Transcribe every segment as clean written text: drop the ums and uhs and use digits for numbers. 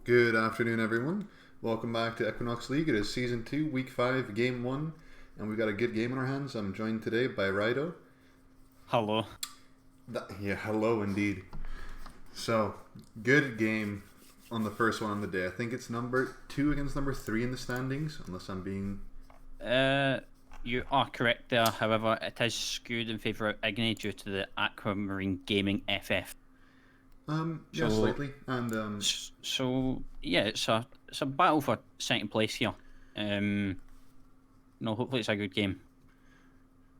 Good afternoon, everyone. Welcome back to Equinox League. It is Season 2, Week 5, Game 1, and we've got a good game in our hands. I'm joined today by Rido. Hello. Yeah, hello indeed. So, good game on the first one on the day. I think it's number 2 against number 3 in the standings, unless I'm being... You are correct there. However, it is skewed in favour of IGNI due to the Aquamarine Gaming FF. Yeah, So, slightly. And, yeah, it's a battle for second place here. Hopefully it's a good game.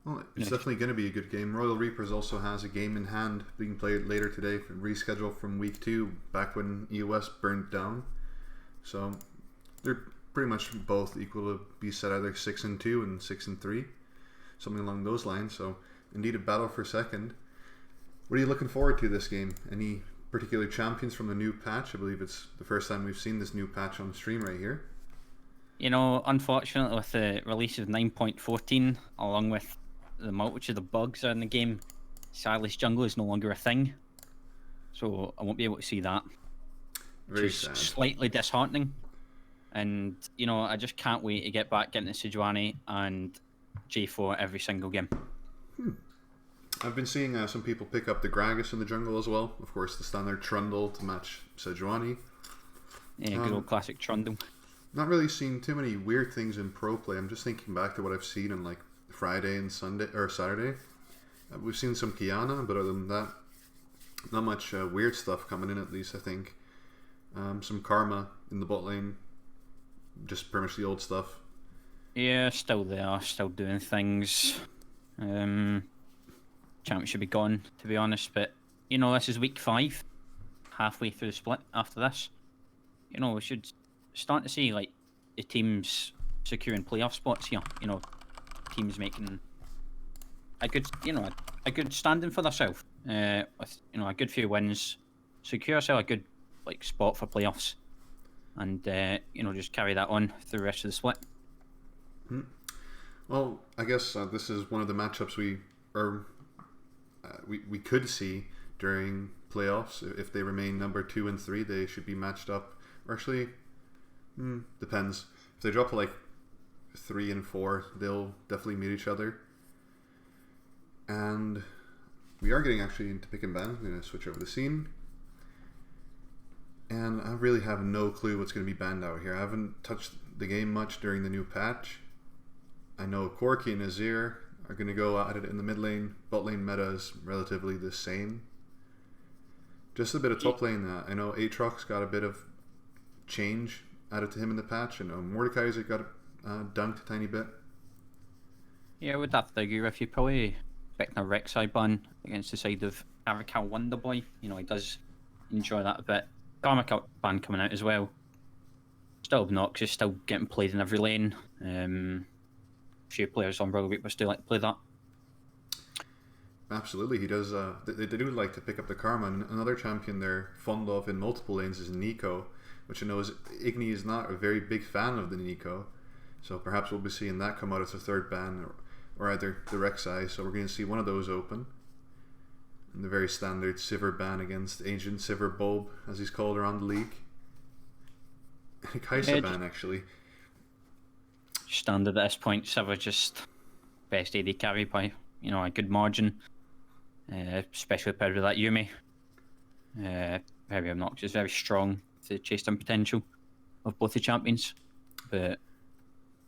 well, it's definitely going to be a good game. Royal Reapers also has a game in hand being played later today, rescheduled from Week 2, back when EOS burnt down. So, they're pretty much both equal to be set either 6-2 and 6-3, something along those lines. So, indeed, a battle for second. What are you looking forward to this game? Any particular champions from the new patch? I believe it's the first time we've seen this new patch on stream right here. Unfortunately, with the release of 9.14, along with the multitude of bugs in the game, Silas Jungle is no longer a thing. So I won't be able to see that. Very Which is sad. slightly disheartening. And, I just can't wait to get back into Sejuani and J4 every single game. I've been seeing some people pick up the Gragas in the jungle as well. Of course, the standard Trundle to match Sejuani. Yeah, good old classic Trundle. Not really seeing too many weird things in pro play. I'm just thinking back to what I've seen on like Friday and Sunday or Saturday. We've seen some Kiana, but other than that, not much weird stuff coming in. At least I think some Karma in the bot lane, just pretty much the old stuff. Yeah, still there, still doing things. Champ should be gone, to be honest. But this is week 5, halfway through the split. After this, we should start to see like the teams securing playoff spots here. Teams making a good, a good standing for themselves. With a good few wins, secure yourself a good like spot for playoffs, and just carry that on through the rest of the split. Well, I guess this is one of the matchups we could see during playoffs. If they remain number 2 and 3, they should be matched up. Or actually, depends. If they drop like 3 and 4, they'll definitely meet each other. And we are getting actually into pick and ban. I'm going to switch over the scene. And I really have no clue what's going to be banned out here. I haven't touched the game much during the new patch. I know Corki and Azir are going to go at it in the mid lane. Bot lane meta is relatively the same. Just a bit of top lane. I know Aatrox got a bit of change added to him in the patch. And Mordekaiser got dunked a tiny bit. Yeah, I would have to agree with you. Probably expecting a Rek'Sai ban against the side of Caracal Wonderboy. He does enjoy that a bit. Karma ban coming out as well. Still obnoxious, still getting played in every lane. Few players on Royal Reaper still like to play that. Absolutely, he does. They do like to pick up the Karma. And another champion they're fond of in multiple lanes is Nico, which I know IGNI is not a very big fan of the Nico. So perhaps we'll be seeing that come out as a third ban, or either the Rek'Sai. So we're going to see one of those open. And the very standard Sivir ban against Agent Sivir Bulb, as he's called around the league. And a Kaisa ban, actually. Standard at this point. Sivir just best AD carry by a good margin, especially paired with that Yumi. Very obnoxious, very strong. The chase down potential of both the champions. But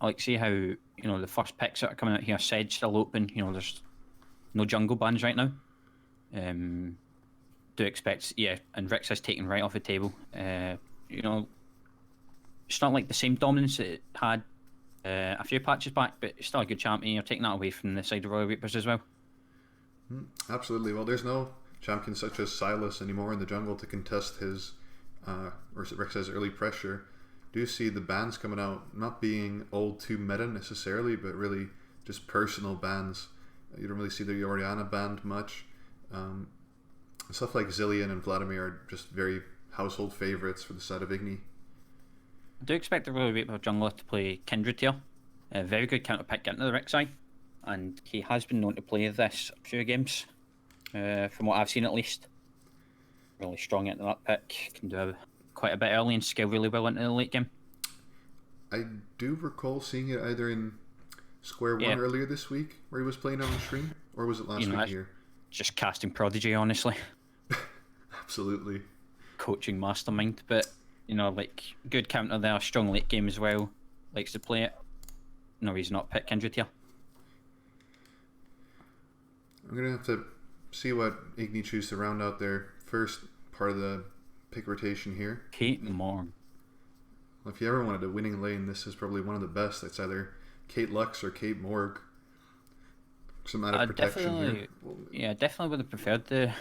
I like to see how the first picks that are coming out here. Sedge still open. There's no jungle bans right now. Do expect and Rix is taken right off the table. It's not like the same dominance it had a few patches back, but it's still a good champion. You're taking that away from the side of Royal Reapers as well. Absolutely. Well, there's no champion such as Silas anymore in the jungle to contest his or Rex's early pressure. Do see the bans coming out not being old to meta necessarily, but really just personal bans. You don't really see the Orianna banned much. Stuff like Zillion and Vladimir are just very household favorites for the side of IGNI. I do expect the Royal Reaper jungler to play Kindred here. A very good counter pick into the Rek'Sai, and he has been known to play this a few games, from what I've seen at least. Really strong into that pick, can do a quite a bit early and scale really well into the late game. I do recall seeing it either in Square One earlier this week, where he was playing on the stream, or was it last week here? Just casting prodigy, honestly. Absolutely. Coaching mastermind, but like good counter there, strong late game as well. Likes to play it. No reason not pick Kindred here. I'm gonna have to see what IGNI choose to round out their first part of the pick rotation here. Kate Morg. Well, if you ever wanted a winning lane, this is probably one of the best. It's either Kate Lux or Kate Morg. Some added protection here. Yeah, definitely would have preferred the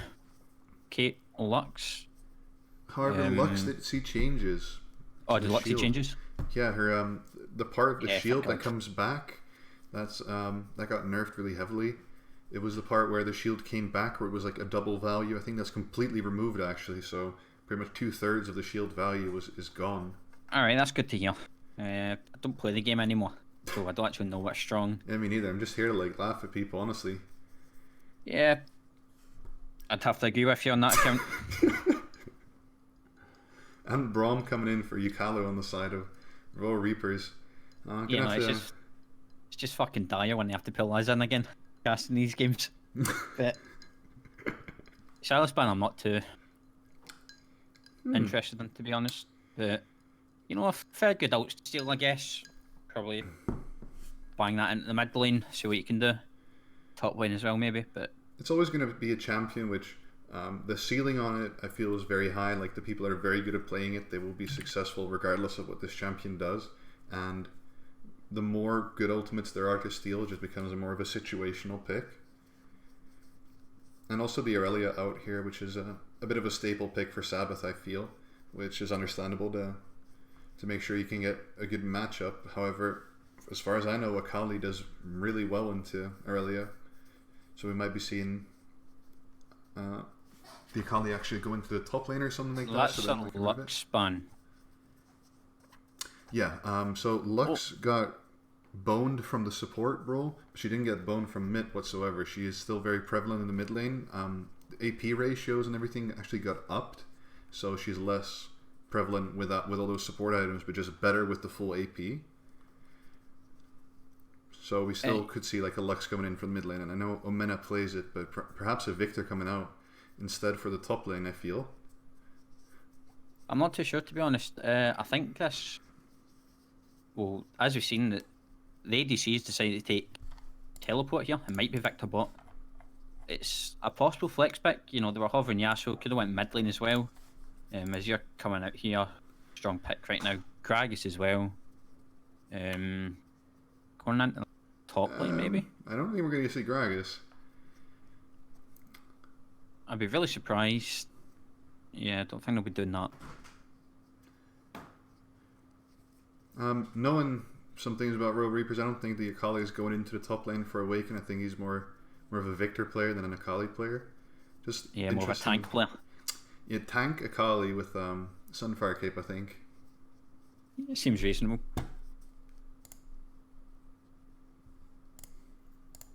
Kate Lux. However, Lux did see changes. Oh, did Lux see changes? Yeah, her the part of the shield that comes back, that got nerfed really heavily. It was the part where the shield came back, where it was like a double value. I think that's completely removed actually. So pretty much 2/3 of the shield value is gone. All right, that's good to hear. I don't play the game anymore, so I don't actually know what's strong. Yeah, me neither. I'm just here to like laugh at people, honestly. Yeah, I'd have to agree with you on that account. And Braum coming in for Yukalo on the side of Royal Reapers. It's just fucking dire when they have to pull us in again, casting these games. But Silas Ban, I'm not too interested in, to be honest. But a fair good ult steal, I guess. Probably bang that into the mid lane, see what you can do. Top lane as well, maybe. But it's always going to be a champion which. The ceiling on it, I feel, is very high. Like, the people that are very good at playing it, they will be successful regardless of what this champion does. And the more good ultimates there are to steal, it just becomes more of a situational pick. And also the Aurelia out here, which is a bit of a staple pick for Sabbath, I feel, which is understandable to make sure you can get a good matchup. However, as far as I know, Akali does really well into Aurelia, so we might be seeing the Akali actually go into the top lane or something like that. That's a Lux spun. Yeah, so Lux got boned from the support role, but she didn't get boned from mid whatsoever. She is still very prevalent in the mid lane. The AP ratios and everything actually got upped, so she's less prevalent with all those support items, but just better with the full AP. So we still could see like a Lux coming in from mid lane, and I know Omena plays it, but perhaps a Victor coming out instead for the top lane, I feel. I'm not too sure, to be honest. I think this... Well, as we've seen, that the ADCs decided to take teleport here. It might be Victor bot. It's a possible flex pick. They were hovering Yasuo. Could have went mid lane as well. As you're coming out here, strong pick right now. Gragas as well. Going into the top lane, maybe? I don't think we're going to see Gragas. I'd be really surprised. Yeah, I don't think they'll be doing that. Knowing some things about Royal Reapers, I don't think the Akali is going into the top lane for Awaken. I think he's more of a Victor player than an Akali player. Just more of a tank player. Yeah, tank Akali with Sunfire Cape, I think. It seems reasonable.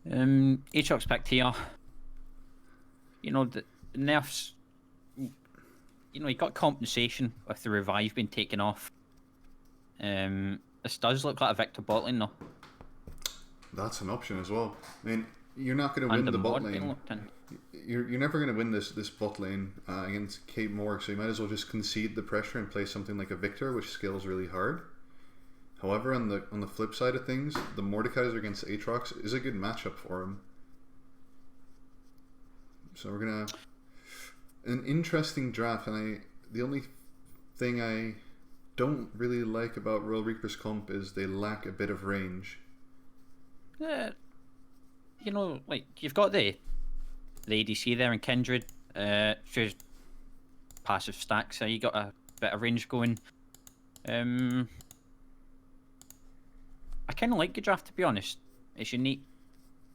Aatrox picked here. The nerfs. He got compensation with the revive being taken off. This does look like a Victor bot lane, though. That's an option as well. I mean, you're not going to win the bot lane. You're never going to win this bot lane against Kate Morg, so you might as well just concede the pressure and play something like a Victor, which scales really hard. However, on the flip side of things, the Mordekaiser against Aatrox is a good matchup for him. So we're gonna an interesting draft, and the only thing I don't really like about Royal Reaper's comp is they lack a bit of range. Like you've got the ADC there in Kindred, through passive stacks, so you got a bit of range going. I kind of like the draft, to be honest. It's unique.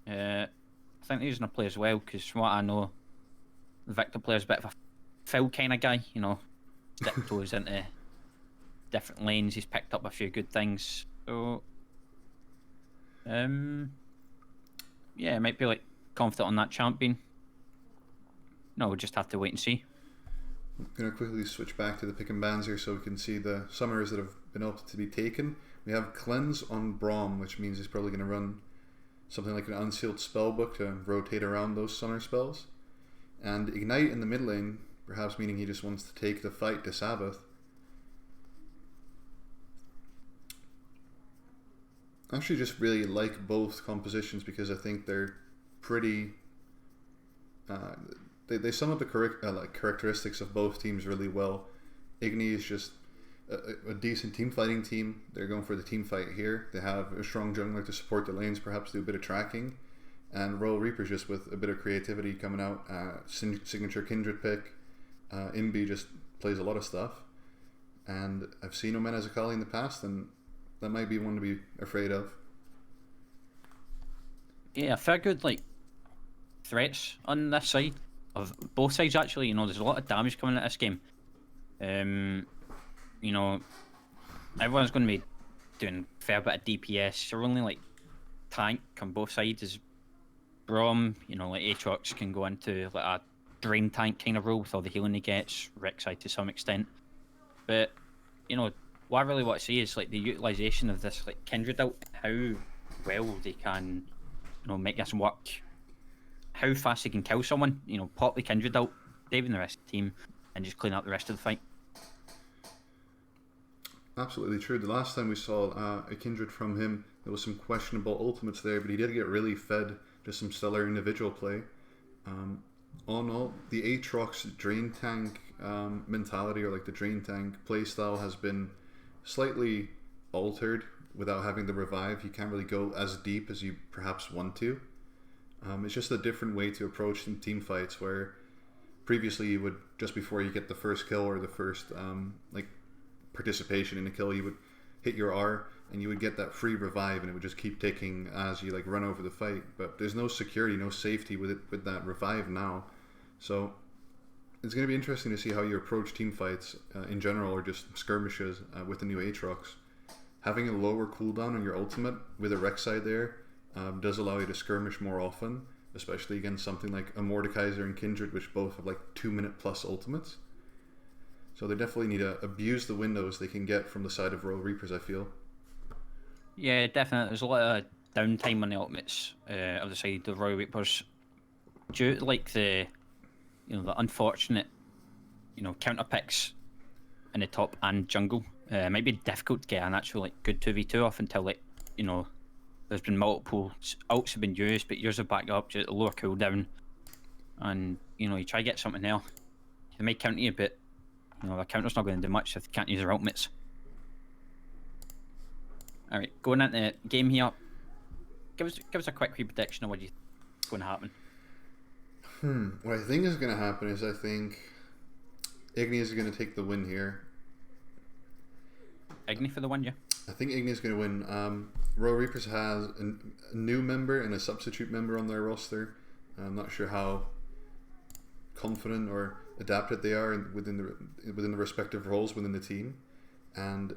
I think he's going to play as well, because from what I know, the Victor player's a bit of a Phil kind of guy, dip toes into different lanes. He's picked up a few good things. So, yeah, might be like confident on that champion. No, we'll just have to wait and see. I'm going to quickly switch back to the pick and bans here so we can see the summoners that have been opted to be taken. We have Cleanse on Braum, which means he's probably going to run something like an unsealed spellbook to rotate around those summoner spells. And Ignite in the mid lane, perhaps meaning he just wants to take the fight to Sabbath. I actually just really like both compositions because I think they're pretty... They sum up the characteristics of both teams really well. IGNI is just a decent team fighting team. They're going for the team fight here. They have a strong jungler to support the lanes, perhaps do a bit of tracking. And Royal Reaper's just with a bit of creativity coming out. Signature Kindred pick. Imbi just plays a lot of stuff. And I've seen Omen as a Kali in the past, and that might be one to be afraid of. Yeah, fair good threats on this side of both sides actually. There's a lot of damage coming at this game. Everyone's going to be doing a fair bit of DPS. You're only tank on both sides. Is Braum, Aatrox can go into a drain tank kind of role with all the healing he gets. Rek'Sai to some extent, but what I really want to see is the utilization of this Kindred ult. How well they can make this work. How fast they can kill someone. Pop the Kindred ult, saving the rest of the team, and just clean up the rest of the fight. Absolutely true. The last time we saw a Kindred from him, there was some questionable ultimates there, but he did get really fed just some stellar individual play. All in all, the Aatrox drain tank mentality, or the drain tank playstyle, has been slightly altered without having the revive. You can't really go as deep as you perhaps want to. It's just a different way to approach some team fights, where previously you would, just before you get the first kill or the first participation in a kill, you would hit your R and you would get that free revive, and it would just keep ticking as you run over the fight. But there's no security, no safety with that revive now. So it's going to be interesting to see how you approach team fights in general, or just skirmishes with the new Aatrox. Having a lower cooldown on your ultimate with a Rek'Sai there does allow you to skirmish more often, especially against something like a Mordekaiser and Kindred, which both have 2-minute plus ultimates. So they definitely need to abuse the windows they can get from the side of Royal Reapers, I feel. Yeah, definitely. There's a lot of downtime on the ultimates of the side of Royal Reapers, due to the unfortunate counter picks in the top and jungle. It might be difficult to get an actual good 2v2 off until there's been multiple ults have been used, but yours are backed up due to the lower cooldown, and you try to get something there. They might counter you, but the counter's not going to do much if they can't use their ultimates. All right, going into the game here. Give us a quick prediction of what you think's going to happen. What I think is going to happen is I think IGNI is going to take the win here. IGNI for the win, yeah. I think IGNI is going to win. Royal Reapers has a new member and a substitute member on their roster. I'm not sure how confident or adapted they are within the respective roles within the team, and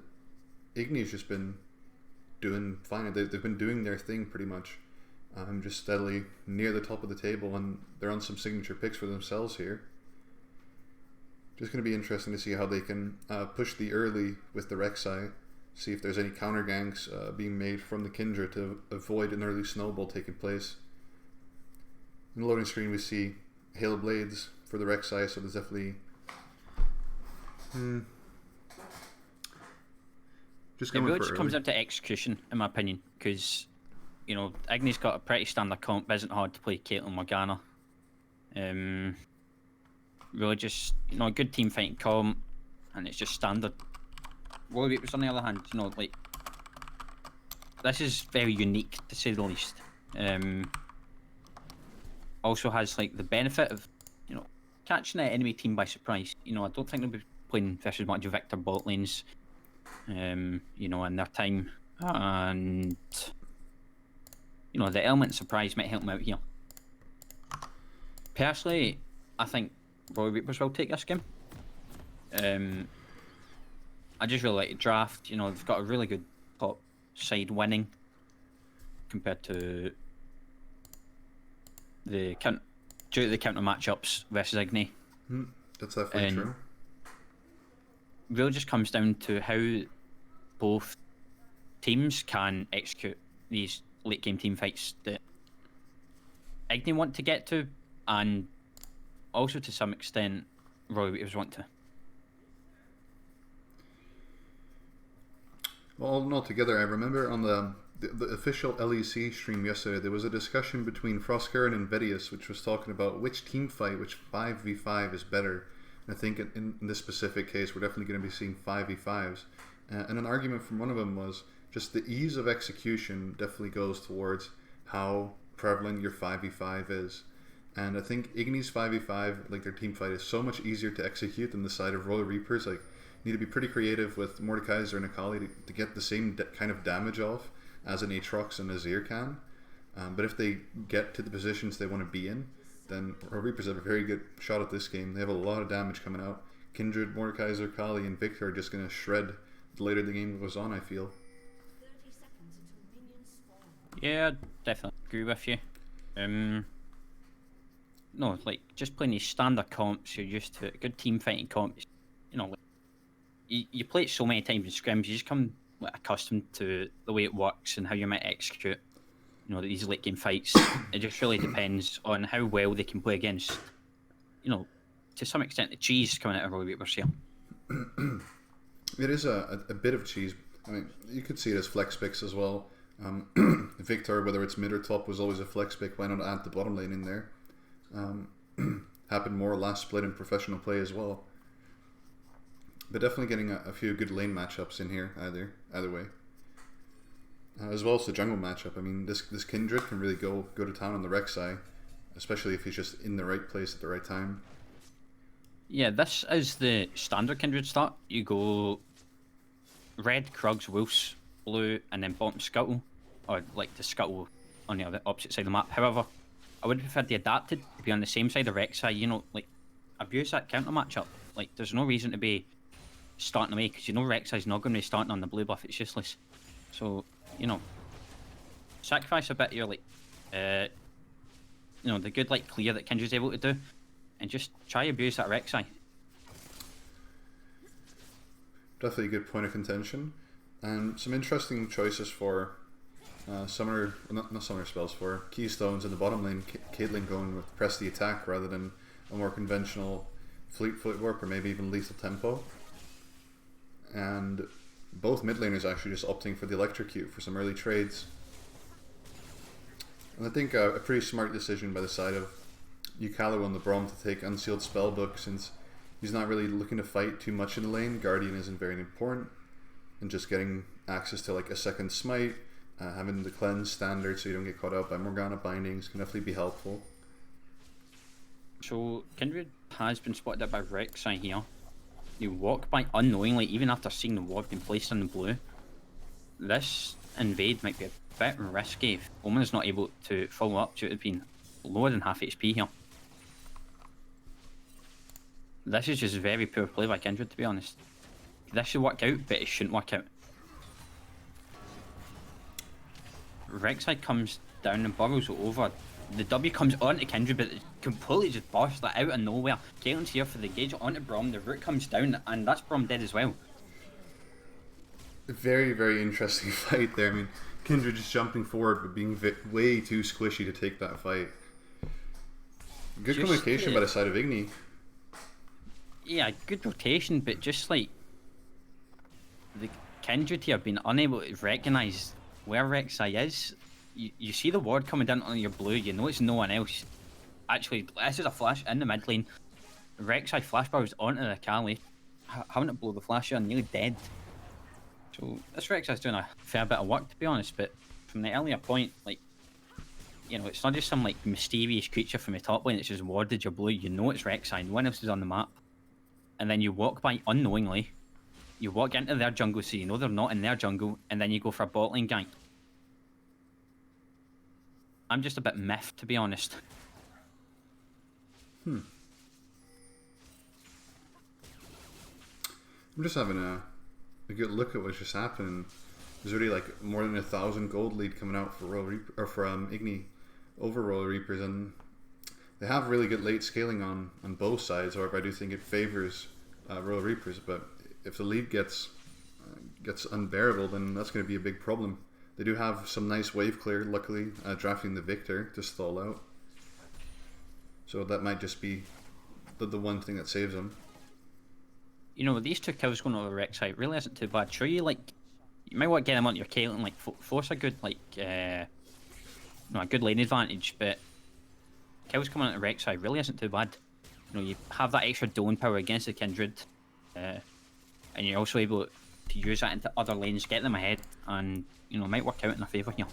IGNI has just been doing fine. They've been doing their thing pretty much. Just steadily near the top of the table, and they're on some signature picks for themselves here. Just going to be interesting to see how they can push the early with the Rek'Sai, see if there's any counter ganks being made from the Kindred to avoid an early snowball taking place. In the loading screen we see Hail Blades for the Rek'Sai, so there's definitely just going it really for just early. comes down to execution, in my opinion, because IGNI's got a pretty standard comp. Isn't hard to play Caitlyn Morgana. Really just a good team fighting comp, and it's just standard. Royal Reapers on the other hand, this is very unique to say the least. Also has the benefit of catching the enemy team by surprise. I don't think they'll be playing versus much of Victor bot lanes in their time, and the element of surprise might help them out here. Personally, I think Royal Reapers will take this game. I just really like the draft. They've got a really good top side winning compared to the due to the counter matchups versus IGNI. That's definitely true. really just comes down to how both teams can execute these late game team fights that IGNI want to get to, and also to some extent Royal Reapers want to. Well, not together. I remember on the official LEC stream yesterday, there was a discussion between Frostgaren and Vedius, which was talking about which team fight, which 5v5 is better. And I think in this specific case, we're definitely going to be seeing 5v5s. And an argument from one of them was just the ease of execution definitely goes towards how prevalent your 5v5 is. And I think IGNI's 5v5, like their team fight, is so much easier to execute than the side of Royal Reapers. Like, need to be pretty creative with Mordekaiser and Akali to get the same kind of damage off as an Aatrox and Azir can. But if they get to the positions they want to be in, then Royal Reapers have a very good shot at this game. They have a lot of damage coming out. Kindred, Mordekaiser, Akali, and Victor are just going to shred the later the game goes on, I feel. Yeah, definitely agree with you. No, like, just playing these standard comps, you're used to it. Good team fighting comps, you know, like, you play it so many times in scrims, you just come like, accustomed to the way it works and how you might execute, you know, these late game fights. It just really depends on how well they can play against, you know, to some extent, the cheese coming out of Royal Reapers here. It is a bit of cheese. I mean, you could see it as flex picks as well. Victor, whether it's mid or top, was always a flex pick. Why not add the bottom lane in there? Happened more last split in professional play as well. But definitely getting a few good lane matchups in here, either way. As well as the jungle matchup. I mean, this Kindred can really go to town on the Rek'Sai, especially if he's just in the right place at the right time. Yeah, this is the standard Kindred start. You go red, Krugs, Wolves, blue, and then bottom Scuttle, or like the Scuttle on the other opposite side of the map. However, I would prefer the adapted to be on the same side of Rek'Sai. You know, like, abuse that counter matchup. Like, there's no reason to be starting away, because you know Rek'Sai's not going to be starting on the blue buff. It's useless. So, you know, sacrifice a bit of your, like, you know, the good, like, clear that Kindred's able to do, and just try abuse that Rek'Sai. Definitely a good point of contention. And some interesting choices for not summoner spells, for keystones in the bottom lane. Caitlyn going with press the attack rather than a more conventional footwork or maybe even lethal tempo. And both mid laners actually just opting for the electrocute for some early trades. And I think a pretty smart decision by the side of Yukalo on the Braum to take Unsealed Spellbook, since he's not really looking to fight too much in the lane. Guardian isn't very important, and just getting access to like a second smite, having the cleanse standard so you don't get caught out by Morgana bindings can definitely be helpful. So Kindred has been spotted out by Rek'Sai here. You walk by unknowingly, even after seeing the ward being placed on the blue. This invade might be a bit risky if Omen is not able to follow up due to being lower than half HP here. This is just very poor play by Kindred, to be honest. This should work out, but it shouldn't work out. Rek'Sai comes down and burrows over. The W comes onto Kindred, but it completely just bursts that out of nowhere. Caitlyn's here for the engage onto Braum. The root comes down, and that's Braum dead as well. Very, very interesting fight there. I mean, Kindred just jumping forward, but being way too squishy to take that fight. Good communication by the side of IGNI. Yeah, good rotation, but just like the Kindred here being unable to recognise where Rek'Sai is. You see the ward coming down on your blue, you know it's no one else. Actually, this is a flash in the mid lane. Rek'Sai flash bars onto the Akali, having to blow the flash here, nearly dead. So this Rek'Sai's doing a fair bit of work, to be honest, but from the earlier point, like, you know, it's not just some like mysterious creature from the top lane that's just warded your blue. You know it's Rek'Sai, no one else is on the map. And then you walk by unknowingly, you walk into their jungle so you know they're not in their jungle, and then you go for a bot lane gank. I'm just a bit miffed, to be honest. I'm just having a good look at what's just happened. There's already like more than 1,000 gold lead coming out for IGNI over Royal Reapers, and they have really good late scaling on both sides. However, I do think it favors Royal Reapers, but if the lead gets unbearable, then that's going to be a big problem. They do have some nice wave clear, luckily, drafting the Victor to stall out. So that might just be the one thing that saves them. You know, with these 2 kills going over Rek'Sai, it really isn't too bad. Sure, you might want to get them onto your Caitlyn, like force a good a good lane advantage, but kills coming onto Rek'Sai really isn't too bad. You know, you have that extra dome power against the Kindred, and you're also able to use that into other lanes, get them ahead, and you know, might work out in their favour here.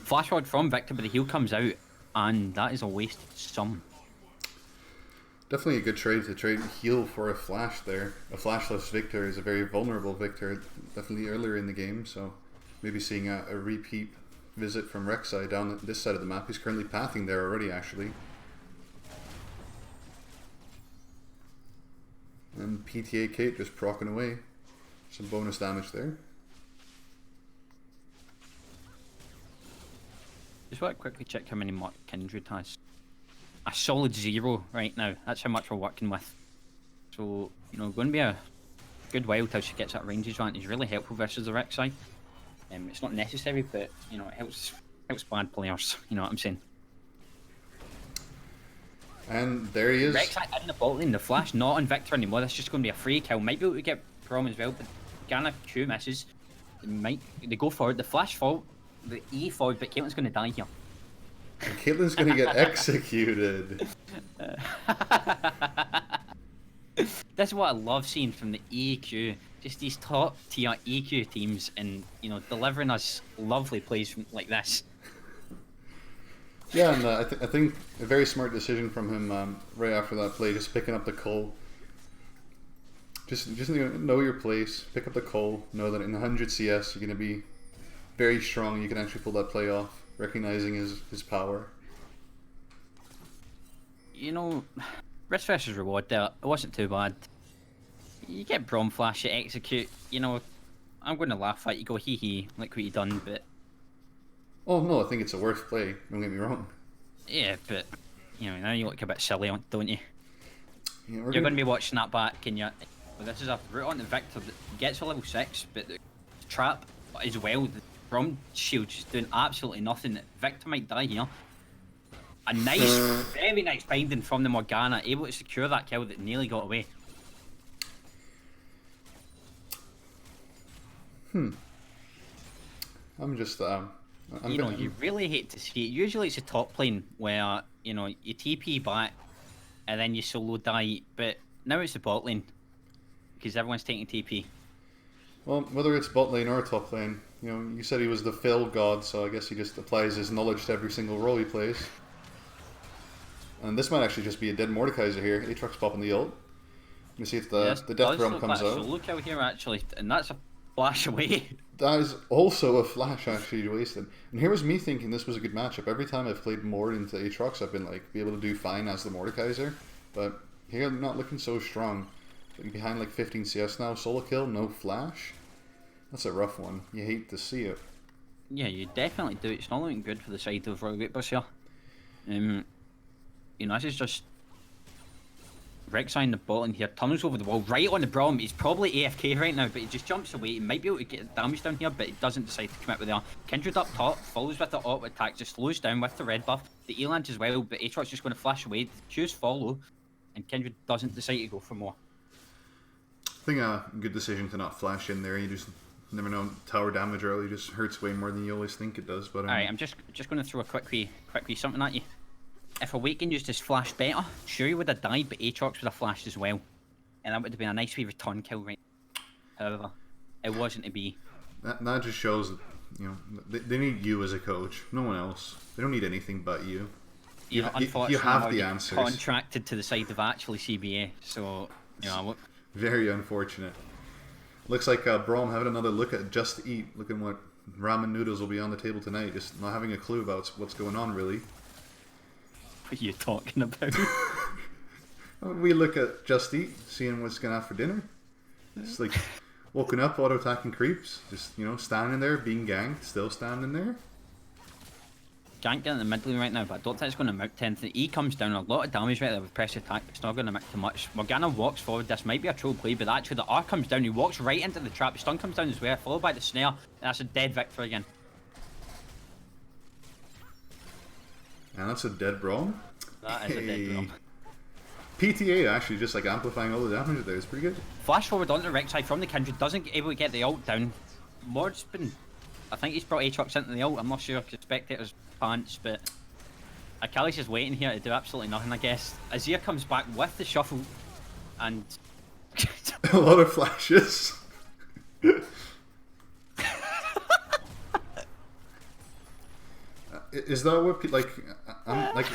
Flash rod from Victor, but the heal comes out, and that is a wasted sum. Definitely a good trade to trade heal for a flash there. A flashless Victor is a very vulnerable Victor, definitely earlier in the game, so maybe seeing a repeat visit from Rek'Sai down this side of the map. He's currently pathing there already, actually. And PTA Kate just proccing away. Some bonus damage there. Just want to quickly check how many mark Kindred has. A solid 0 right now. That's how much we're working with. So, you know, going to be a good while till she gets that range advantage. Really helpful versus the Rek'Sai. It's not necessary, but you know, it helps bad players. You know what I'm saying? And there he is. Rek'Sai in the bot lane. The flash not on Victor anymore. That's just going to be a free kill. Might be able to get Prom as well, but Gana Q misses. They go forward. The flash fall. The E forward, but Caitlyn's going to die here. And Caitlyn's going to get executed. This is what I love seeing from the EQ. Just these top tier EQ teams, and you know, delivering us lovely plays like this. Yeah, and I think a very smart decision from him right after that play, just picking up the Cole. Just know your place, pick up the Cole, know that in 100 CS you're going to be very strong. You can actually pull that play off, recognizing his power. You know, risk versus reward there. It wasn't too bad. You get Brom Flash, you execute. You know, I'm going to laugh at you, go hee hee, like what you done, but. Oh no, I think it's a worth play. Don't get me wrong. Yeah, but you know, now you look a bit silly, don't you? Yeah, You're going to be watching that back, and well, this is a route on the Victor that gets to level 6, but the trap as well. The Brom shield's just doing absolutely nothing. Victor might die here. A nice, very nice binding from the Morgana, able to secure that kill that nearly got away. I'm just you know, you really hate to see it. Usually it's a top lane where, you know, you TP back and then you solo die, but now it's the bot lane because everyone's taking TP. Well, whether it's bot lane or top lane, you know, you said he was the fill god, so I guess he just applies his knowledge to every single role he plays. And this might actually just be a dead Mordekaiser here. Aatrox popping the ult. You see if the Death Realm comes out. So look out here actually, and that's a flash away. That is also a flash actually wasted. And here was me thinking this was a good matchup. Every time I've played more into Aatrox, I've been like, be able to do fine as the Mordekaiser. But here I'm not looking so strong. Behind like 15 CS now, solo kill, no flash. That's a rough one. You hate to see it. Yeah, you definitely do. It's not looking good for the side of Royal Vapors here. You know, this is just Rek'Sai in the bottom here, tunnels over the wall, right on the Braum. He's probably AFK right now, but he just jumps away. He might be able to get damage down here, but he doesn't decide to commit with the Kindred up top, follows with the auto attack, just slows down with the red buff. The Eland as well, but Aatrox just going to flash away. The Q's follow, and Kindred doesn't decide to go for more. I think a good decision to not flash in there. You just never know, tower damage early just hurts way more than you always think it does. But alright, I'm just going to throw a quick wee something at you. If Awaken used his flash better, sure he would have died, but Aatrox would have flashed as well. And that would have been a nice wee return kill, right? However, it wasn't to be. That just shows that, you know, they need you as a coach, no one else. They don't need anything but you. You know, unfortunately, you have the answers. Contracted to the side of actually CBA, so, you know, very unfortunate. Looks like Braum having another look at Just Eat, looking what ramen noodles will be on the table tonight, just not having a clue about what's going on, really. What are you talking about? We look at Just Eat, seeing what's going to have for dinner. It's like woken up, auto-attacking creeps, just, you know, standing there, being ganked, still standing there. Can't get in the mid lane right now, but I don't think it's going to amount to anything. E comes down, a lot of damage right there with press attack. It's not going to amount to much. Morgana walks forward. This might be a troll play, but actually the R comes down. He walks right into the trap. Stun comes down as well, followed by the snare. And that's a dead Victor again. And that's a dead Braum. That is a dead Braum. PTA actually just like amplifying all the damage there is pretty good. Flash forward onto the Rek'Sai from the Kindred, doesn't able to get the ult down. Mord's been, I think he's brought Aatrox into the ult, I'm not sure, Spectator's pants, but Akali's just waiting here to do absolutely nothing, I guess. Azir comes back with the shuffle, and... a lot of flashes. Is that what I'm like?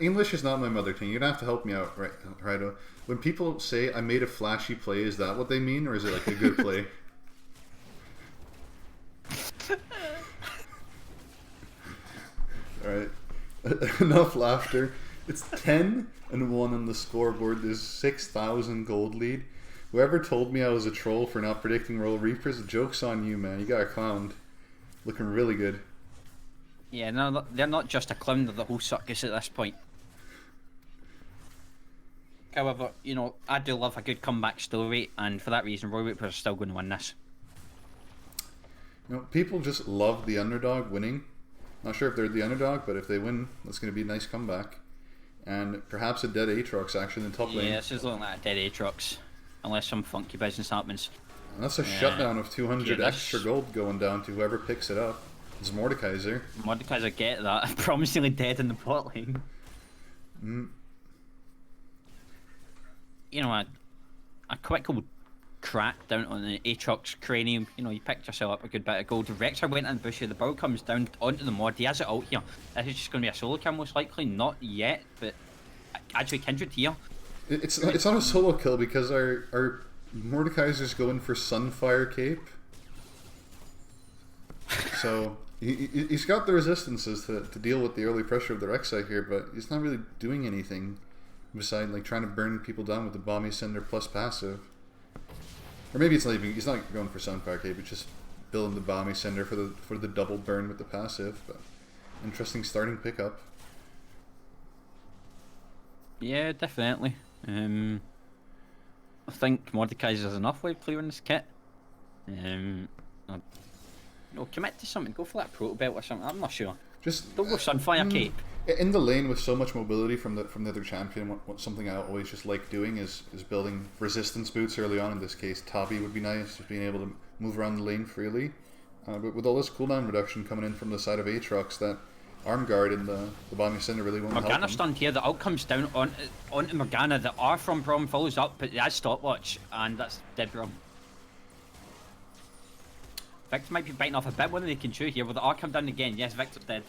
English is not my mother tongue. You're gonna have to help me out, right? Righto. When people say I made a flashy play, is that what they mean, or is it like a good play? All right, enough laughter. It's 10-1 on the scoreboard. There's 6,000 gold lead. Whoever told me I was a troll for not predicting Royal Reapers, the joke's on you, man. You got clowned. Looking really good. Yeah, no, they're not just a clown, they're the whole circus at this point. However, you know, I do love a good comeback story, and for that reason, Royal Reapers are still going to win this. You know, people just love the underdog winning. Not sure if they're the underdog, but if they win, that's going to be a nice comeback. And perhaps a dead Aatrox actually in the top lane. Yeah, this is looking like a dead Aatrox, unless some funky business happens. And that's a shutdown of 200 extra gold going down to whoever picks it up. It's Mordekaiser. Mordekaiser get that. Promisingly dead in the bot lane. You know, a quick old crack down on the Aatrox cranium. You know, you picked yourself up a good bit of gold. Rek'Sai went in the bush here. The ball comes down onto the Mord. He has it out here. This is just going to be a solo kill most likely. Not yet, but actually Kindred here. It's not a solo kill because our Mordekaiser's going for Sunfire Cape. So he's got the resistances to deal with the early pressure of the Rek'Sai here, but he's not really doing anything besides like trying to burn people down with the Bomby Cinder plus passive. Or maybe it's not even, he's not going for Sunfire Cape, it's just building the Bomby Cinder for the double burn with the passive. But interesting starting pickup. Yeah, definitely. I think Mordekaiser's enough wave clear in this kit. No, commit to something. Go for that proto belt or something. I'm not sure. Just don't go Sunfire Cape. In the lane with so much mobility from the other champion, something I always just like doing is building resistance boots early on. In this case, Tabi would be nice, just being able to move around the lane freely. But with all this cooldown reduction coming in from the side of Aatrox, that arm guard and the Bomby Cinder really won't help him. Morgana stunned here. The ult comes down onto Morgana. The R from Braum follows up, but it has stopwatch, and that's dead Braum. Victor might be biting off a bit more than they can chew here. Will the R come down again? Yes, Victor's dead.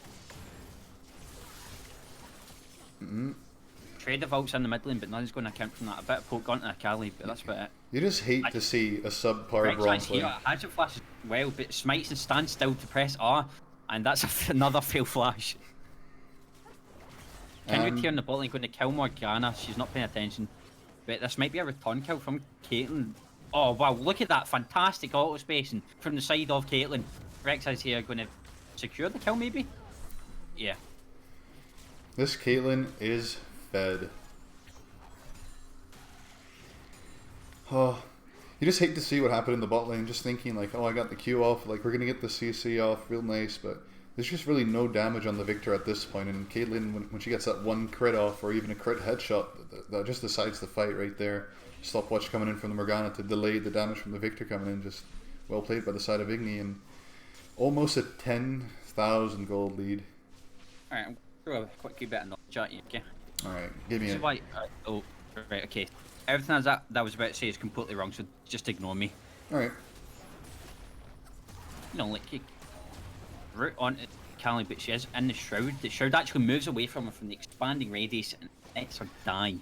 Trade of ults in the mid lane, but nothing's going to account from that. A bit of poke onto Akali, but that's about it. You just hate to see a subpar Braum play. Hazard flash as well, but smites and stands still to press R, and that's another fail flash. Kindred here in the bot lane going to kill Morgana. She's not paying attention, but this might be a return kill from Caitlyn. Oh wow, look at that fantastic auto spacing from the side of Caitlyn. Rek'Sai's here going to secure the kill maybe? Yeah. This Caitlyn is fed. Oh, you just hate to see what happened in the bot lane, just thinking like, oh, I got the Q off, like we're going to get the CC off real nice, but there's just really no damage on the Victor at this point, and Caitlyn, when she gets that one crit off or even a crit headshot, that just decides the fight right there. Stopwatch coming in from the Morgana to delay the damage from the Victor coming in. Just well played by the side of IGNI, and almost a 10,000 gold lead. Alright, I'm throw a quick bit of knowledge at you, okay? Alright, give me a... oh, right, okay. Everything that I was about to say is completely wrong, so just ignore me. Alright. You know, like, root onto Callie, but she is in the Shroud. The Shroud actually moves away from her from the expanding radius and lets her die.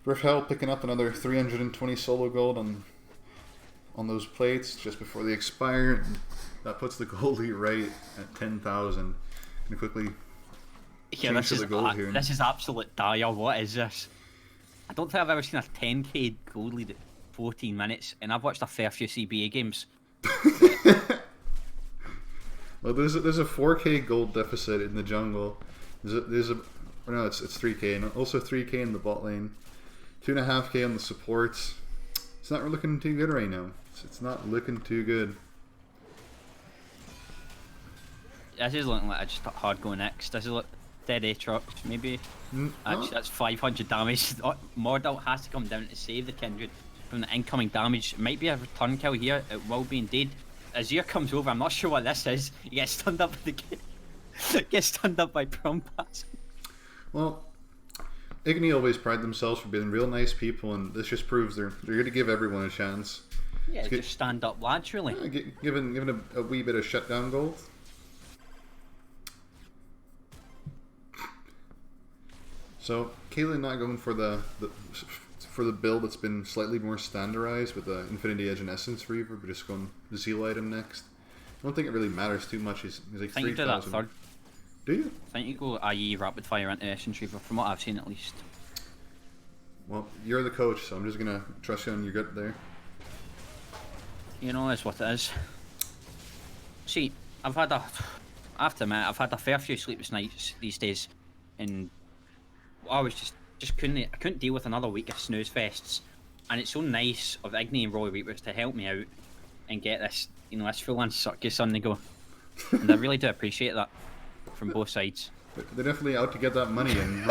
Riffhell picking up another 320 solo gold on those plates just before they expire. And that puts the goldie right at 10,000. Gonna quickly change to the gold here. This is absolute dire. What is this? I don't think I've ever seen a 10k gold lead at 14 minutes, and I've watched a fair few CBA games. Well, there's a 4K gold deficit in the jungle. Or no, it's 3K, and also 3K in the bot lane, 2.5K on the supports. It's not looking too good right now. It's not looking too good. This is looking like just hard go next. This is like dead Aatrox, maybe. Actually, that's 500 damage. Mordalt has to come down to save the Kindred from the incoming damage. It might be a return kill here. It will be indeed. Azir comes over. I'm not sure what this is. He gets stunned up with the gets stunned up by Prom Pass. Well, IGNI always pride themselves for being real nice people, and this just proves they're going to give everyone a chance. Yeah, just stand up lads, really. Yeah, given a wee bit of shutdown gold. So Caitlyn not going for the build that's been slightly more standardized with the Infinity Edge and Essence Reaver, but just going the Zeal item next. I don't think it really matters too much. He's like 3,000. You do that third. Do you? I think you go IE rapid fire into Essence Reaver, from what I've seen at least. Well, you're the coach, so I'm just gonna trust you on your gut there. You know, it's what it is. See, I have to admit, I've had a fair few sleepless nights these days, and I was just couldn't deal with another week of snooze fests, and it's so nice of IGNI and Royal Reapers to help me out and get this, this full-on circus on the go, and I really do appreciate that from both sides. They're definitely out to get that money and.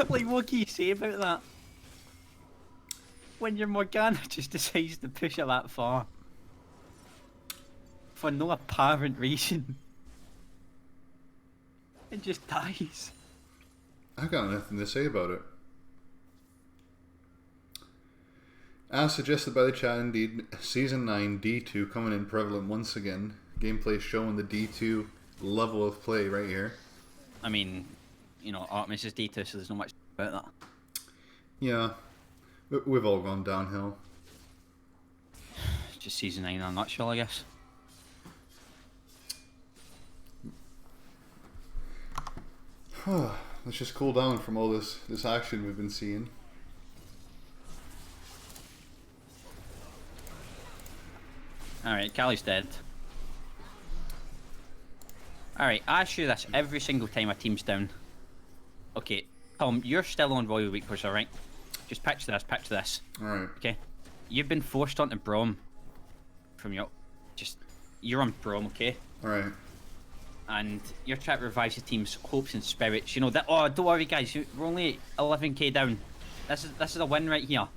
Like, what can you say about that? When your Morgana just decides to push it that far for no apparent reason, it just dies. I've got nothing to say about it. As suggested by the chat, indeed, Season 9 D2 coming in prevalent once again. Gameplay showing the D2 level of play right here. I mean, Artemis is D2, so there's not much about that. Yeah, we've all gone downhill. Just Season 9 in a nutshell, I guess. Let's just cool down from all this action we've been seeing. Alright, Callie's dead. Alright, I ask you this every single time a team's down. Okay, Tom, you're still on Royal Reapers, alright? Just picture this. Alright. Okay? You've been forced onto Braum from you're on Braum, okay? Alright. And you're trying to revive your team's hopes and spirits. Don't worry guys, we're only 11k down. This is a win right here.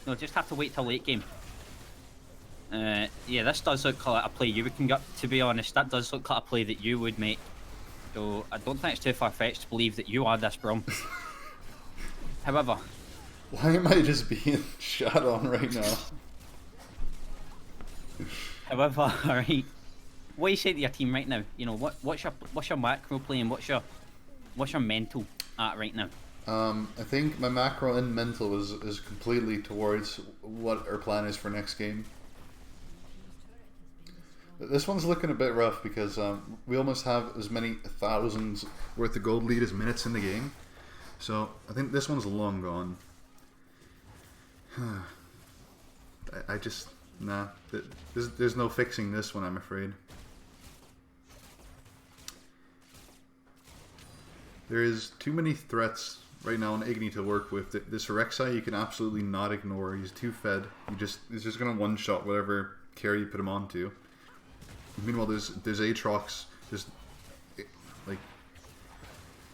No, just have to wait till late game. Yeah, this does look like a play you would conduct, to be honest. That does look like a play that you would make. So I don't think it's too far-fetched to believe that you are this Braum. However... Why am I just being shot on right now? However, alright. What do you say to your team right now? What's your macro play and what's your mental at right now? I think my macro and mental is completely towards what our plan is for next game. This one's looking a bit rough because we almost have as many thousands worth of gold lead as minutes in the game. So I think this one's long gone. There's no fixing this one, I'm afraid. There is too many threats right now on IGNI to work with. This Rek'Sai you can absolutely not ignore. He's too fed. He's just gonna one-shot whatever carry you put him onto. Meanwhile, there's Aatrox just like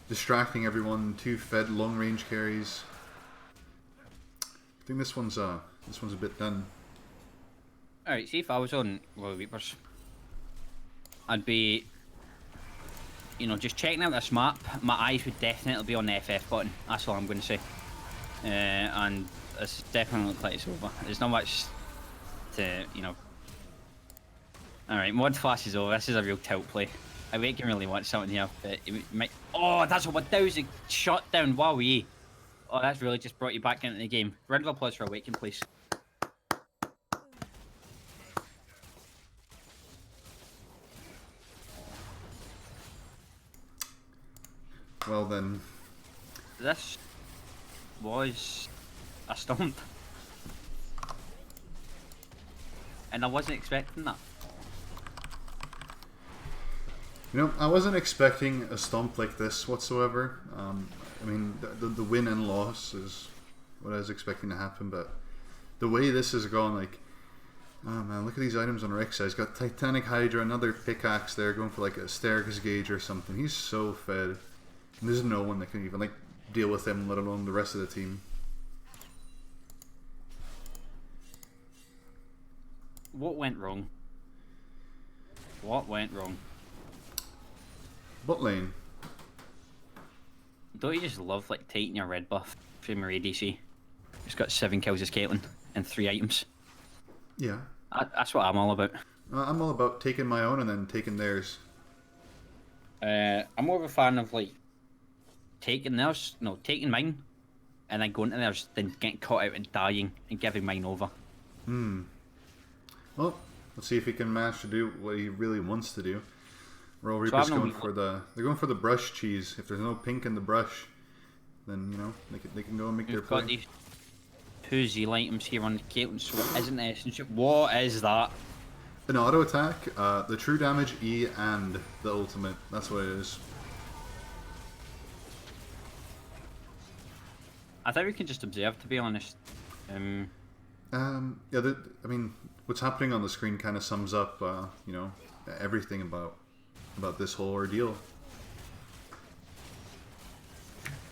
distracting everyone. Too fed long-range carries. I think this one's a bit done. Alright, see if I was on Royal Reapers, I'd be, just checking out this map. My eyes would definitely be on the FF button. That's all I'm going to say. And this definitely looks like it's over. There's not much to, Alright, mod flash is over. This is a real tilt play. I can really want something here, but it might... Oh, that's a 1,000 shot down. Wow, oh, that's really just brought you back into the game. Round of applause for Awaken, please. Well then, this was a stomp. And I wasn't expecting that. You know, I wasn't expecting a stomp like this whatsoever. I mean, the win and loss is what I was expecting to happen, but the way this has gone, like, oh man, look at these items on Rek'Sai. He's got Titanic Hydra, another pickaxe there, going for like a Stergus Gauge or something. He's so fed. And there's no one that can even like deal with him, let alone the rest of the team. What went wrong? What went wrong? Bot lane. Don't you just love like taking your red buff from your ADC? He's got 7 kills as Caitlyn and 3 items. Yeah. That's what I'm all about. I'm all about taking my own and then taking theirs. I'm more of a fan of like taking theirs, no, taking mine, and then going to theirs, then getting caught out and dying and giving mine over. Well, let's see if he can manage to do what he really wants to do. Royal Reaper's going for they're going for the brush cheese. If there's no pink in the brush, then you know they can go and make their play. Got these 2 zeal items here on the Caitlyn, so it isn't essential. What is that? An auto attack, the true damage, E, and the ultimate. That's what it is. I think we can just observe, to be honest. Yeah, I mean, what's happening on the screen kind of sums up, you know, everything about this whole ordeal.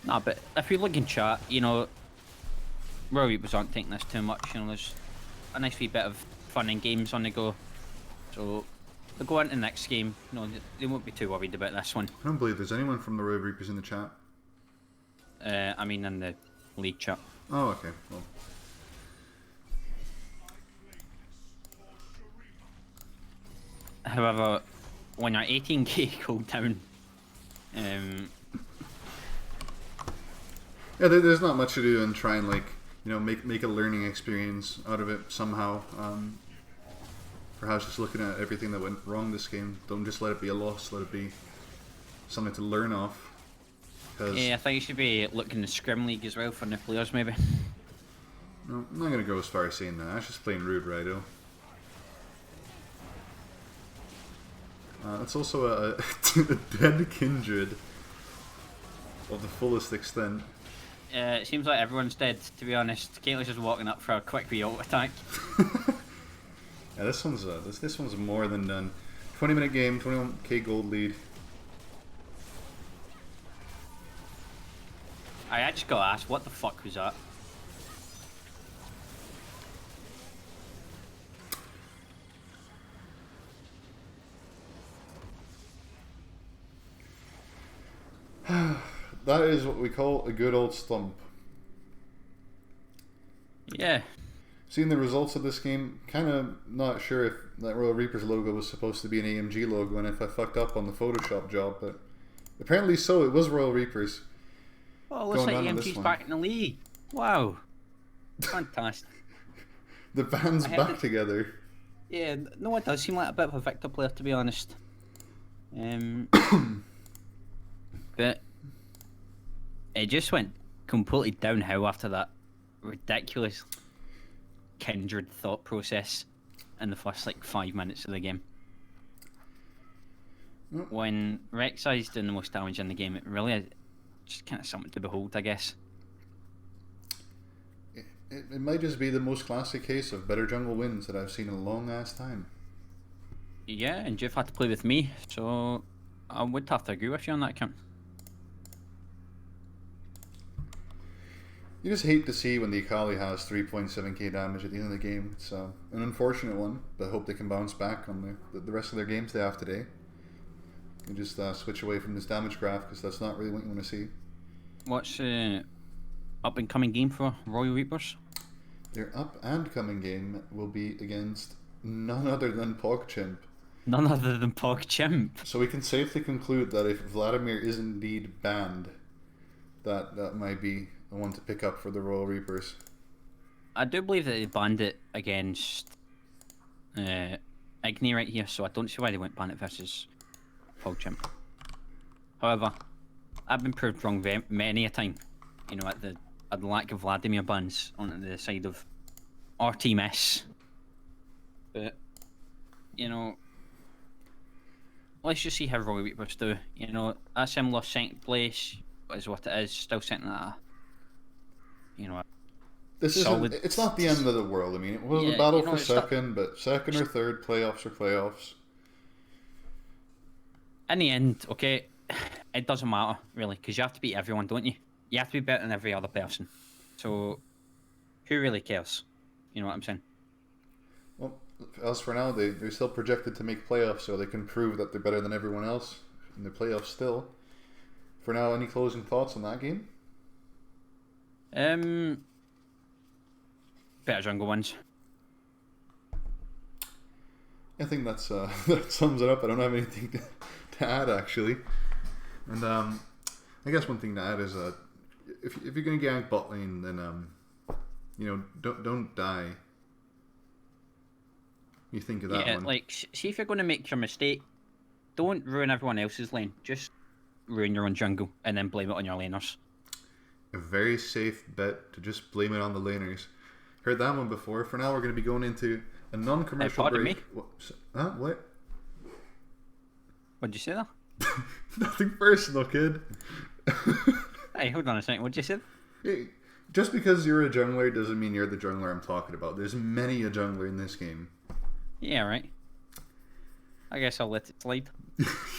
Nah, but if you look in chat, you know, Royal Reapers aren't taking this too much. You know, there's a nice wee bit of fun and games on the go. So they'll go into the next game. You know, they won't be too worried about this one. I don't believe there's anyone from the Royal Reapers in the chat. I mean, in the league chat. Oh, okay. Well. However, when you're 18k cooldown, yeah, there's not much to do and try and like, you know, make a learning experience out of it somehow. Perhaps just looking at everything that went wrong this game. Don't just let it be a loss. Let it be something to learn off. Yeah, I think you should be looking at the Scrim League as well for new players, maybe. No, I'm not gonna go as far as saying that. I was just playing rude, Rido. It's also a dead kindred of the fullest extent. It seems like everyone's dead, to be honest. Caitlyn's just walking up for a quick re-ult attack. Yeah, this one's more than done. 20-minute game, 21k gold lead. I just gotta ask, what the fuck was that? That is what we call a good old stump. Yeah. Seeing the results of this game, kind of not sure if that Royal Reapers logo was supposed to be an AMG logo and if I fucked up on the Photoshop job, but apparently so, it was Royal Reapers. Well, it looks like AMG's back in the league. Wow. Fantastic. The band's back together. Yeah, no, it does seem like a bit of a Victor player, to be honest. But it just went completely downhill after that ridiculous kindred thought process in the first like 5 minutes of the game. When Rek'Sai's doing the most damage in the game, it really is just kind of something to behold, I guess. It might just be the most classic case of better jungle wins that I've seen in a long ass time. Yeah, and Jeff had to play with me, so I would have to agree with you on that account. You just hate to see when the Akali has 3.7k damage at the end of the game. It's an unfortunate one, but I hope they can bounce back on the rest of their games they have today. And just switch away from this damage graph, because that's not really what you want to see. What's up and coming game for Royal Reapers? Their up and coming game will be against none other than PogChimp. None other than PogChimp. So we can safely conclude that if Vladimir is indeed banned, that might be the one to pick up for the Royal Reapers. I do believe that they banned it against IGNI right here, so I don't see why they went ban it versus PogChimp. However, I've been proved wrong many a time you know, at the lack of Vladimir bans on the side of our Team S. But you know, let's just see how Royal Reapers do. You know, a similar second place is what it is. Still sitting at a, you know, a This solid. isn't. It's not the end of the world. I mean, it was a Yeah, battle you know, for it's not, second, but second or third, playoffs are playoffs. in the end, okay, it doesn't matter really because you have to beat everyone, don't you? You have to be better than every other person. So who really cares? You know what I'm saying? Well, as for now, they're still projected to make playoffs, so they can prove that they're better than everyone else in the playoffs still. For now, any closing thoughts on that game? Better jungle ones. I think that's that sums it up. I don't have anything to add actually, and I guess one thing to add is if you're gonna gank bot lane, then you know, don't die. You think of that Yeah, one. like see if you're going to make your mistake, don't ruin everyone else's lane. Just ruin your own jungle and then blame it on your laners. A very safe bet to just blame it on the laners. Heard that one before. For now, we're going to be going into a non-commercial pardon break. me? What? What'd you say there? Nothing personal, kid. Hey, hold on a second. What'd you say? Hey, just because you're a jungler doesn't mean you're the jungler I'm talking about. There's many a jungler in this game. Yeah, right. I guess I'll let it slide.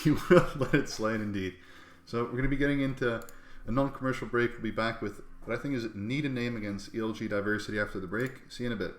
You will let it slide indeed. So we're going to be getting into a non-commercial break. We'll be back with what I think is Need a Name against ELG Diversity after the break. See you in a bit.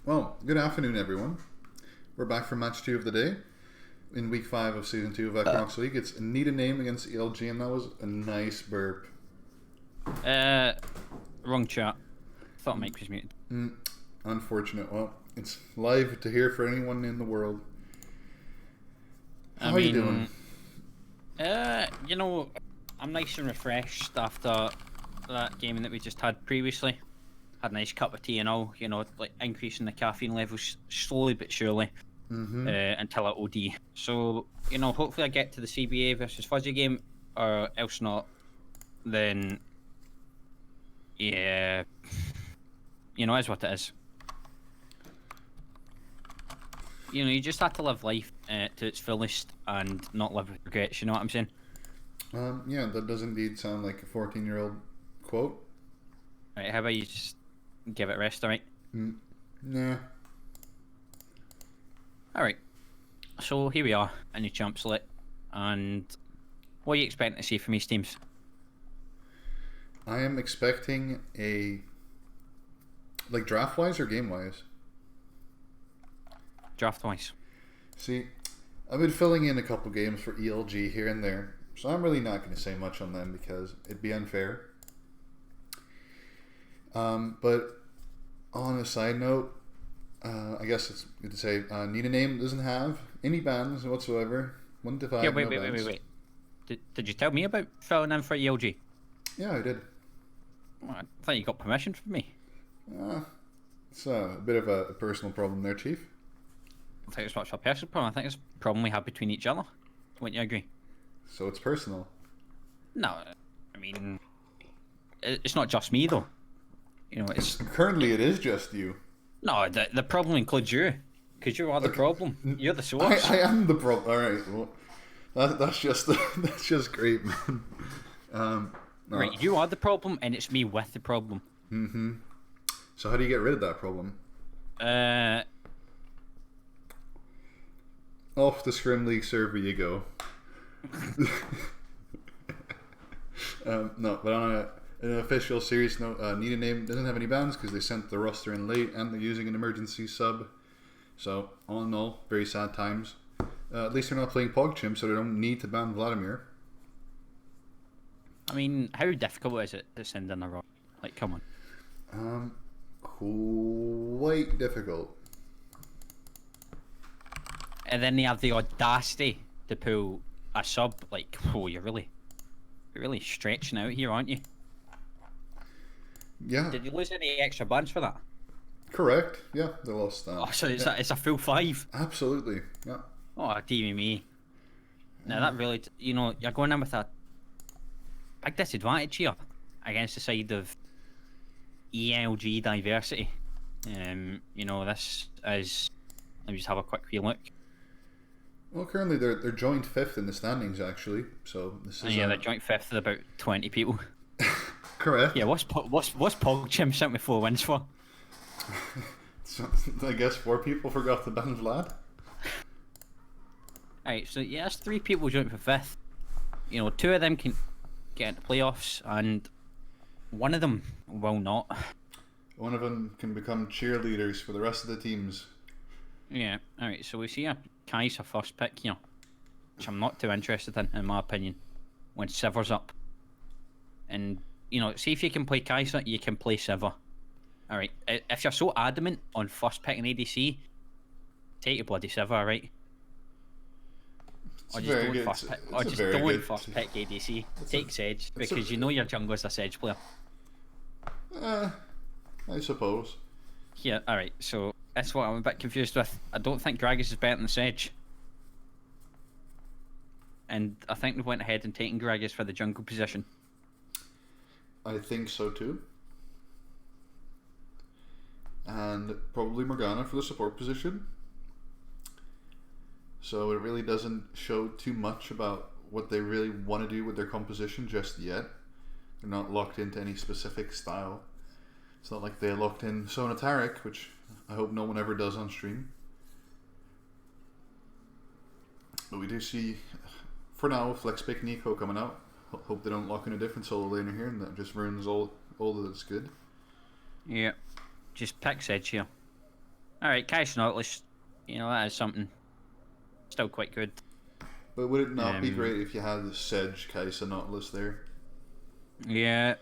Well, good afternoon, everyone. We're back for match 2 of the day in week 5 of season 2 of Equinox League. It's Need a Name against ELG, and that was a nice burp. Wrong chat. Thought Mike was muted. Unfortunate. Well, it's live to hear for anyone in the world. How I are you doing? You know, I'm nice and refreshed after that game that we just had previously. had a nice cup of tea and all, like increasing the caffeine levels slowly but surely until I OD. So, hopefully I get to the CBA versus Fuzzy game, or else not, then, yeah, is what it is. You just have to live life to its fullest and not live with regrets, you know what I'm saying? Yeah, that does indeed sound like a 14-year-old quote. Right, how about you just give it a rest, alright? Nah. Alright, so here we are in the champs lit, and what are you expecting to see from these teams? I am expecting like draft-wise or game-wise? Draft-wise. See, I've been filling in a couple games for ELG here and there, so I'm really not going to say much on them because it'd be unfair. But on a side note, I guess it's good to say, Need a Name doesn't have any bans whatsoever. 1 to 5, Yeah, wait. Did you tell me about filling in for ELG? Yeah, I did. Well, I thought you got permission from me. It's a bit of a personal problem there, Chief. I think it's much of a personal problem. I think it's a problem we have between each other. Wouldn't you agree? So it's personal. No, I mean, it's not just me though. It's Currently it is just you. no. The problem includes you, because you are the problem. You're the source. I am the problem. All right. Well, that's just great, man. No. Right, you are the problem, and it's me with the problem. Mm-hmm. So how do you get rid of that problem? Off the Scrim League server you go. No, but on an official serious note, Need a Name doesn't have any bans because they sent the roster in late and they're using an emergency sub. So, all in all, very sad times. At least they're not playing PogChimp, so they don't need to ban Vladimir. I mean, how difficult is it to send in a roster? Like, come on. Quite difficult. And then they have the audacity to pull a sub. Like, oh, you're really stretching out here, aren't you? Yeah. Did you lose any extra bans for that? Correct. Yeah, they lost that. Oh, so it's a full 5. Absolutely. Yeah. Oh, dear me. Now that really, you're going in with a big disadvantage here against the side of ELG diversity. This is. Let me just have a quick look. Well, currently they're joint 5th in the standings, actually. So this is. Yeah, they're joint 5th with about 20 people. Correct. Yeah, what's PogChimp sent me 4 wins for? So, I guess 4 people forgot to ban Vlad. Alright, so yeah, that's 3 people joint for 5th. 2 of them can get into playoffs, and one of them will not. One of them can become cheerleaders for the rest of the teams. Yeah, alright, so we see a Kaiser first pick here, which I'm not too interested in my opinion, when Siver's up. And, see if you can play Kaiser, you can play Siver. Alright, if you're so adamant on first picking ADC, take your bloody Siver, alright? Or just don't first pick, or just don't first pick ADC. Take Sedge, because your jungler's a Sedge player. I suppose. Yeah, alright, so that's what I'm a bit confused with. I don't think Gragas is better than Sedge. And I think they went ahead and taken Gragas for the jungle position. I think so too. And probably Morgana for the support position. So it really doesn't show too much about what they really want to do with their composition just yet. They're not locked into any specific style. It's not like they locked in Sona Taric, which I hope no one ever does on stream. But we do see, for now, Flex Pick Nico coming out. Hope they don't lock in a different solo laner here, and that just ruins all that's good. Yeah, just pick Sedge here. Alright, Kai's Nautilus, that is something still quite good. But would it not be great if you had the Sedge, Kai'Sa, Nautilus there? Yeah.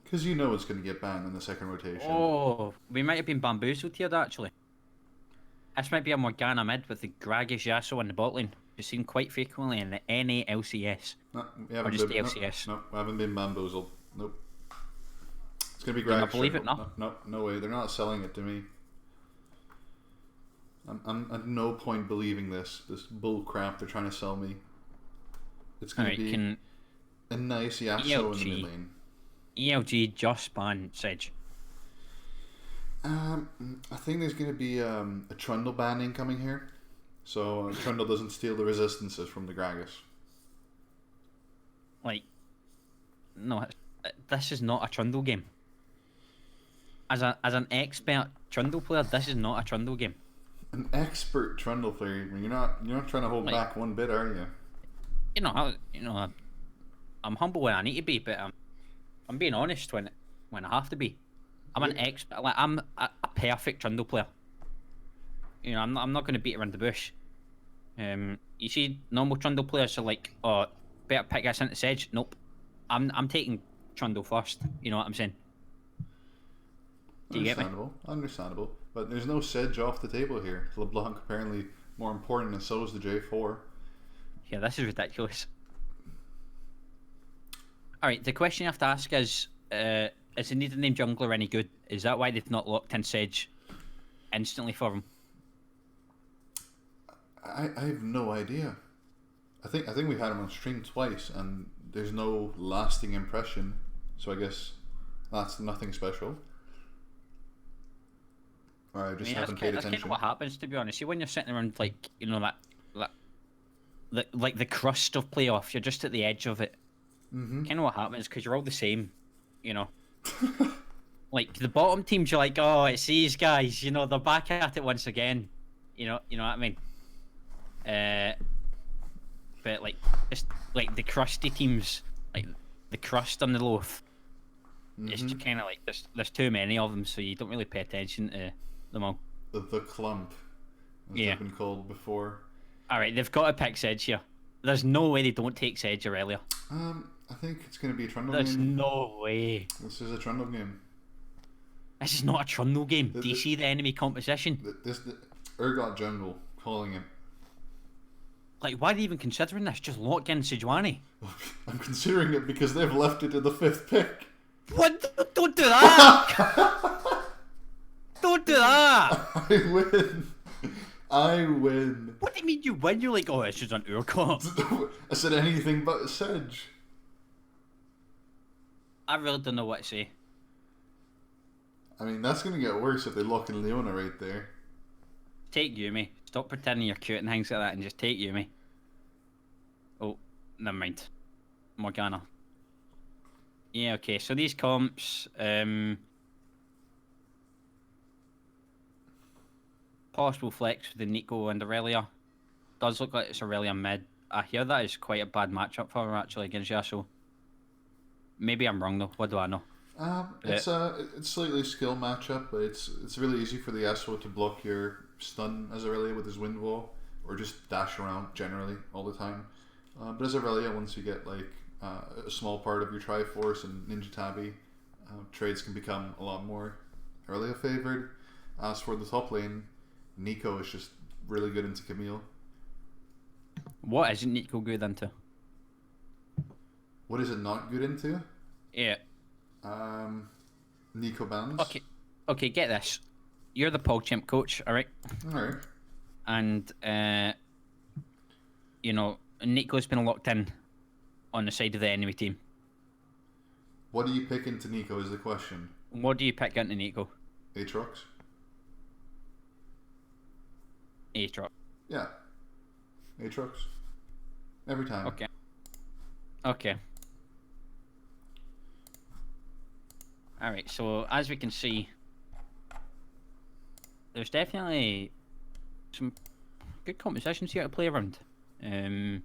Because it's going to get banned in the second rotation. Oh, we might have been bamboozled here, actually. This might be a Morgana mid with the Gragas Yasuo in the bot lane. We've seen quite frequently in the NA LCS. No, we haven't or just been, the LCS. No, we haven't been bamboozled. Nope. It's gonna be Can I Gragas believe it Jungle. now? No way. They're not selling it to me. I'm at no point believing this bull crap they're trying to sell me. It's gonna be a nice Yasuo in the mid lane. ELG just ban Sedge. I think there's gonna be a Trundle ban incoming here, so Trundle doesn't steal the resistances from the Gragas. Like, no, this is not a Trundle game. As an expert Trundle player, this is not a Trundle game. An expert Trundle player. You're not trying to hold back one bit, are you? I'm humble when I need to be, but I'm being honest when I have to be. I'm an expert. Like, I'm a perfect Trundle player. I'm not going to beat around the bush. You see, normal Trundle players are like, oh, better pick this into Sedge. Nope, I'm taking Trundle first. You know what I'm saying? Do you get me? Understandable. But there's no Sedge off the table here. LeBlanc apparently more important, and so is the J4. Yeah, this is ridiculous. Alright, the question you have to ask is the need to name jungler any good? Is that why they've not locked in Sedge instantly for him? I have no idea. I think we had him on stream twice, and there's no lasting impression. So I guess that's nothing special. Or I just haven't paid attention. That's kind of what happens, to be honest. See, when you're sitting around, like, like the crust of playoff, you're just at the edge of it. Mm-hmm. Kind of what happens, because you're all the same, Like, the bottom teams, you're like, oh, it's these guys, they're back at it once again. You know what I mean? But, like, just, like, the crusty teams, like, the crust on the loaf, it's just kind of like, there's too many of them, so you don't really pay attention to them all. The clump, as they've been called before. Alright, they've got to pick Sedge here. There's no way they don't take Sedge Aurelia. I think it's going to be a Trundle game. There's no way. This is a Trundle game. This is not a Trundle game. Do you see the enemy composition? Urgot Jungle, calling it. Like, why are they even considering this? Just lock in Sejuani. I'm considering it because they've left it to the 5th pick. What? Don't do that! Don't do that! I win. What do you mean you win? You're like, oh, it's just an Urgot. I said anything but Sedge. I really don't know what to say. I mean, that's going to get worse if they lock in Leona right there. Take Yumi. Stop pretending you're cute and things like that and just take Yumi. Oh, never mind. Morgana. Yeah, okay, so these comps, possible flex with the Nico and Aurelia. Does look like it's Aurelia mid. I hear that is quite a bad matchup for her actually against Yasuo. Maybe I'm wrong though, what do I know? It's slightly skill matchup, but it's really easy for the Yasuo to block your stun as Aurelia with his wind wall, or just dash around generally all the time. But as Aurelia, once you get like a small part of your Triforce and Ninja Tabi, trades can become a lot more Aurelia favored. As for the top lane, Nico is just really good into Camille. What isn't Nico good into? What is it not good into? Yeah. Nico bans. Okay, get this. You're the PogChamp coach, alright? Alright. And, Nico's been locked in on the side of the enemy team. What do you pick into Nico is the question. What do you pick into Nico? Aatrox. Aatrox. Yeah. Aatrox. Every time. Okay. Alright, so as we can see, there's definitely some good compositions here to play around. We've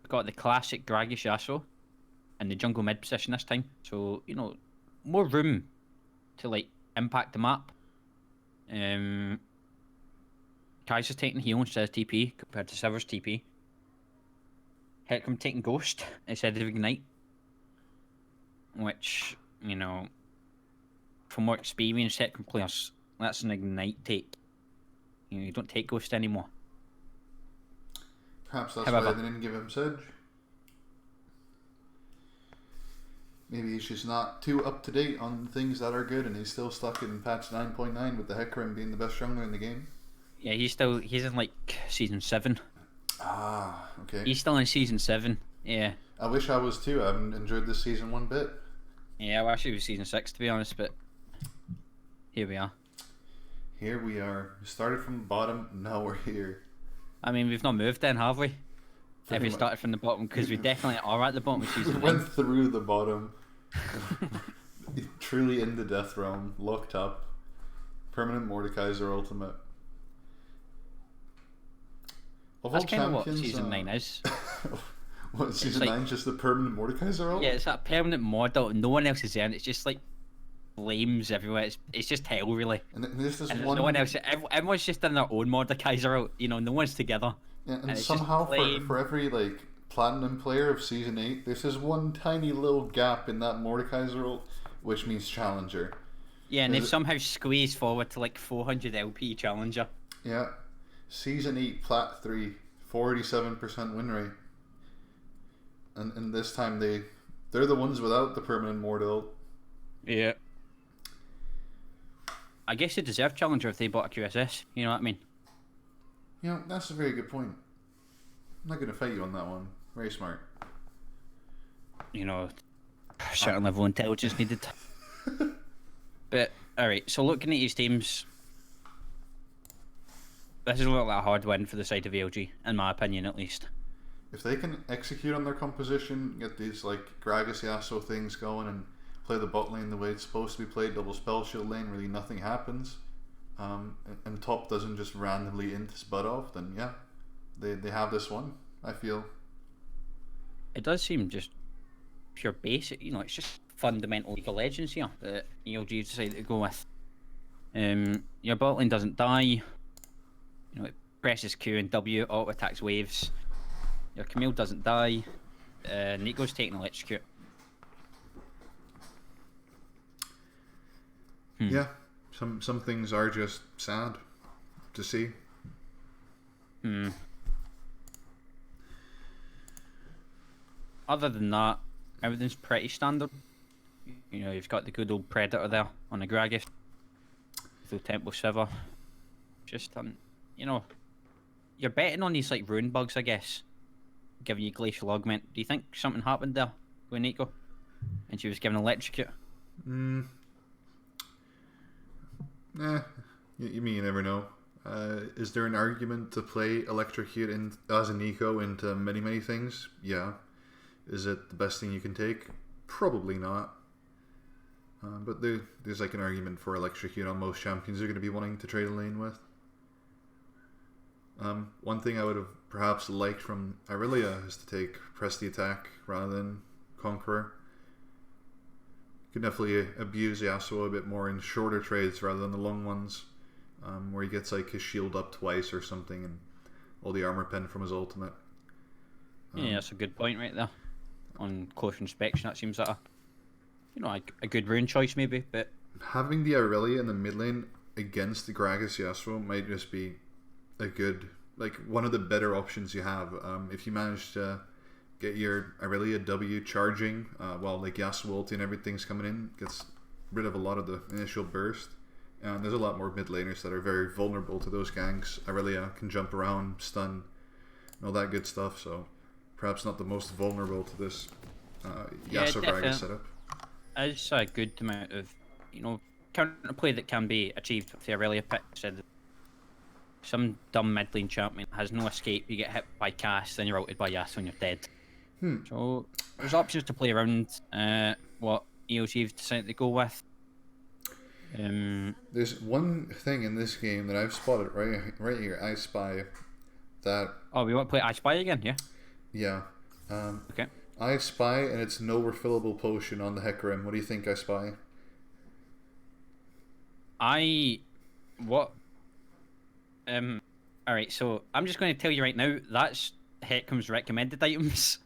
got the classic Gragas Yasuo in the jungle mid position this time, so more room to like impact the map. Kaiser's taking heal instead of TP compared to Sever's TP. Hecarim taking Ghost instead of Ignite, which from more experienced Hecarim players, that's an Ignite take. You don't take Ghost anymore. Perhaps that's why they didn't give him Sedge. maybe he's just not too up to date on things that are good, and he's still stuck in patch 9.9 with the Hecarim being the best jungler in the game. Yeah, he's in like season 7. Ah, okay. He's still in season 7. Yeah. I wish I was too. I haven't enjoyed this season one bit. Yeah, well, actually it was season 6 to be honest, but here we are. Here we are. We started from the bottom, now we're here. I mean, we've not moved then, have we? If we started from the bottom, because we definitely are at the bottom of season 9. We went through the bottom. Truly in the death realm, locked up. Permanent Mordekaiser ultimate. That's kind of what season 9 is. What, season 9 just the permanent Mordekaiser ult? Yeah, it's that permanent mod ult. No one else is there, and it's just like flames everywhere. It's just hell, really. And there's this and one... no one else. Everyone's just in their own Mordekaiser ult. You know, no one's together. Yeah, and somehow for every like platinum player of season 8, there's this one tiny little gap in that Mordekaiser ult, which means challenger. Yeah, and they've somehow squeezed forward to like 400 LP challenger. Yeah, season 8 plat 3, 47% win rate. And this time they're the ones without the permanent Mord ult. Yeah. I guess they deserve challenger if they bought a QSS. You know what I mean? Yeah, that's a very good point. I'm not going to fight you on that one. Very smart. You know, a certain level of intelligence needed. But, alright, so looking at these teams, this is not like a hard win for the side of ALG, in my opinion at least. If they can execute on their composition, get these like Gragas Yasuo things going, and play the bot lane the way it's supposed to be played, double spell shield lane, really nothing happens, and top doesn't just randomly int his butt off, then yeah, they have this one, I feel. It does seem just pure basic, you know, it's just fundamental League of Legends here that ELG decided to go with. Your bot lane doesn't die, you know, it presses Q and W, auto attacks waves. Your Camille doesn't die. Nico's taking electrocute. Yeah, some things are just sad to see. Other than that, everything's pretty standard. You know, you've got the good old Predator there on the Gragas. Through Temple Shiver. Just, you know, you're betting on these like rune bugs, I guess. Giving you glacial augment. Do you think something happened there with Nico? And she was given electrocute? Nah, you mean you never know. Is there an argument to play electrocute as a Nico into many things? Yeah. Is it the best thing you can take? Probably not. But there's like an argument for electrocute on most champions you're going to be wanting to trade a lane with. One thing I would have perhaps liked from Irelia is to take press the attack rather than Conqueror. You can definitely abuse Yasuo a bit more in shorter trades rather than the long ones, where he gets like his shield up twice or something and all the armor pen from his ultimate. Yeah, that's a good point right there. On close inspection, that seems like a good rune choice maybe, but having the Irelia in the mid lane against the Gragas Yasuo might just be a good, like one of the better options you have. If you manage to get your Irelia W charging while like Yasuo ulti and everything's coming in, gets rid of a lot of the initial burst. And there's a lot more mid laners that are very vulnerable to those ganks. Irelia can jump around, stun, and all that good stuff, so perhaps not the most vulnerable to this Yasuo Gragas setup. It's a good amount of, you know, counterplay that can be achieved with the Irelia pick. Said some dumb mid lane champion has no escape. You get hit by cast, then you're outed by Yasuo and you're dead. So there's options to play around what EOG have decided to go with. There's one thing in this game that I've spotted right here. I spy that. Oh, we want to play I Spy again, yeah? Yeah. Okay. I spy, and it's no refillable potion on the Hecarim. What do you think I spy? Alright, so I'm just going to tell you right now, that's Hecarim's recommended items.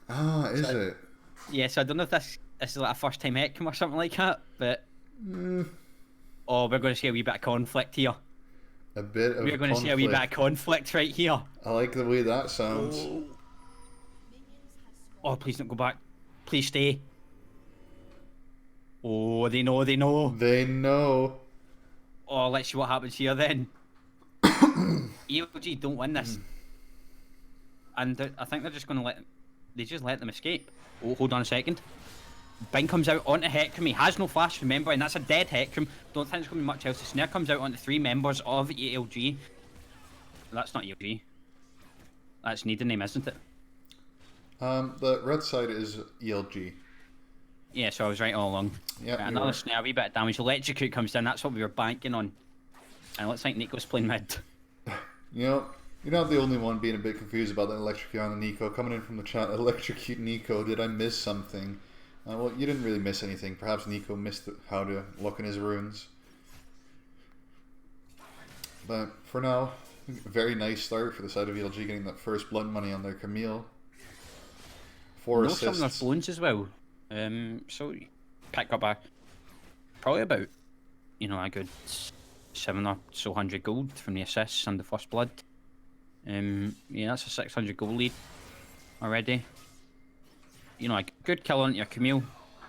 Ah, is it? Yeah, so I don't know if this is like a first time Hecarim or something like that, but... Oh, we're going to see a wee bit of conflict here. A bit of conflict. We're going to see a wee bit of conflict right here. I like the way that sounds. Oh, please don't go back. Please stay. know, they know, they know. They know. Oh, let's see what happens here then. ELG don't win this. And I think they're just going to let them escape. Oh, hold on a second. Bing comes out onto Hecarim. He has no flash, remember, and that's a dead Hecarim. Don't think there's going to be much else. The Snare comes out onto 3 members of ELG. That's not ELG. That's Nidanim, isn't it? The red side is ELG. Yeah, so I was right all along. Yeah. Right, another Snare, a wee bit of damage. Electrocute comes down. That's what we were banking on. And it looks like Nico's playing mid. You know, you're not the only one being a bit confused about that electrocute on Nico. Coming in from the chat, electrocute Nico. Did I miss something? Well, you didn't really miss anything. Perhaps Nico missed how to look in his runes. But for now, very nice start for the side of ELG, getting that first blood money on their Camille. 4 assists. Some of their phones as well. So pick up probably about, a good 7 or so hundred gold from the assists and the first blood. Yeah, that's a 600 gold lead already. A good kill on your Camille.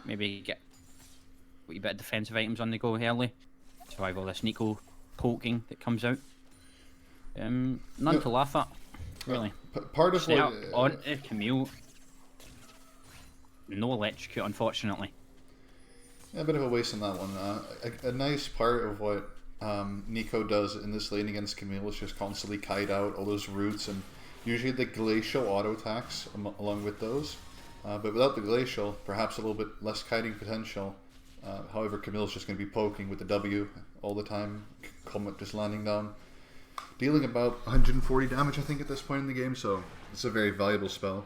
Maybe get a wee bit of defensive items on the go early. Survive all this Nico poking that comes out. None to laugh at, really. Part of Stay what on Camille. No electrocute, unfortunately. Yeah, a bit of a waste on that one. A nice part of what Nico does in this lane against Camille is just constantly kite out all those roots, and usually the glacial auto attacks along with those. But without the glacial, perhaps a little bit less kiting potential. However, Camille's just going to be poking with the W all the time. Comet just landing down, dealing about 140 damage, I think, at this point in the game. So it's a very valuable spell.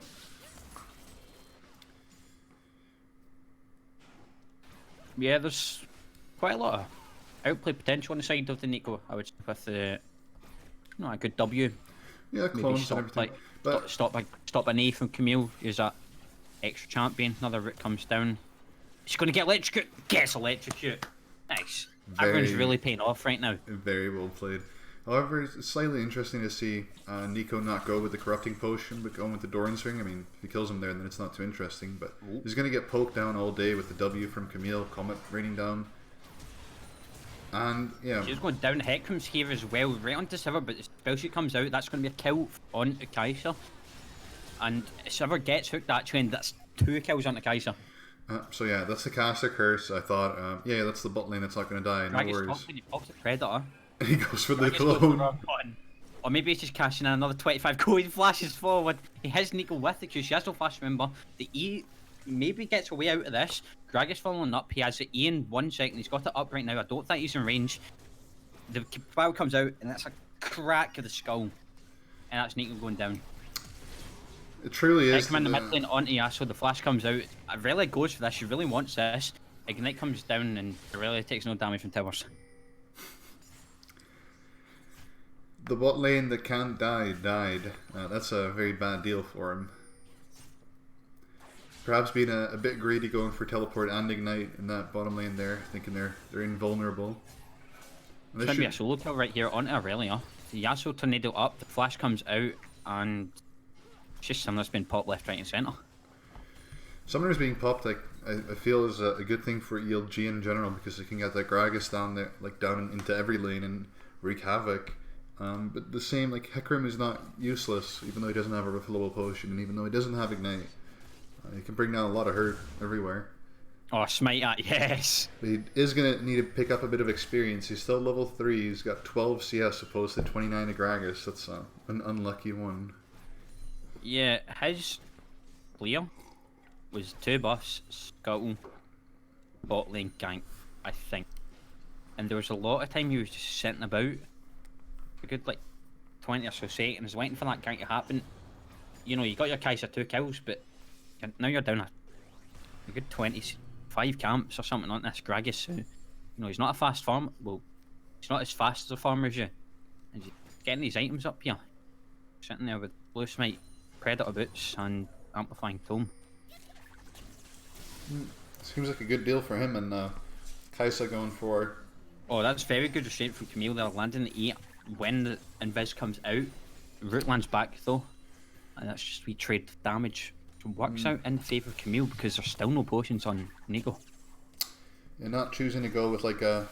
Yeah, there's quite a lot of outplay potential on the side of the Nico, I would say, with a good W. Yeah, clones and everything. Stop an A from Camille. Use that extra champion. Another root comes down. She's going to get electrocute. Gets electrocute. Nice. Everyone's really paying off right now. Very well played. However, it's slightly interesting to see Nico not go with the corrupting potion, but going with the Doran's ring. I mean, if he kills him there, then it's not too interesting. But he's going to get poked down all day with the W from Camille. Comet raining down. And yeah, she's going down. Hecarim's here as well, right onto Sivir, but the spell she comes out, that's going to be a kill onto Kai'Sa. And Sivir gets hooked actually, and that's 2 kills onto Kai'Sa. So yeah, that's the caster curse. I thought, yeah, that's the bot lane that's not going to die. No worries. He pops the Predator. He goes for the clone. Or maybe he's just cashing in another 25 gold. He flashes forward. He has Nico with the Q. She has no flash, remember. The E maybe gets a way out of this. Gragas following up. He has the E in 1 second. He's got it up right now. I don't think he's in range. The file comes out, and that's a crack of the skull. And that's Nico going down. It truly is. Come in the mid lane onto Yasuo. The flash comes out. Irelia goes for this. She really wants this. Ignite comes down, and Irelia takes no damage from towers. The bot lane that can't die died. That's a very bad deal for him. Perhaps being a bit greedy, going for teleport and ignite in that bottom lane there, thinking they're invulnerable. It's going to be a solo kill right here onto Irelia. The Yasuo tornado up, the flash comes out, and it's just Summoner's been popped left, right, and centre. Summoner's being popped, I feel, is a good thing for ELG in general, because they can get that Gragas down there, down into every lane and wreak havoc. But the same, Hecarim is not useless, even though he doesn't have a refillable potion, and even though he doesn't have Ignite. He can bring down a lot of hurt everywhere. Oh, smite that, yes! But he is going to need to pick up a bit of experience. He's still level 3, he's got 12 CS opposed to 29 to Gragas. That's an unlucky one. Yeah, his player was 2 buffs, Scuttle, bot lane gank, I think. And there was a lot of time he was just sitting about. A good 20 or so seconds waiting for that gank to happen. You got your Kai'Sa 2 kills, but now you're down a good 25 camps or something on this Gragas. So, he's not a fast farm. Well, he's not as fast as a farmer as you. And he's getting these items up here. Sitting there with Blue Smite, Predator Boots, and Amplifying Tome. Seems like a good deal for him, and Kai'Sa going for... Oh, that's very good restraint from Camille there, landing the 8 when the Invis comes out. Root lands back though, and that's just we trade damage. So works out in favour of Camille because there's still no potions on Nico. You're not choosing to go with like a...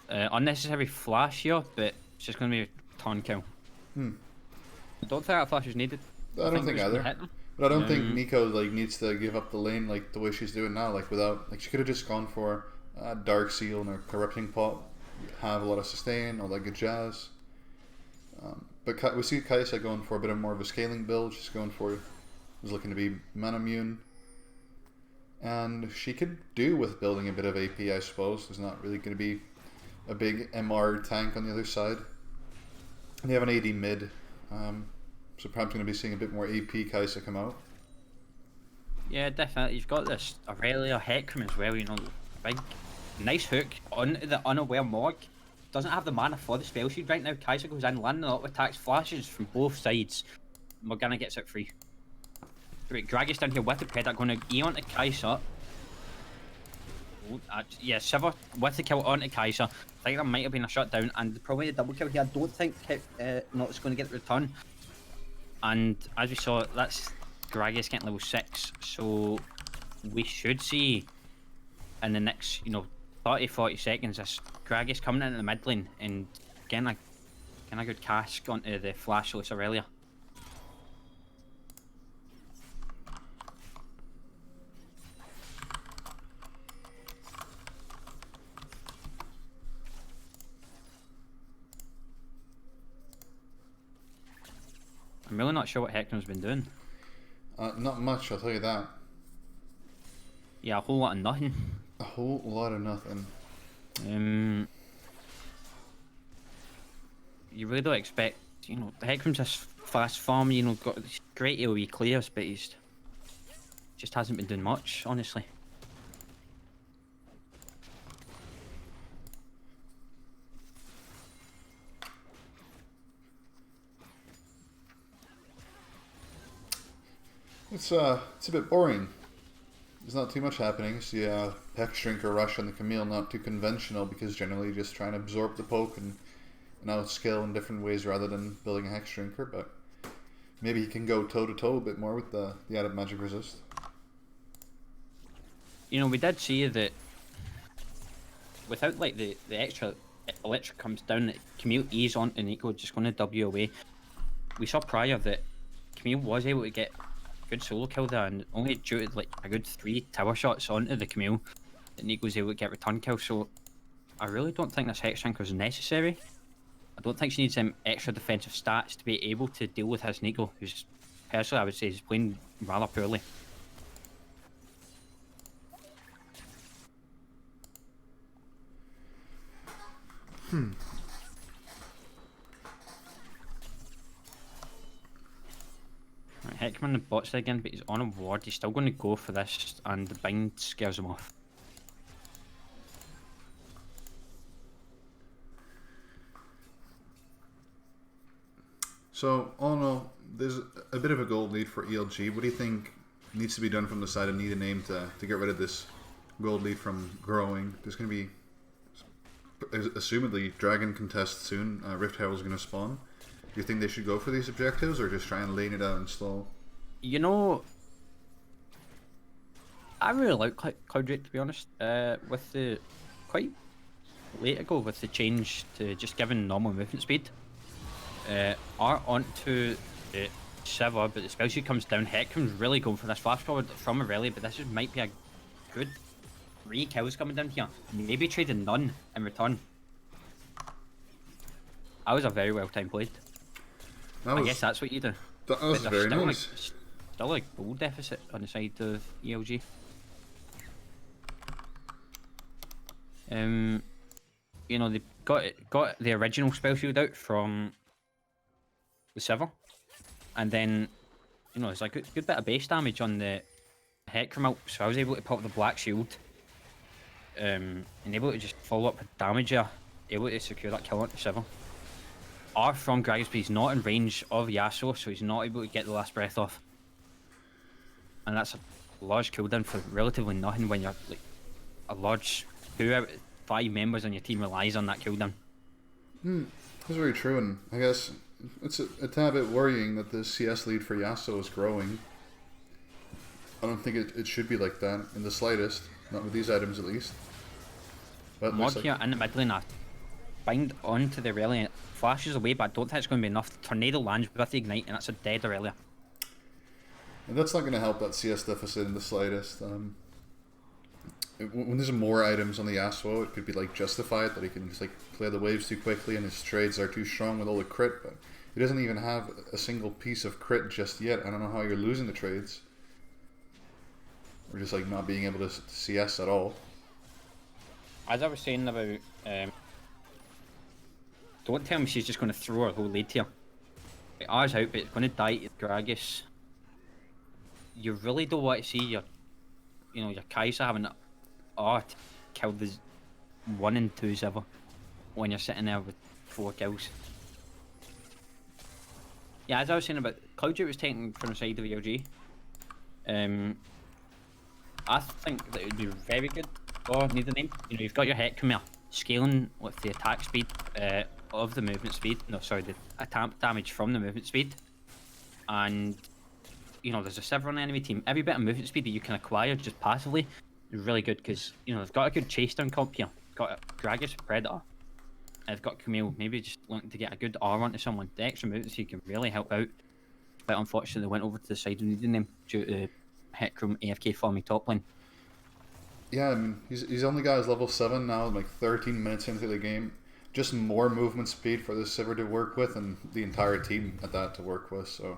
Unnecessary flash here, but it's just going to be a ton kill. I don't think that flash was needed. I don't think it was gonna either. hit them. But I don't think Nico like needs to give up the lane like the way she's doing now. Like without, like she could have just gone for a Dark Seal and a Corrupting Pot, have a lot of sustain, all that good jazz. But we see Kai'Sa going for a bit of more of a scaling build. She's going for, was looking to be mana immune, and she could do with building a bit of AP, I suppose. There's not really going to be a big MR tank on the other side. And they have an AD mid, so perhaps going to be seeing a bit more AP Kai'Sa come out. Yeah, definitely. You've got this Aurelia Hecarim as well, you know, big, nice hook onto the unaware Morg. Doesn't have the mana for the spell shield right now. Kai'Sa goes in, landing a lot of attacks, flashes from both sides. Morgana gets it free. Right, Gragas down here with the Predator, going to E onto Kai'Sa. Yeah, Shiver with the kill onto Kai'Sa. I think that might have been a shutdown, and probably a double kill here. I don't think Not's going to get the return. And as we saw, that's Gragas getting level 6, so we should see in the next, 30-40 seconds this Gragas coming into the mid lane and getting a good cask onto the flashless Aurelia. I'm really not sure what Hecarim's been doing. Not much, I'll tell you that. Yeah, a whole lot of nothing. A whole lot of nothing. You really don't expect, Hecarim's this fast farm, got great AoE clears, but he's just hasn't been doing much, honestly. It's a bit boring. There's not too much happening. So yeah, Hex Shrinker Rush on the Camille, not too conventional because generally just trying to absorb the poke and outscale in different ways rather than building a Hex Shrinker, but maybe he can go toe to toe a bit more with the added magic resist. We did see that without like the extra electric comes down, Camille E's on and Nico just going to W away. We saw prior that Camille was able to get good solo kill there, and only due to like a good 3 tower shots onto the Camille that Nico's able to get return kill. So I really don't think this Hex Shrinker is necessary. I don't think she needs some extra defensive stats to be able to deal with his Nico, who's personally I would say is playing rather poorly. Right, Hecarim on the bot side again, but he's on a ward. He's still going to go for this, and the bind scares him off. So, all in all, there's a bit of a gold lead for ELG. What do you think needs to be done from the side of Need a Name to get rid of this gold lead from growing? There's going to be, assumedly, Dragon contest soon. Rift Herald's going to spawn. Do you think they should go for these objectives or just try and lane it out and stall? I really like Cloud Drake, to be honest. With the quite late ago with the change to just giving normal movement speed. Art onto the Shiver, but the spell shield comes down. Hecarim's really going for this flash forward from Aurelia, but this might be a good 3 kills coming down here. Maybe trading none in return. That was a very well timed play. I guess that's what you do. That was very nice. Still a gold deficit on the side of ELG. They got the original spell shield out from the Shiver, and then there's a good bit of base damage on the Hecarim ult, so I was able to pop the black shield, and able to just follow up with damage here, able to secure that kill onto Shiver. R from Gragas, but he's not in range of Yasuo, so he's not able to get the last breath off. And that's a large cooldown for relatively nothing when you're like a large 2 out of 5 members on your team relies on that cooldown. That's very true, and I guess it's a tad bit worrying that the CS lead for Yasuo is growing. I don't think it should be like that in the slightest. Not with these items, at least. But Mod here in the mid lane, I bind onto the Aurelia and it flashes away, but I don't think it's going to be enough. The tornado lands with the ignite, and that's a dead Aurelia. And that's not going to help that CS deficit in the slightest. When there's more items on the Yasuo, it could be like justified that he can just like play the waves too quickly and his trades are too strong with all the crit, but he doesn't even have a single piece of crit just yet. I don't know how you're losing the trades. Or just like not being able to CS at all. As I was saying about, don't tell me she's just going to throw her whole lead here. It R's out, but it's going to die to Gragas. You really don't want to see your Kai'Sa having R to kill the 1 and 2s ever when you're sitting there with 4 kills. Yeah, as I was saying about Cloudjet was taken from the side of ELG. I think that it would be very good for Need the Name. You know, you've got your Hecarim here, scaling with the attack speed of the movement speed. No, sorry, the attack damage from the movement speed. And, you know, there's a Sivir on the enemy team. Every bit of movement speed that you can acquire just passively is really good because, you know, they've got a good chase down comp here. Got a Gragas Predator. They've got Camille, maybe just looking to get a good R onto someone. The extra movements can really help out. But unfortunately, they went over to the side of Need the Name due to Hecarim AFK farming top lane. Yeah, I mean, he's only got his level 7 now, like 13 minutes into the game. Just more movement speed for this Sivir to work with, and the entire team at that to work with, so...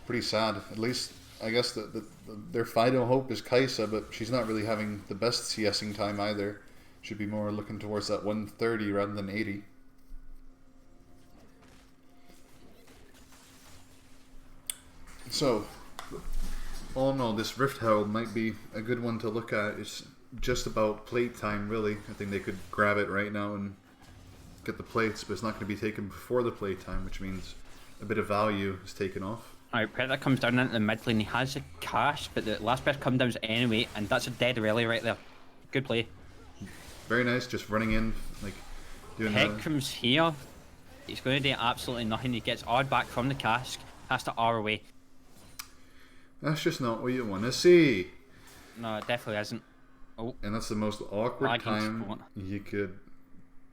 Pretty sad. At least, I guess, their final hope is Kai'Sa, but she's not really having the best CSing time either. Should be more looking towards that 130 rather than 80. So... all in all, this Rift Herald might be a good one to look at. It's just about plate time, really. I think they could grab it right now and get the plates, but it's not going to be taken before the play time, which means a bit of value is taken off. Alright, Predator comes down into the mid lane. He has a cash, but the last best come down anyway, and that's a dead Aurelia right there. Good play. Very nice, just running in, like doing Hecarim's here. He's going to do absolutely nothing. He gets R back from the cask, has to R away. That's just not what you want to see. No, it definitely isn't. Oh. And that's the most awkward time you could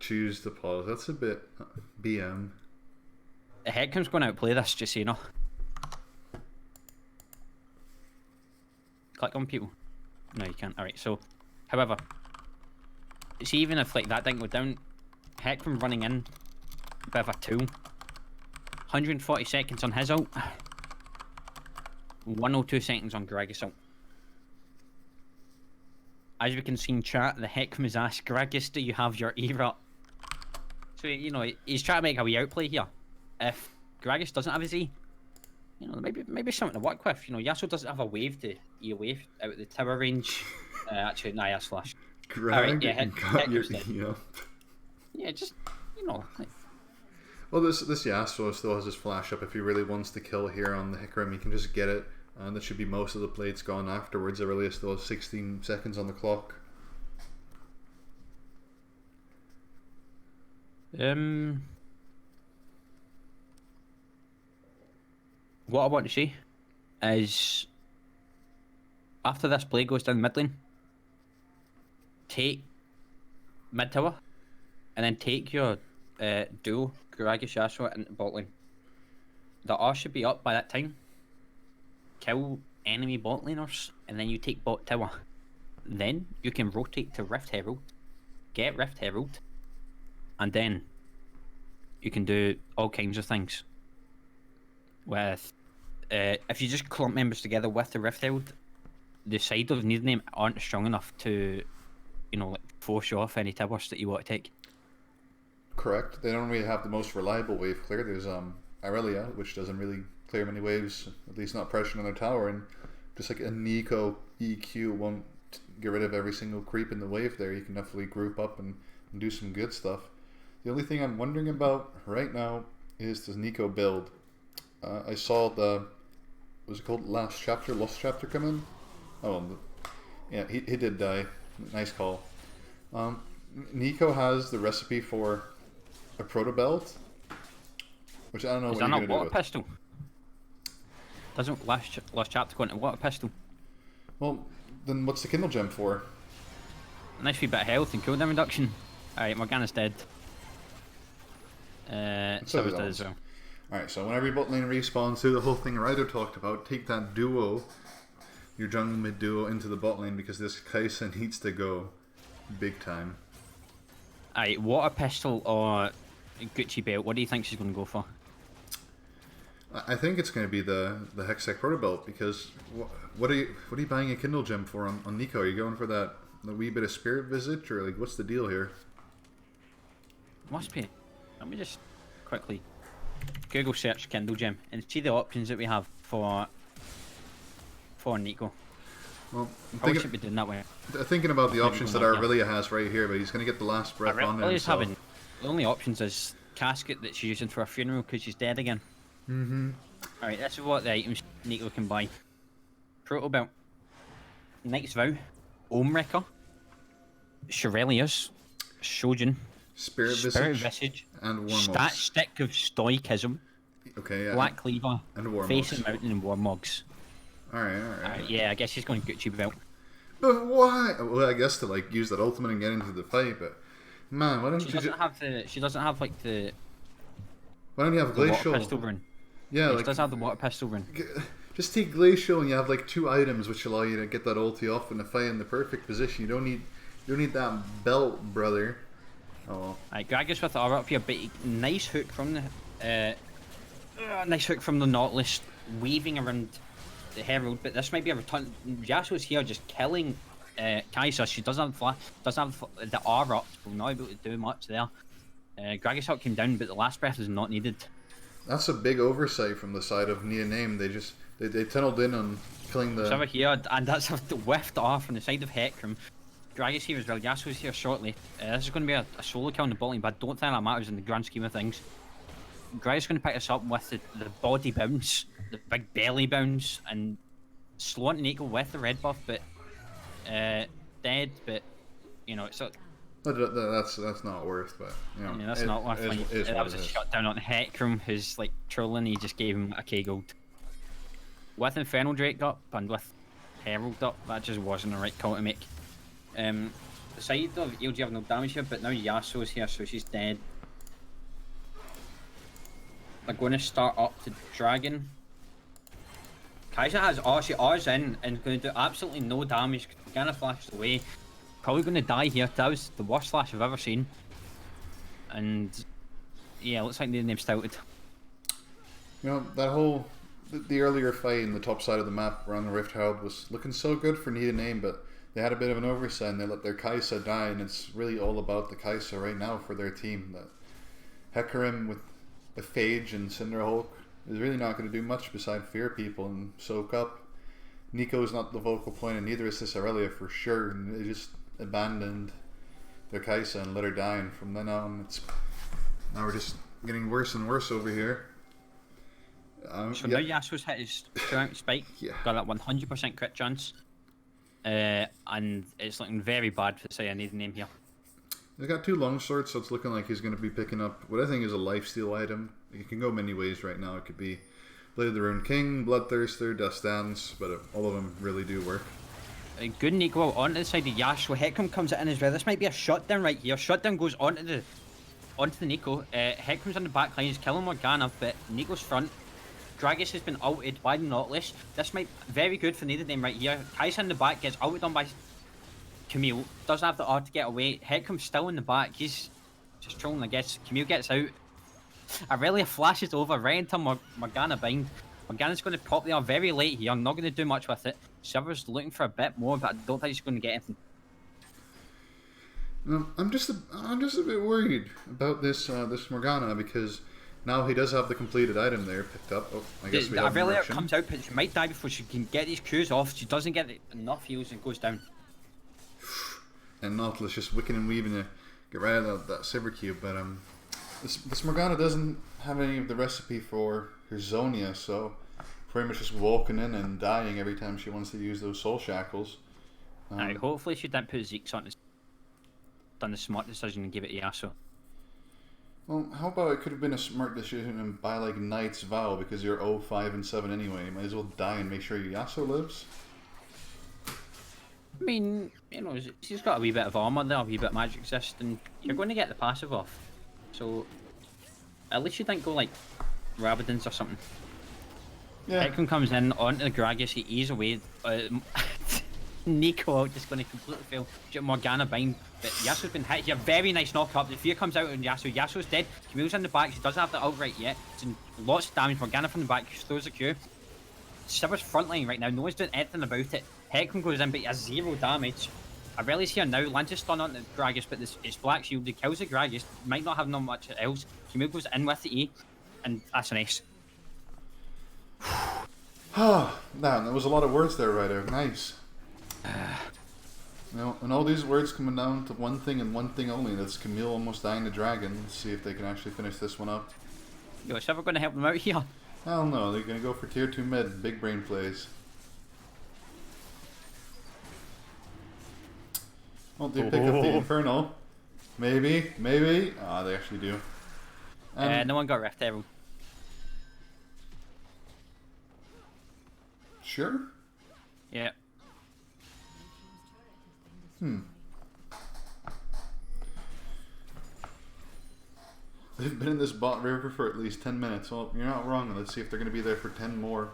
choose to pause. That's a bit BM. The Hecarim's going to outplay this, just so you know. Click on people. No, you can't. Alright, so, however, see, even if like that didn't go down, Hecarim running in, a bit of a tool. 140 seconds on his ult. 102 seconds on Gragas ult. As we can see in chat, the Hecarim has asked, Gragas, do you have your E up? So, you know, he's trying to make a wee outplay here. If Gragas doesn't have his E, you know, maybe something to work with. You know, Yasuo doesn't have a wave to E wave out of the tower range. Actually, nah, that's flash. Alright, yeah, yeah, just, you know. Like... Well, this Yasuo still has his flash up. If he really wants to kill here on the Hecarim, he can just get it. And that should be most of the plates gone afterwards. Aurelia still has 16 seconds on the clock. What I want to see is after this play goes down mid lane, take mid tower, and then take your duo Gragas Yasuo into bot lane. The R should be up by that time. Kill enemy bot laners, and then you take bot tower. Then you can rotate to Rift Herald, get Rift Herald, and then you can do all kinds of things. With if you just clump members together with the Rift Herald, the side of Need Name aren't strong enough to, you know, like force you off any towers that you want to take. Correct. They don't really have the most reliable wave clear. There's Aurelia, which doesn't really clear many waves, at least not pressure on their tower, and just like a Nico EQ won't get rid of every single creep in the wave there. You can definitely group up and do some good stuff. The only thing I'm wondering about right now is, does Nico build? I saw the, was it called Lost Chapter come in? Oh, yeah, he did die. Nice call. Nico has the recipe for a proto belt, which I don't know what you're going to do with. Pistol? Doesn't Lost Chapter go into water pistol? Well, then what's the Kindle Gem for? A nice wee bit of health and cooldown reduction. Alright, Morgana's dead. Silver's dead as well. Alright, so whenever your bot lane respawns, do the whole thing Ryder talked about. Take that duo, your jungle mid duo, into the bot lane because this Kai'Sa needs to go big time. Alright, water pistol or Gucci belt? What do you think she's going to go for? I think it's going to be the Hextech Proto Belt because what are you buying a Kindle Gem for on Nico? Are you going for that wee bit of Spirit Visage or like what's the deal here? Must be. Let me just quickly Google search Kindle Gem and see the options that we have for Nico. Well, I should be doing that way. Thinking about the options that Aurelia has right here, but he's going to get the last breath on himself. The only options is casket that she's using for her funeral because she's dead again. Mm-hmm. Alright, this is what the items Nico can buy. Proto Belt, Knight's Vow, Omewrecker, Shurelius, Shojin, Spirit Visage, and Warmogs. Stat Stick of Stoicism, okay, yeah. Black Cleaver, and Warmogs. Facing Mountain, and Warmogs. Alright. Yeah, I guess he's going Gucci Belt. But why? Well, I guess to like use that ultimate and get into the fight, but man, why don't she doesn't have like the. Why don't you have Glacial? Water pistol rune. Yeah, like, she does have the water pistol rune. Just take Glacial and you have like 2 items which allow you to get that ulti off in the fight in the perfect position. You don't need that belt, brother. Oh. Alright, Gragas with the aura up here, but nice hook from the Nautilus, weaving around the Herald. But this might be a return. Yasuo's here just killing Kai'Sa. She doesn't have the aura up. Will not be able to do much there. Gragas up came down, but the last breath is not needed. That's a big oversight from the side of Nia Name. They tunneled in on killing the. Over here, and that's whiffed off from the side of Hecarim. Gragas here as well. Yasuo's here shortly. This is going to be a solo kill in the bot lane, but I don't think that matters in the grand scheme of things. Gragas is going to pick us up with the body bounce, the big belly bounce, and slowing Nico with the red buff, but dead. But you know, it's. That's not worth, but you know, yeah, that's not worth. That was a shutdown on Hecarim, who's like trolling. He just gave him a K gold. With Infernal Drake up and with Herald up, that just wasn't the right call to make. The side of ELG have no damage here, but now Yasuo's here, so she's dead. They're going to start up to Dragon. Kai'Sa has she R's in and going to do absolutely no damage. Morgana flashed away. Probably going to die here. That was the worst flash I've ever seen. And yeah, looks like the name's touted. You know, that whole the earlier fight in the top side of the map around the Rift Herald was looking so good for Need a Name, but they had a bit of an oversight and they let their Kai'Sa die, and it's really all about the Kai'Sa right now for their team. That Hecarim with the Phage and Cinderhulk is really not going to do much beside fear people and soak up. Nico's not the vocal point, and neither is this Aurelia for sure, and they just abandoned their Kai'Sa and let her die, and from then on now we're just getting worse and worse over here. Now Yasuo's hit his spike, got that 100% crit chance, and it's looking very bad for say I need a name here. They've got 2 longswords, so it's looking like he's going to be picking up what I think is a lifesteal item. It can go many ways right now. It could be Blade of the Rune King, Bloodthirster, Dust Dance, but all of them really do work. Good Nico onto the side of Yasuo. Hecarim comes in as well. This might be a shutdown right here. Shutdown goes onto the Nico. Hecarim's on the back line. He's killing Morgana, but Nico's front. Gragas has been ulted by the Nautilus. This might be very good for neither name right here. Kai'Sa in the back gets ulted on by Camille. Doesn't have the R to get away. Hecarim's still in the back. He's just trolling, I guess. Camille gets out. Aurelia flashes over right into Morgana bind. Morgana's going to pop there very late here. I'm not going to do much with it. Silver's looking for a bit more, but I don't think he's going to get anything. I'm just a bit worried about this Morgana because now he does have the completed item there picked up. Oh, I guess we have Aurelia comes out, but she might die before she can get these Qs off. She doesn't get enough heals and goes down. And Nautilus just wicking and weaving to get rid of that Silver Cube, but this Morgana doesn't have any of the recipe for her Zonia, so pretty much just walking in and dying every time she wants to use those soul shackles. Alright, hopefully she didn't put Zeke's on. Done the smart decision and give it to Yasuo. Well, how about it could have been a smart decision and buy like Knight's Vow because you're 0, 5, and 7 anyway. You might as well die and make sure Yasuo lives. I mean, she's got a wee bit of armor there, a wee bit of magic resist, and you're going to get the passive off. So, at least you didn't go like Rabadon's or something. Yeah. Ekman comes in onto the Gragas, he ease away. Nico just going to completely fail. Morgana bind, but Yasuo's been hit here. Very nice knock up. The fear comes out on Yasuo. Yasuo's dead. Camille's in the back. She doesn't have the ult right yet. It's in lots of damage. Morgana from the back throws a Q. Shiver's frontline right now. No one's doing anything about it. Heckman goes in, but he has 0 damage. Aurelia's here now. Lands a stun on the Gragas, but it's Black Shield. He kills the Gragas. Might not have much else. Camille goes in with the E, and that's an ace. Oh, man, there was a lot of words there, Ryder. Nice. And all these words coming down to one thing and one thing only. That's Camille almost dying the dragon. Let's see if they can actually finish this one up. Yo, is Shiver going to help them out here? Hell no, they're going to go for tier 2 mid. Big brain plays. Well, they pick up the Infernal. Maybe. Ah, they actually do. No one got Rift Herald. Sure? Yeah. They've been in this bot river for at least 10 minutes. Well, you're not wrong. Let's see if they're going to be there for 10 more.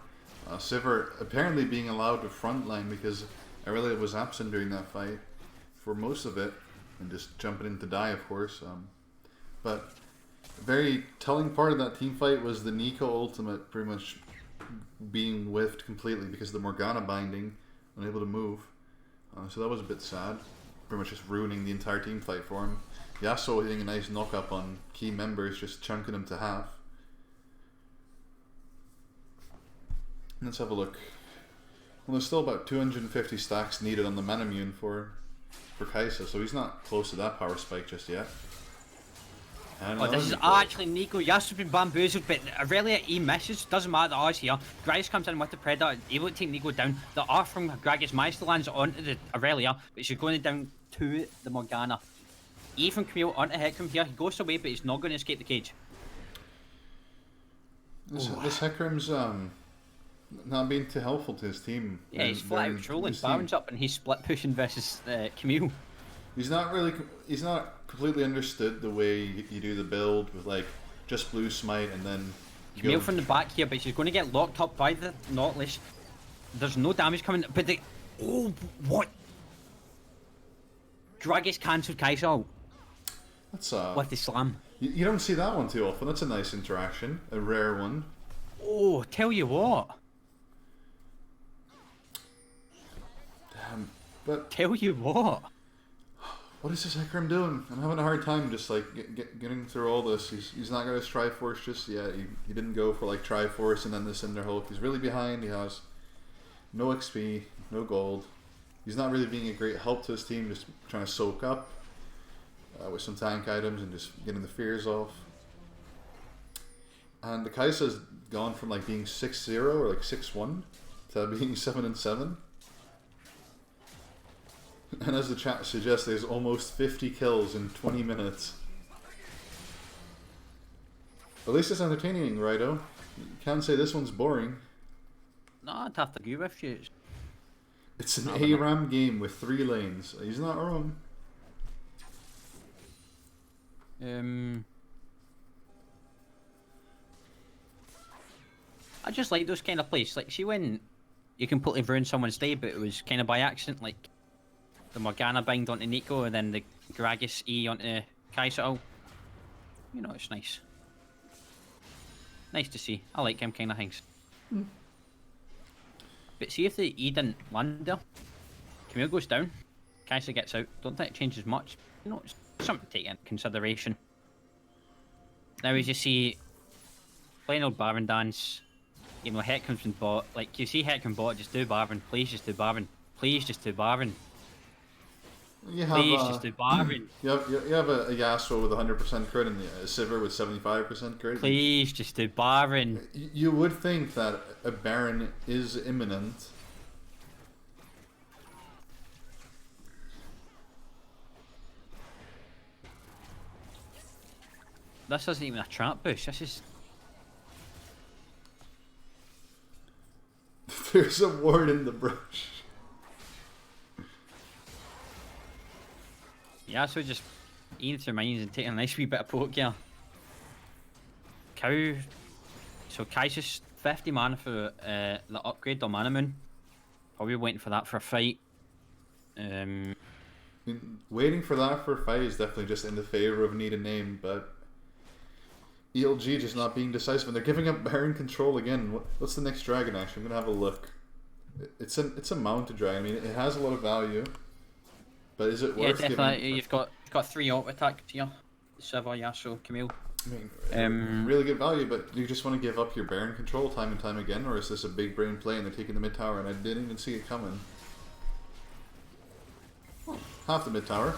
Sivir apparently being allowed to frontline because Aurelia was absent during that fight for most of it. And just jumping in to die, of course. But a very telling part of that team fight was the Nico ultimate pretty much being whiffed completely because of the Morgana binding, unable to move. So that was a bit sad. Pretty much just ruining the entire team fight for him. Yasuo hitting a nice knock up on key members, just chunking them to half. Let's have a look. Well, there's still about 250 stacks needed on the Manamune for Kaisa, so he's not close to that power spike just yet. Oh, this is actually Nico. Yasuo's been bamboozled, but Aurelia E misses. Doesn't matter, the R's here. Gragas comes in with the Predator, able to take Nico down. The R from Gragas managed to land onto the Aurelia, but she's going down to the Morgana. E from Camille onto Hecarim here. He goes away, but he's not going to escape the cage. This Hecarim's not being too helpful to his team. Yeah, he's flat out trolling. Baron's up and he's split pushing versus Camille. He's not completely understood the way you do the build with like just blue smite and then Camille from the back here, but she's going to get locked up by the Nautilus. There's no damage coming, but what? Gragas cancelled Kaisa ult. That's with the slam. You don't see that one too often. That's a nice interaction, a rare one. Oh, tell you what. Damn, but tell you what. What is this Hecarim doing? I'm having a hard time just like getting through all this. He's not going to Triforce just yet. He didn't go for like Triforce and then the Cinderhulk. He's really behind. He has no XP, no gold. He's not really being a great help to his team, just trying to soak up with some tank items and just getting the fears off. And the Kai'Sa's gone from like being 6-0 or like 6-1 to being 7-7. And as the chat suggests, there's almost 50 kills in 20 minutes. At least it's entertaining, Righto. You can't say this one's boring. No, I'd have to agree with you. It's an ARAM game with 3 lanes. He's not wrong. I just like those kind of plays. Like, see when you completely ruin someone's day, but it was kind of by accident, like the Morgana bind onto Nico and then the Gragas E onto Kaisa. You know, it's nice. Nice to see. I like him kind of things. But see if the E didn't land there. Camille goes down. Kaisa gets out. Don't think it changes much. You know, it's something to take into consideration. Now as you see, plain old Baron dance. You know, Hecarim's been bot. Like, you see Hecarim bot, just do Baron. Please just do Baron. Please just do Baron. Please just do Baron. You have a Yasuo with 100% crit and a Sivir with 75% crit. Please just do Baron. You would think that a Baron is imminent. This isn't even a trap bush. This is... There's a ward in the brush. Yeah, so just eating through mines and taking a nice wee bit of poke here. Cow. So Kai's just 50 mana for the upgrade on Mana Moon. Probably waiting for that for a fight. I mean, waiting for that for a fight is definitely just in the favor of need a name, but ELG just not being decisive, and they're giving up Baron control again. What's the next dragon? Actually, I'm gonna have a look. It's a mounted dragon. I mean, it has a lot of value, but is it worth? Yeah, definitely. Giving... You've got 3 auto attacks here. Siva, Yasuo, Camille. I mean, really good value, but do you just want to give up your Baron control time and time again, or is this a big brain play and they're taking the mid tower? And I didn't even see it coming. Oh, half the mid tower.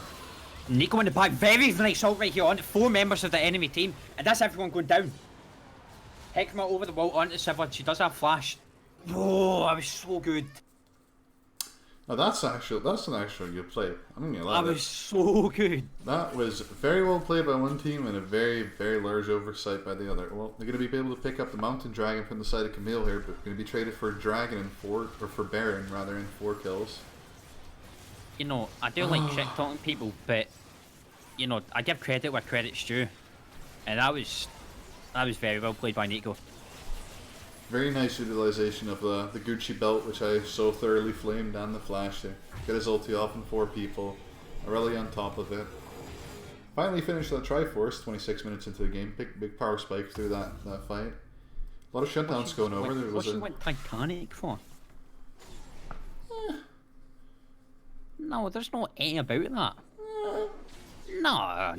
Nico in the back, very nice ult right here onto 4 members of the enemy team, and that's everyone going down. Hekma over the wall onto Siva. She does have flash. Oh, that was so good. Now that's an actual good play. I'm gonna lie. That was so good. That was very well played by one team and a very, very large oversight by the other. Well, they're gonna be able to pick up the Mountain Dragon from the side of Camille here, but gonna be traded for Dragon in 4, or for Baron rather, in 4 kills. You know, I do like shit talking people, but you know, I give credit where credit's due, and that was very well played by Nico. Very nice utilization of the Gucci belt, which I so thoroughly flamed, and the flash there. Get his ulti off in 4 people. Aurelia on top of it. Finally finished that Triforce 26 minutes into the game. Big power spike through that fight. A lot of shutdowns going over. There was what she went Titanic for? No, there's no A about that. No.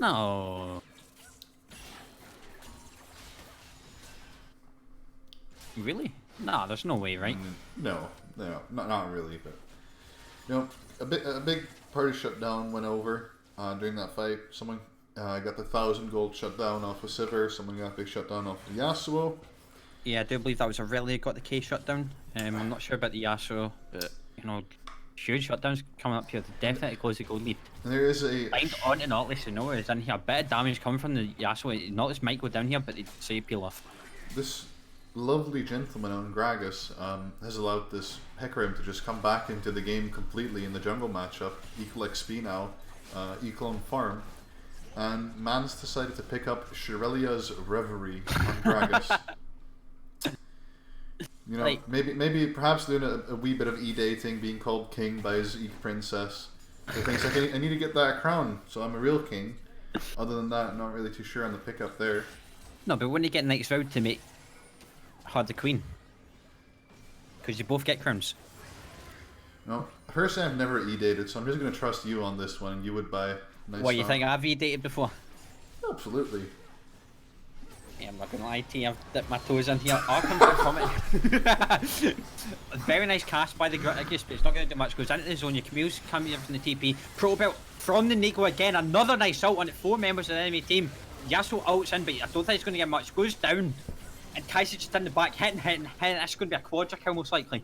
No. Really? Nah, there's no way, right? No, not really. But you know, a big party shutdown went over during that fight. Someone got the 1,000 gold shutdown off of Sivir. Someone got a big shutdown off of Yasuo. Yeah, I do believe that was Aurelia got the K shutdown. I'm not sure about the Yasuo, but you know, huge shutdowns coming up here to definitely close the gold lead. And there is a Bind on to Nautilus, and nowhere is in here. A bit of damage coming from the Yasuo. Nautilus might go down here, but they say peel off. This lovely gentleman on Gragas has allowed this Hecarim to just come back into the game completely in the jungle matchup. Equal XP now, equal on farm. And man's decided to pick up Shirelia's Reverie on Gragas. You know, like, maybe perhaps doing a wee bit of e-dating, being called king by his princess. He thinks, like, I need to get that crown, so I'm a real king. Other than that, I'm not really too sure on the pickup there. No, but wouldn't you get next round to make her the queen? Because you both get crowns. No, personally I've never e-dated, so I'm just going to trust you on this one, and you would buy nice What, you think I've e-dated before? Absolutely. Yeah, I'm not gonna lie to you, I've dipped my toes in here. Oh, comes out from it. Very nice cast by the Gragas, but it's not gonna do much. Goes into the zone, your Camille's coming from the TP. Pro belt from the Nico again, another nice ult on it. 4 members of the enemy team. Yasuo ults in, but I don't think it's gonna get much. Goes down. And Kai's just in the back, hitting. That's gonna be a quadra kill most likely.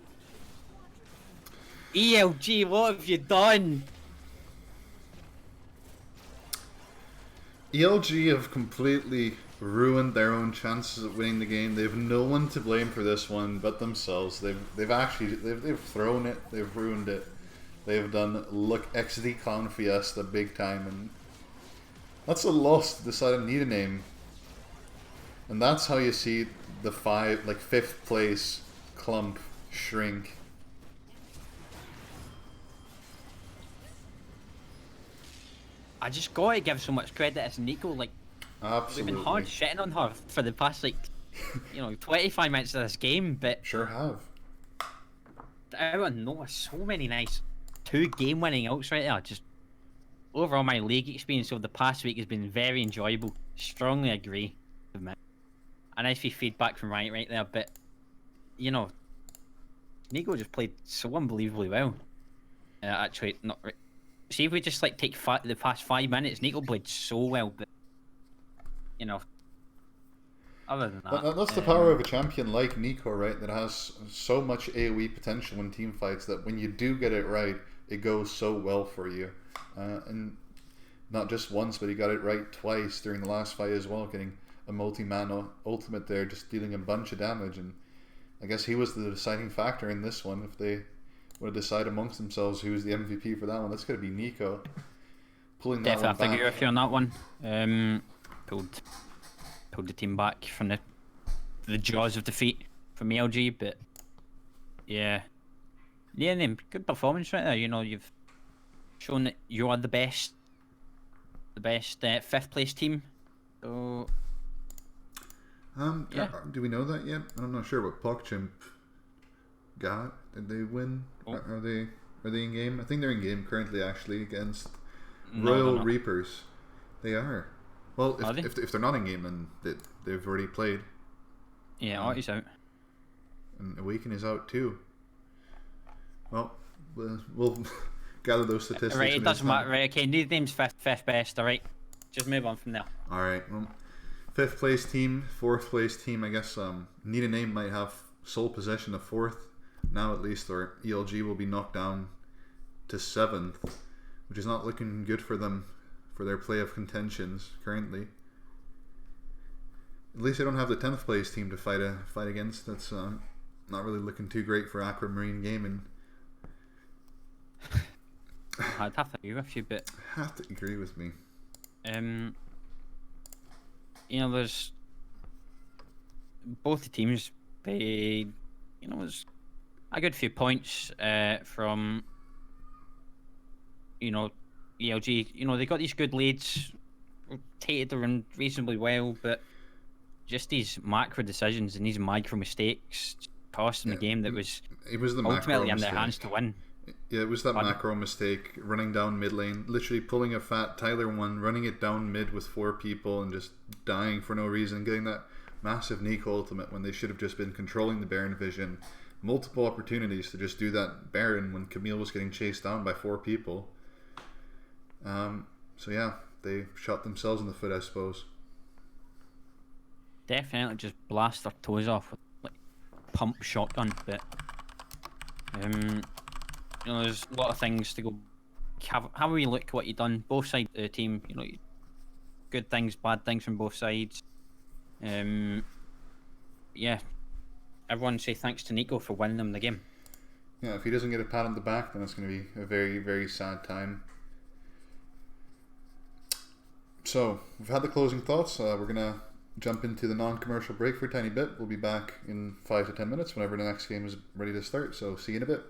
ELG, what have you done? ELG have completely ruined their own chances of winning the game. They have no one to blame for this one but themselves. They've thrown it. They've ruined it. They've done look XD Clown Fiesta big time, and that's a loss to decide to need a name. And that's how you see the 5th place clump shrink. I just gotta give so much credit as Nico. Like, absolutely, we've been hard shitting on her for the past 25 minutes of this game, but sure have. Out of nowhere, so many nice 2 game-winning ults right there. Just overall, my league experience over the past week has been very enjoyable. Strongly agree with me. A nice feedback from Riot right there, but you know, Nico just played so unbelievably well. Actually, not. See if we just take the past 5 minutes, Nico played so well, but you know, other than that, that's the power of a champion like Nico, right? That has so much AoE potential in team fights that when you do get it right, it goes so well for you. And not just once, but he got it right twice during the last fight as well, getting a multi-mana ultimate there, just dealing a bunch of damage. And I guess he was the deciding factor in this one. If they would decide amongst themselves who's the MVP for that one, that's going to be Nico. Pulling that Definitely one have to back. agree with you on that one. Pulled the team back from the jaws of defeat from ELG, but yeah, good performance right there. You know, you've shown that you are the best fifth place team. So yeah. Do we know that yet? I'm not sure what PogChimp got. Did they win? Oh. Are they in game? I think they're in game currently, actually, against No, Royal Reapers. They are. Well, Are they? if they're not in game, then they've already played. Yeah, Artie's out. And Awaken is out too. Well, we'll gather those statistics. Right, it doesn't matter. Right, okay, new name's fifth best. All right, just move on from there. All right. Well, fifth place team, fourth place team. I guess Need a Name might have sole possession of fourth now, at least, or ELG will be knocked down to seventh, which is not looking good for them for their play of contentions currently. At least they don't have the 10th place team to fight against. That's not really looking too great for Aquamarine Gaming. I'd have to agree with you, but Have to agree with me. You know, there's both the teams. They, you know, there's a good few points from, you know, ELG. You know, they got these good leads, rotated around reasonably well, but just these macro decisions and these micro mistakes cost them a game that was the ultimately in their hands to win. Yeah, it was that macro mistake, running down mid lane, literally pulling a fat Tyler 1, running it down mid with 4 people and just dying for no reason, getting that massive Nico ultimate when they should have just been controlling the Baron vision. Multiple opportunities to just do that Baron when Camille was getting chased down by 4 people. So yeah, they shot themselves in the foot, I suppose. Definitely just blast their toes off with like pump shotgun, but you know, there's a lot of things to go. Have we look what you've done? Both sides of the team, you know, good things, bad things from both sides. Yeah, everyone say thanks to Nico for winning them the game. Yeah, if he doesn't get a pat on the back, then it's going to be a very, very sad time. So, we've had the closing thoughts. We're going to jump into the non-commercial break for a tiny bit. We'll be back in 5 to 10 minutes whenever the next game is ready to start. So, see you in a bit.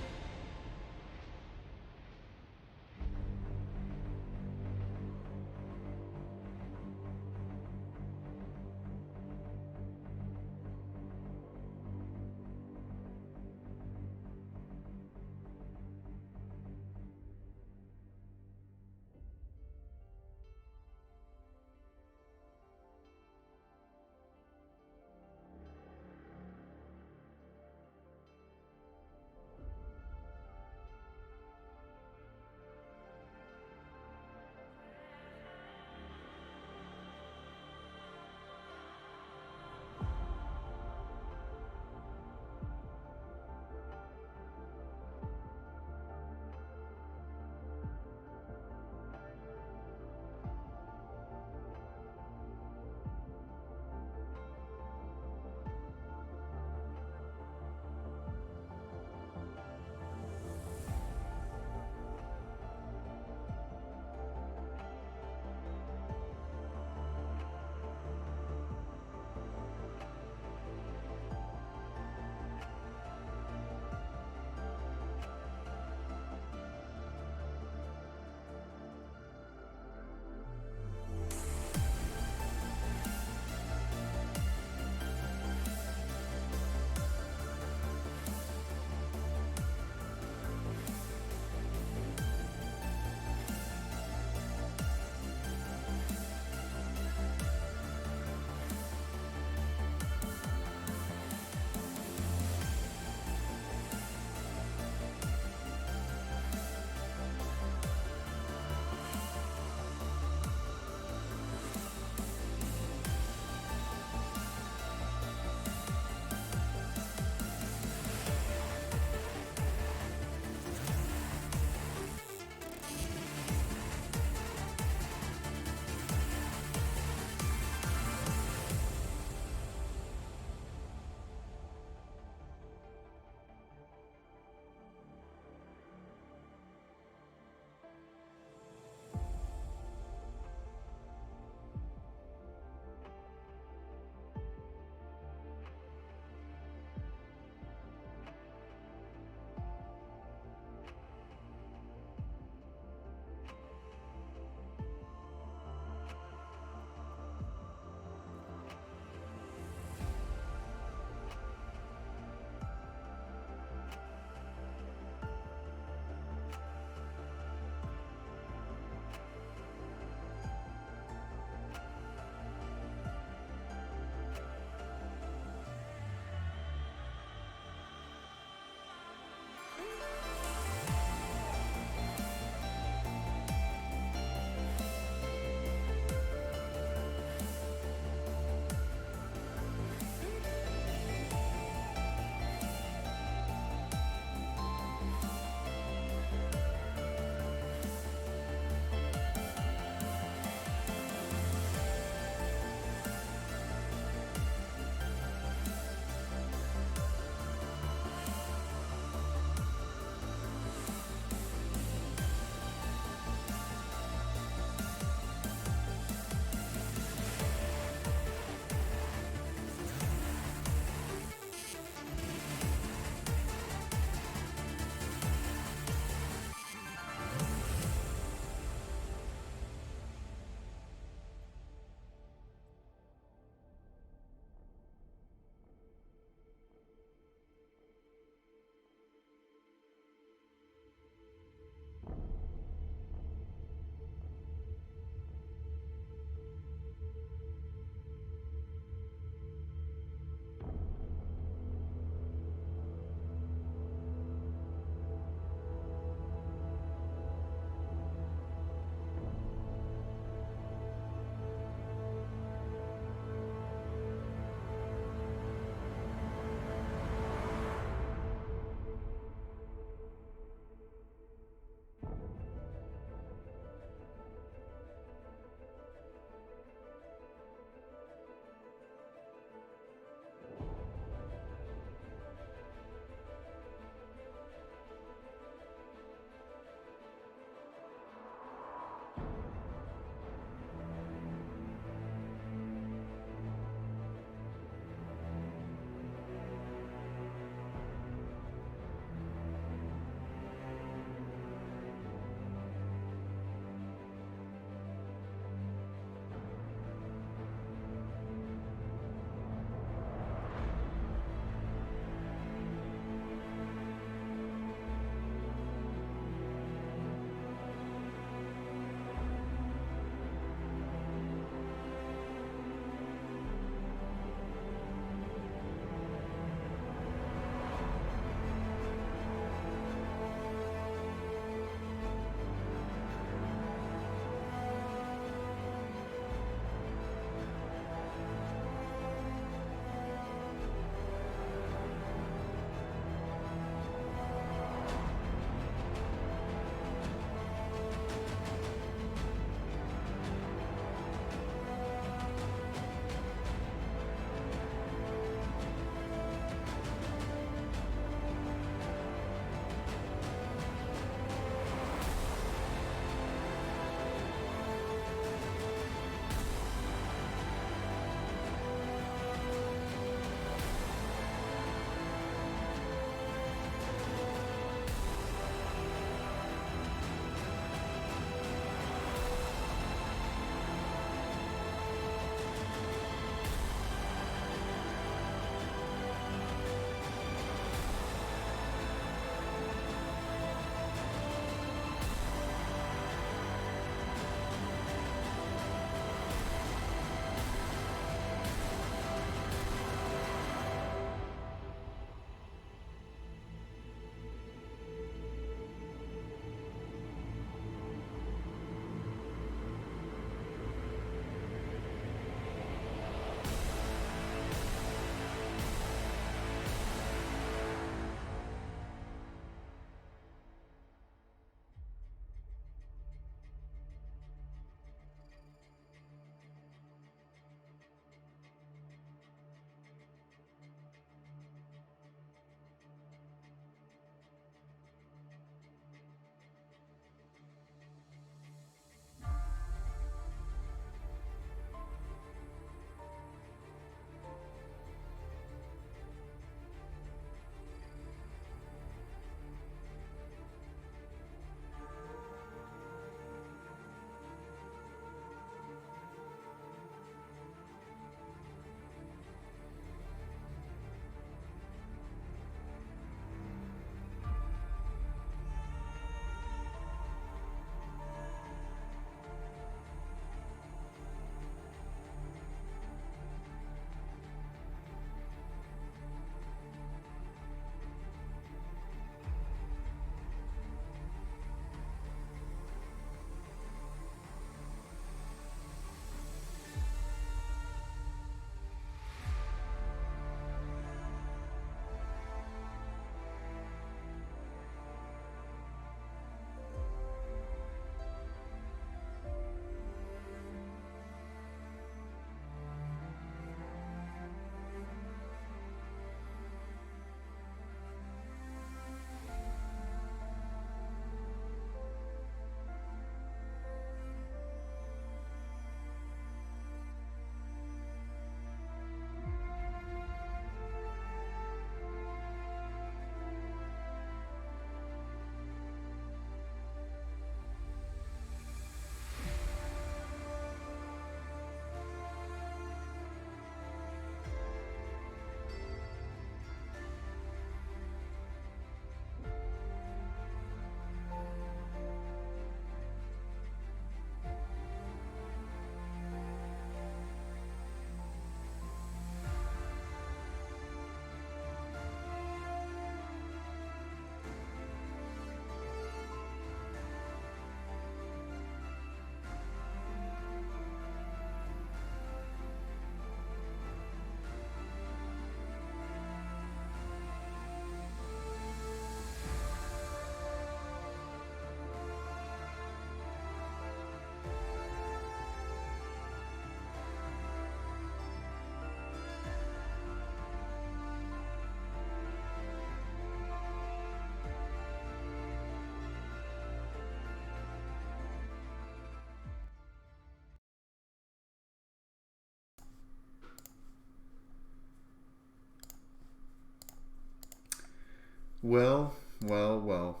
Well, well, well.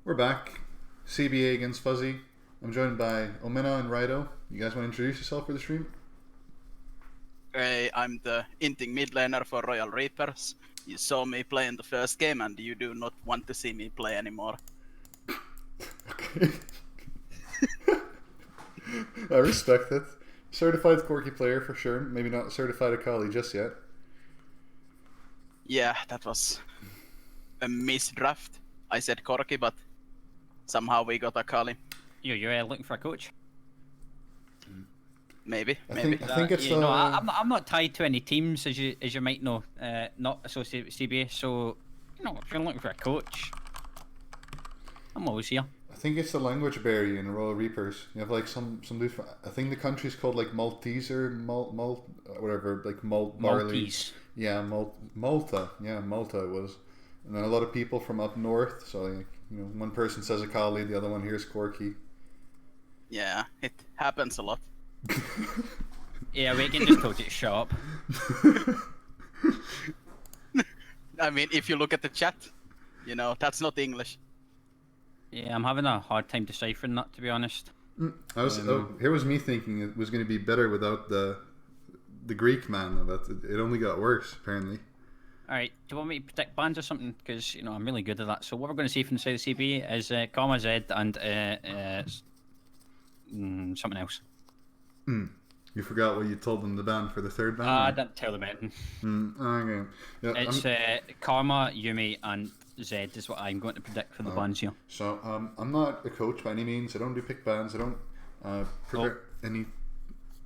We're back. CBA against Fuzzy. I'm joined by Omena and Rido. You guys want to introduce yourself for the stream? Hey, I'm the inting mid laner for Royal Reapers. You saw me play in the first game and you do not want to see me play anymore. Okay. I respect it. Certified Corki player for sure. Maybe not certified Akali just yet. Yeah, that was a misdraft. I said Corki, but somehow we got Akali. You're looking for a coach? Maybe. I think it's you know, I'm not tied to any teams, as you might know, not associated with CBA. So, you know, if you're looking for a coach, I'm always here. I think it's the language barrier in Royal Reapers. You have like some dudes. I think the country's called like Maltese or malt whatever, like malt barley. Maltese. Yeah, Malta. Yeah, Malta it was. And then a lot of people from up north. So like, you know, one person says Akali, the other one hears Corki. Yeah, it happens a lot. Yeah, we can just told you to shut up. I mean, if you look at the chat, you know, that's not English. Yeah, I'm having a hard time deciphering that, to be honest. Here was me thinking it was going to be better without the Greek man, but it only got worse apparently. Alright, do you want me to predict bans or something? Because, you know, I'm really good at that. So what we're going to see from the side of the CB is Karma Z and something else. You forgot what you told them to ban for the third ban? I didn't tell them anything. Okay. Yeah, It's Karma, Yumi, and Zed is what I'm going to predict for the bans here. So I'm not a coach by any means. I don't do pick bans. I don't predict any.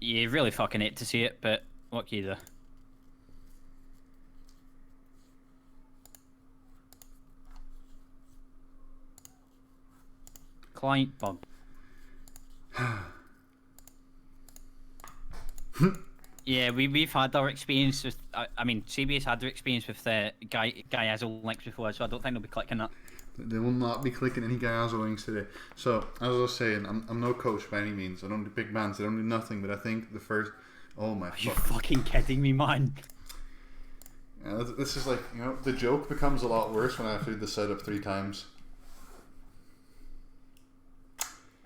You really fucking hate to see it, but what can you do? Client bug. Yeah, we've had our experience with. I mean, CBS had their experience with the Gaiazo links before, so I don't think they'll be clicking that. They will not be clicking any Gaiazo links today. So as I was saying, I'm no coach by any means. I don't do big bans. I don't do nothing. But I think the first. Oh my. Are you fucking kidding me, man? Yeah, this is like, you know, the joke becomes a lot worse when I have to do the setup 3 times.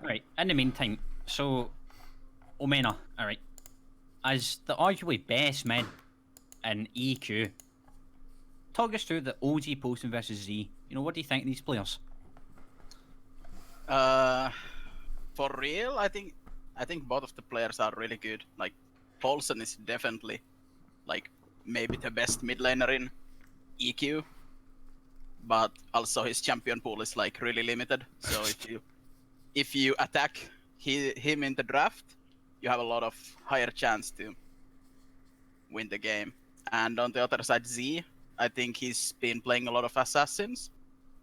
Alright, in the meantime, so Omena, alright. As the arguably best mid in EQ, talk us through the OG Poston versus Z. You know, what do you think of these players? For real, I think both of the players are really good. Like, Paulson is definitely like maybe the best mid laner in EQ, but also his champion pool is like really limited. So if you attack him in the draft, you have a lot of higher chance to win the game. And on the other side, Z, I think he's been playing a lot of assassins.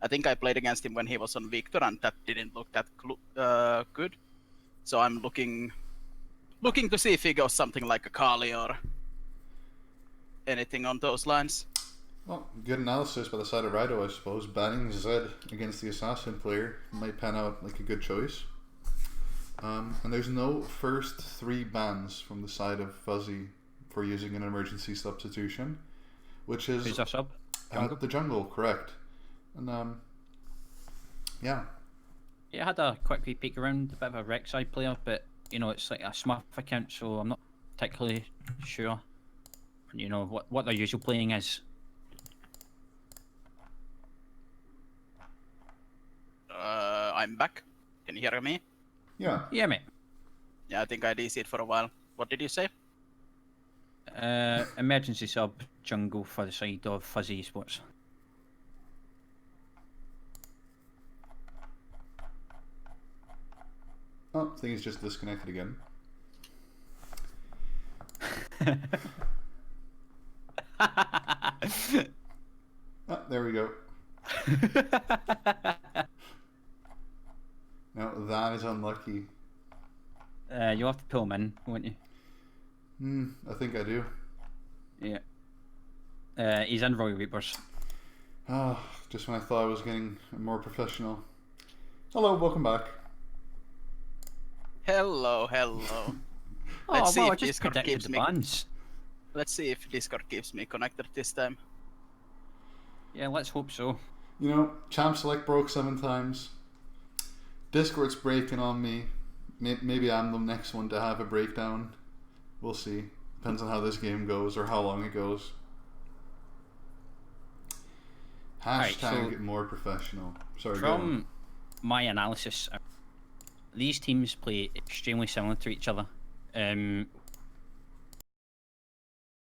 I think I played against him when he was on Victor, and that didn't look that good. So I'm looking to see if he goes something like a Kali or anything on those lines. Well, good analysis by the side of Rido, I suppose. Banning Zed against the assassin player might pan out like a good choice. And there's no first 3 bans from the side of Fuzzy for using an emergency substitution, which is Who's our sub? the jungle, correct? And yeah. Yeah, I had a quick wee peek around, a bit of a Rek'Sai player, but you know, it's like a Smurf account, so I'm not particularly sure. You know what their usual playing is. I'm back. Can you hear me? Yeah. Yeah, mate. Yeah, I think I DC'd for a while. What did you say? Emergency sub jungle for the side of Fuzzy Esports. Oh, thing is just disconnected again. There we go. Now that is unlucky. You'll have to pull him in, won't you? I think I do. Yeah. He's in Royal Reapers. Just when I thought I was getting more professional. Hello, welcome back. Hello. Let's see I if just Discord predicted keeps the me. bans. Let's see if Discord keeps me connected this time. Yeah, let's hope so. You know, Champ Select broke 7 times. Discord's breaking on me. Maybe I'm the next one to have a breakdown. We'll see. Depends on how this game goes or how long it goes. Hashtag so more professional. Sorry, from my analysis, these teams play extremely similar to each other.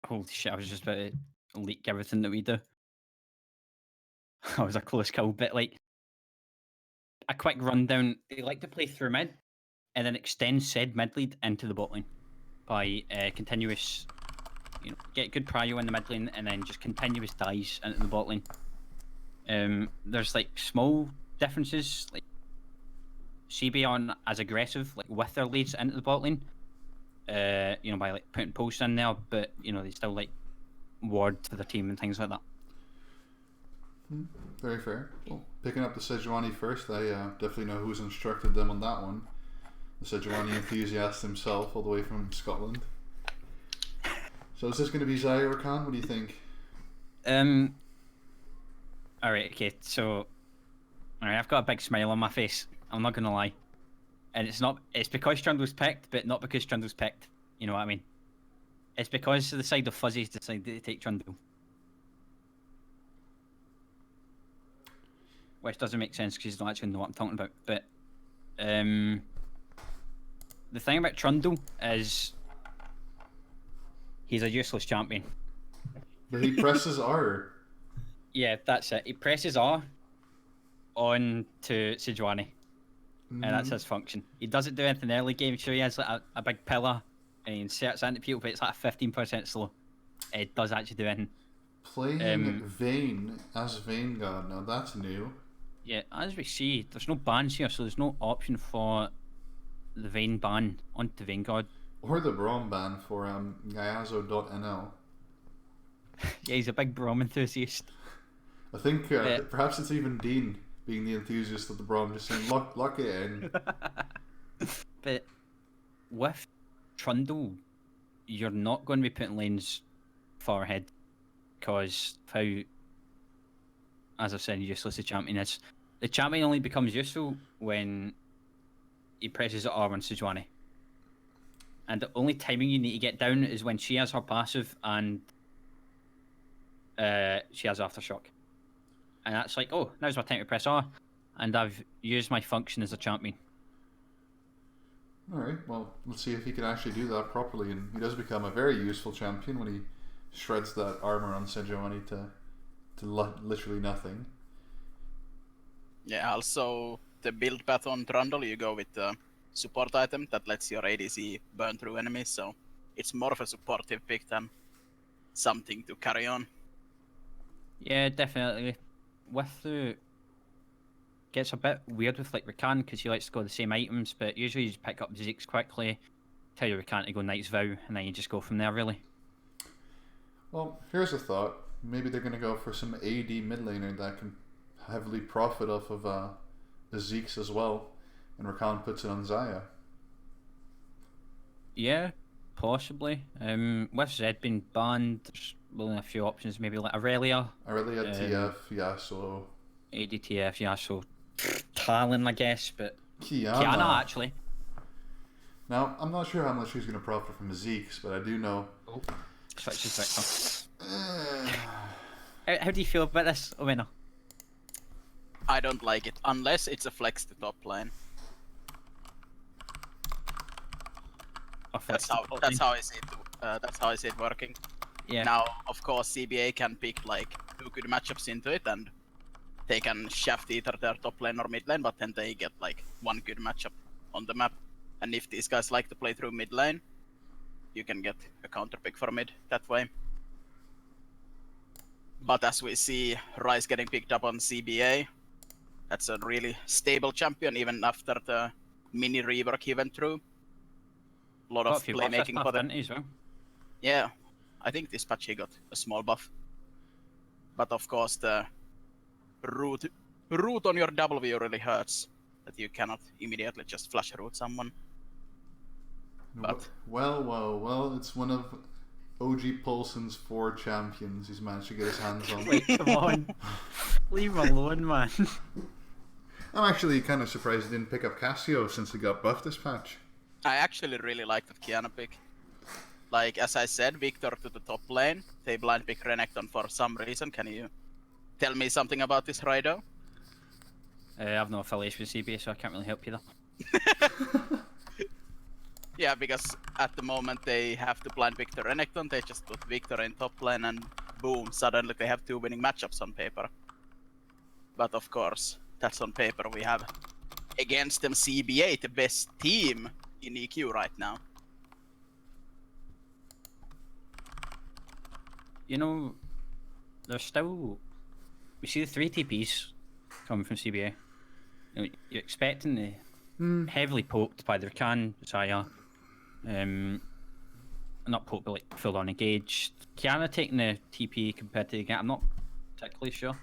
Holy shit, I was just about to leak everything that we do. That was a close call, but like a quick rundown. They like to play through mid and then extend said mid lead into the bot lane by continuous, get good prio in the mid lane and then just continuous dives into the bot lane. There's like small differences, like CB aren't as aggressive, like with their leads into the bot lane, by like putting posts in there, but they still like ward to the team and things like that. Very fair. Well, picking up the Sejuani first, I definitely know who's instructed them on that one. The Sejuani enthusiast himself, all the way from Scotland. So is this going to be Zaya or Khan? What do you think? Alright, okay, so I've got a big smile on my face. I'm not gonna lie. And it's because Trundle's picked, but not because Trundle's picked. You know what I mean? It's because the side of Fuzzies decided to take Trundle. Which doesn't make sense because you don't actually know what I'm talking about. But the thing about Trundle is he's a useless champion. But he presses R. Yeah, that's it. He presses R on to Sejuani. And that's his function. He doesn't do anything early game. Sure, he has like a big pillar and he inserts into people, but it's like 15% slow. It does actually do anything. Playing Vayne as Vanguard, now that's new. Yeah, as we see, there's no bans here, so there's no option for the Vayne ban onto Vanguard. Or the Braum ban for Gyazo.nl. Yeah, he's a big Braum enthusiast. I think perhaps it's even Dean being the enthusiast of the Braum, just saying, lock it in. But with Trundle, you're not going to be putting lanes far ahead because how, as I've said, useless the champion is. The champion only becomes useful when he presses R on Sejuani. And the only timing you need to get down is when she has her passive and she has Aftershock. And that's like, oh, now's my time to press R. And I've used my function as a champion. Alright, well, let's see if he can actually do that properly. And he does become a very useful champion when he shreds that armor on Sejuani to literally nothing. Yeah, also the build path on Trundle, you go with the support item that lets your ADC burn through enemies, so it's more of a supportive pick than something to carry on. Yeah, definitely. Gets a bit weird with like Rakan because he likes to go the same items, but usually you just pick up Zeke's quickly, tell your Rakan to go Knight's Vow, and then you just go from there, really. Well, here's a thought. Maybe they're going to go for some AD mid laner that can heavily profit off of the Zeke's as well, and Rakan puts it on Zaya. Yeah, possibly. With Zed being banned, there's only a few options, maybe like Aurelia. Aurelia, TF, Yasuo. ADTF, Yasuo. Talon, I guess, but Kiana, actually. Now, I'm not sure how much he's going to profit from Zeke's, but I do know. Oh, switches Victor. How do you feel about this, Owena? I don't like it, unless it's a flex to top lane. That's how I see it. That's how I see it working. Yeah. Now, of course, CBA can pick like 2 good matchups into it, and they can shaft either their top lane or mid lane, but then they get like 1 good matchup on the map. And if these guys like to play through mid lane, you can get a counter pick for mid that way. But as we see Ryze getting picked up on CBA, that's a really stable champion even after the mini rework he went through. A lot of playmaking for them. Well. Yeah, I think this patch he got a small buff. But of course the root on your W really hurts, that you cannot immediately just flash root someone. But Well, it's one of OG Paulson's 4 champions he's managed to get his hands on. Like, come on. Leave him alone, man. I'm actually kind of surprised he didn't pick up Cassio since he got buffed this patch. I actually really like that Kiana pick. Like, as I said, Victor to the top lane. They blind pick Renekton for some reason. Can you tell me something about this, Raido? I have no affiliation with CBA, so I can't really help you there. Yeah, because at the moment they have to blind Victor Renekton. They just put Victor in top lane and boom, suddenly they have 2 winning matchups on paper. But of course, that's on paper. We have against them CBA, the best team in EQ right now. You know, there's still... We see the 3 TPs coming from CBA. You know, you're expecting the heavily poked by the Rakan, Zaya. Not poked, but like full on engaged. Kiana taking the TP compared to the game. I'm not particularly sure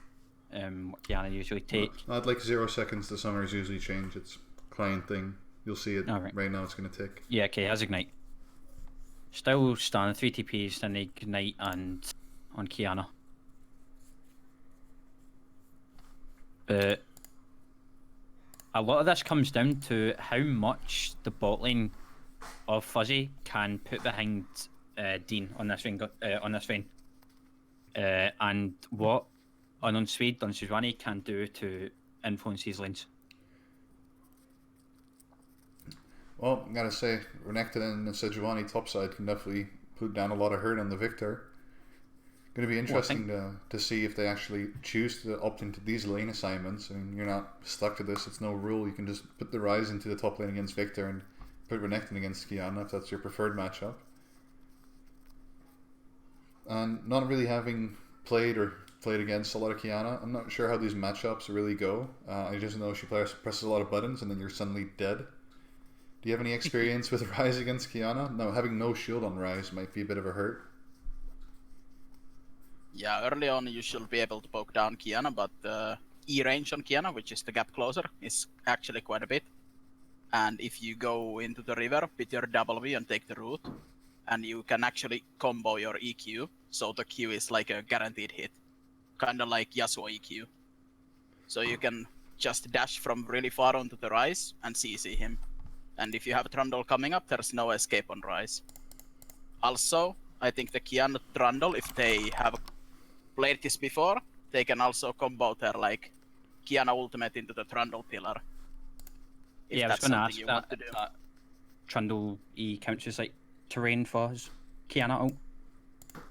what Kiana usually take. Well, I'd like 0 seconds to summers usually change. It's client thing. You'll see it right now. It's going to tick. Yeah, okay, has Ignite. Still standing 3 TPs, then Ignite and on Kiana. But a lot of this comes down to how much the bot lane of Fuzzy can put behind Dean on this vein, and what an Unsweed on Sejuani can do to influence these lanes. Well, I gotta say, Renekton and Sejuani topside can definitely put down a lot of hurt on the Victor. Going to be interesting to see if they actually choose to opt into these lane assignments. I mean, you're not stuck to this. It's no rule. You can just put the Ryze into the top lane against Victor and put Renekton against Kiana if that's your preferred matchup. And not really having played against a lot of Kiana, I'm not sure how these matchups really go. I just know she presses a lot of buttons and then you're suddenly dead. Do you have any experience with Ryze against Kiana? No, having no shield on Ryze might be a bit of a hurt. Yeah, early on you should be able to poke down Kiana, but E range on Kiana, which is the gap closer, is actually quite a bit. And if you go into the river with your W and take the route, and you can actually combo your EQ, so the Q is like a guaranteed hit, kind of like Yasuo EQ. So you can just dash from really far onto the Ryze and CC him. And if you have a Trundle coming up, there's no escape on Ryze. Also, I think the Kiana Trundle, if they have played this before, they can also combo their like Kiana ultimate into the Trundle pillar. If Yeah, I was that's going to something ask you that, want to do. Trundle E counts as like terrain for his Kiana ult.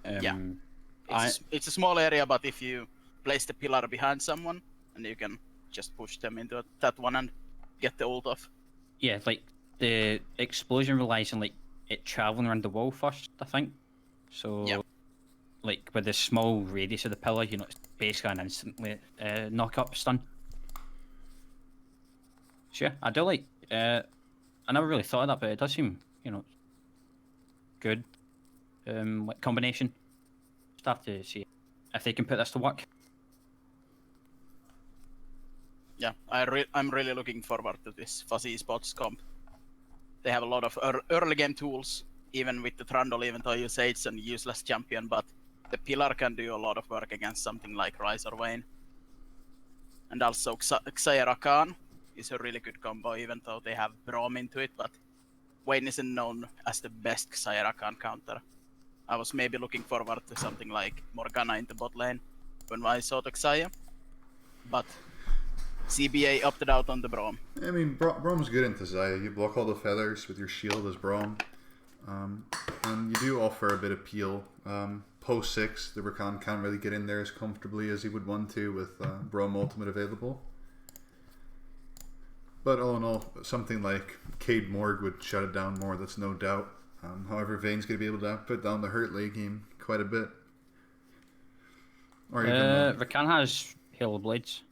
Yeah. It's a small area, but if you place the pillar behind someone, and you can just push them into that one and get the ult off. Yeah, like the explosion relies on like it traveling around the wall first, I think. So, Yeah. like with the small radius of the pillar, you know, it's basically an instantly knock up stun. Sure, I do like. I never really thought of that, but it does seem, you know, good. Like combination. Just have to see if they can put this to work. Yeah, I'm really looking forward to this Fuzzy Esports comp. They have a lot of early game tools, even with the Trundle, even though you say it's a useless champion, but the pillar can do a lot of work against something like Ryze or Vayne. And also Xayah Rakan is a really good combo, even though they have Braum into it, but Vayne isn't known as the best Xayah Rakan counter. I was maybe looking forward to something like Morgana in the bot lane when I saw the Xayah, but CBA opted out on the Braum. I mean, Braum's good into Xayah. You block all the feathers with your shield as Braum. And you do offer a bit of peel. Post 6, the Rakan can't really get in there as comfortably as he would want to with Braum Ultimate available. But all in all, something like Cade Morg would shut it down more, that's no doubt. However, Vayne's going to be able to put down the hurt late game quite a bit. Or even, Rakan has Halo Blades.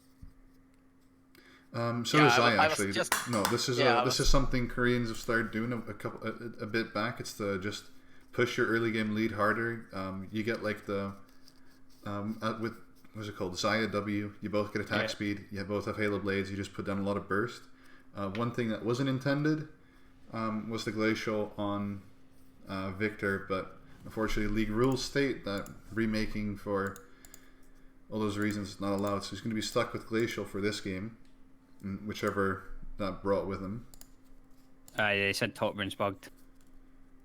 So does Xayah actually. No, this is something Koreans have started doing a bit back. It's to just push your early game lead harder. You get like the with what's it called, Xayah W. You both get attack speed. You both have Halo Blades. You just put down a lot of burst. One thing that wasn't intended was the Glacial on Victor, but unfortunately, league rules state that remaking for all those reasons is not allowed. So he's going to be stuck with Glacial for this game, and whichever that brought with him. Yeah, he said top run's bugged.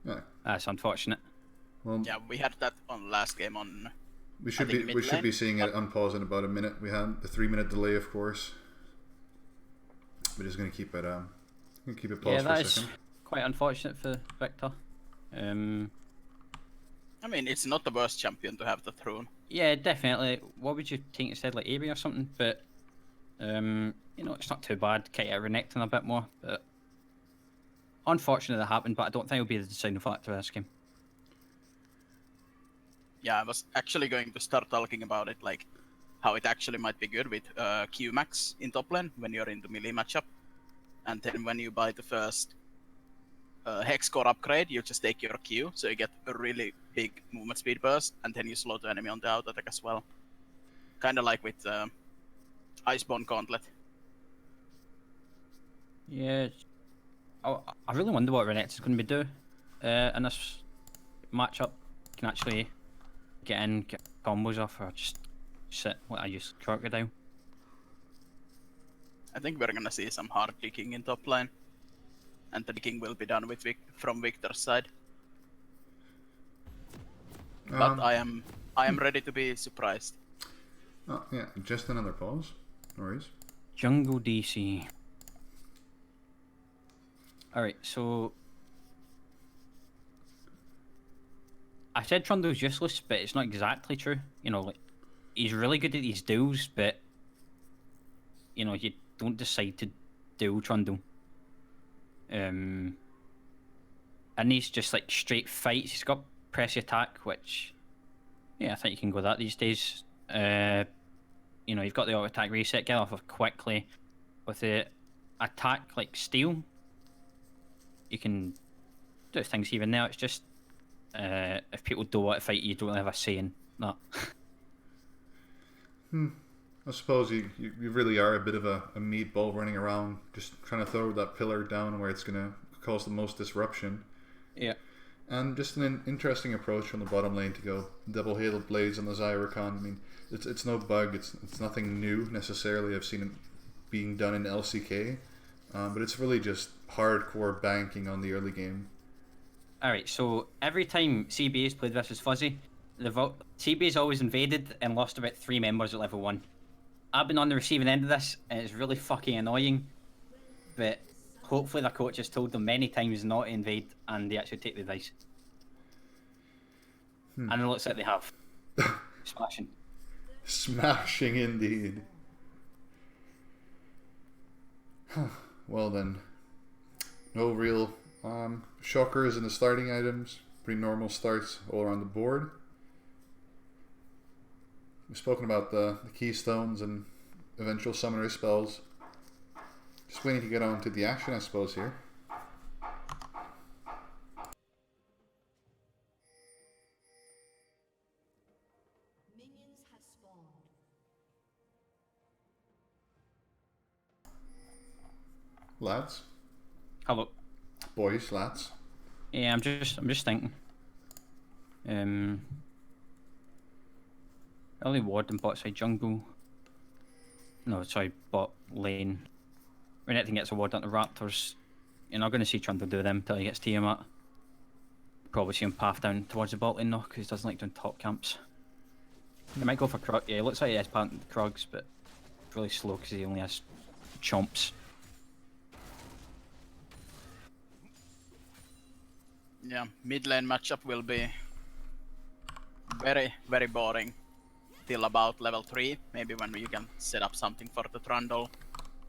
Yeah. That's unfortunate. Well, Yeah, we had that on last game on. we should be seeing it unpause in about a minute. We had the 3-minute delay, of course. We're just going to keep it paused for a second. Quite unfortunate for Victor. I mean, it's not the worst champion to have the throne. Yeah, definitely. What would you think instead, like Avery or something? But it's not too bad. Kind of renecting a bit more, but unfortunate that happened. But I don't think it'll be the deciding factor of this game. Yeah, I was actually going to start talking about it, like how it actually might be good with Q max in top lane when you're in the melee matchup, and then when you buy the first hex core upgrade, you just take your Q, so you get a really big movement speed burst, and then you slow the enemy on the out attack as well. Kind of like with Iceborne Gauntlet. Yeah, I really wonder what Renekton is going to be doing in this matchup. Can actually get combos off, or just sit what I use Crocodile. I think we're gonna see some hard clicking in top lane, and the clicking will be done with from Victor's side. But I am ready to be surprised. Oh yeah, just another pause. No worries. Jungle DC. Alright, so I said Trundle's useless, but it's not exactly true. He's really good at these duels, but you don't decide to duel Trundle. And he's just like straight fights. He's got press attack, which I think you can go that these days. You've got the auto attack reset, get off of quickly. With the attack like steel, you can do things even now. It's just if people don't want to fight you, don't have a say in that. I suppose you really are a bit of a meatball running around, just trying to throw that pillar down where it's going to cause the most disruption. Yeah. And just an interesting approach from the bottom lane to go double Hail Blades on the Zyricon. I mean, it's no bug, it's nothing new necessarily. I've seen it being done in LCK, but it's really just hardcore banking on the early game. Alright, so every time CBA's played versus Fuzzy, CBA's always invaded and lost about 3 members at level 1. I've been on the receiving end of this, and it's really fucking annoying, but hopefully the coach has told them many times not to invade, and they actually take the advice. And it looks like they have. Smashing. Smashing indeed. Well then, no real shockers in the starting items. Pretty normal starts all around the board. We've spoken about the keystones and eventual summoner spells. Just waiting to get on to the action, I suppose, here. Minions have spawned. Lads. Hello. Boys, lads. Yeah, I'm just thinking. Early ward and bot side jungle. No, sorry, bot lane. Renekton gets a ward onto Raptors. You're not going to see Trundle do them until he gets Tiamat. Probably see him path down towards the bot lane though, because he doesn't like doing top camps. He might go for Krug. Yeah, it looks like he has planted the Krugs, but it's really slow because he only has chomps. Yeah, mid lane matchup will be very, very boring till about level 3, maybe when you can set up something for the Trundle,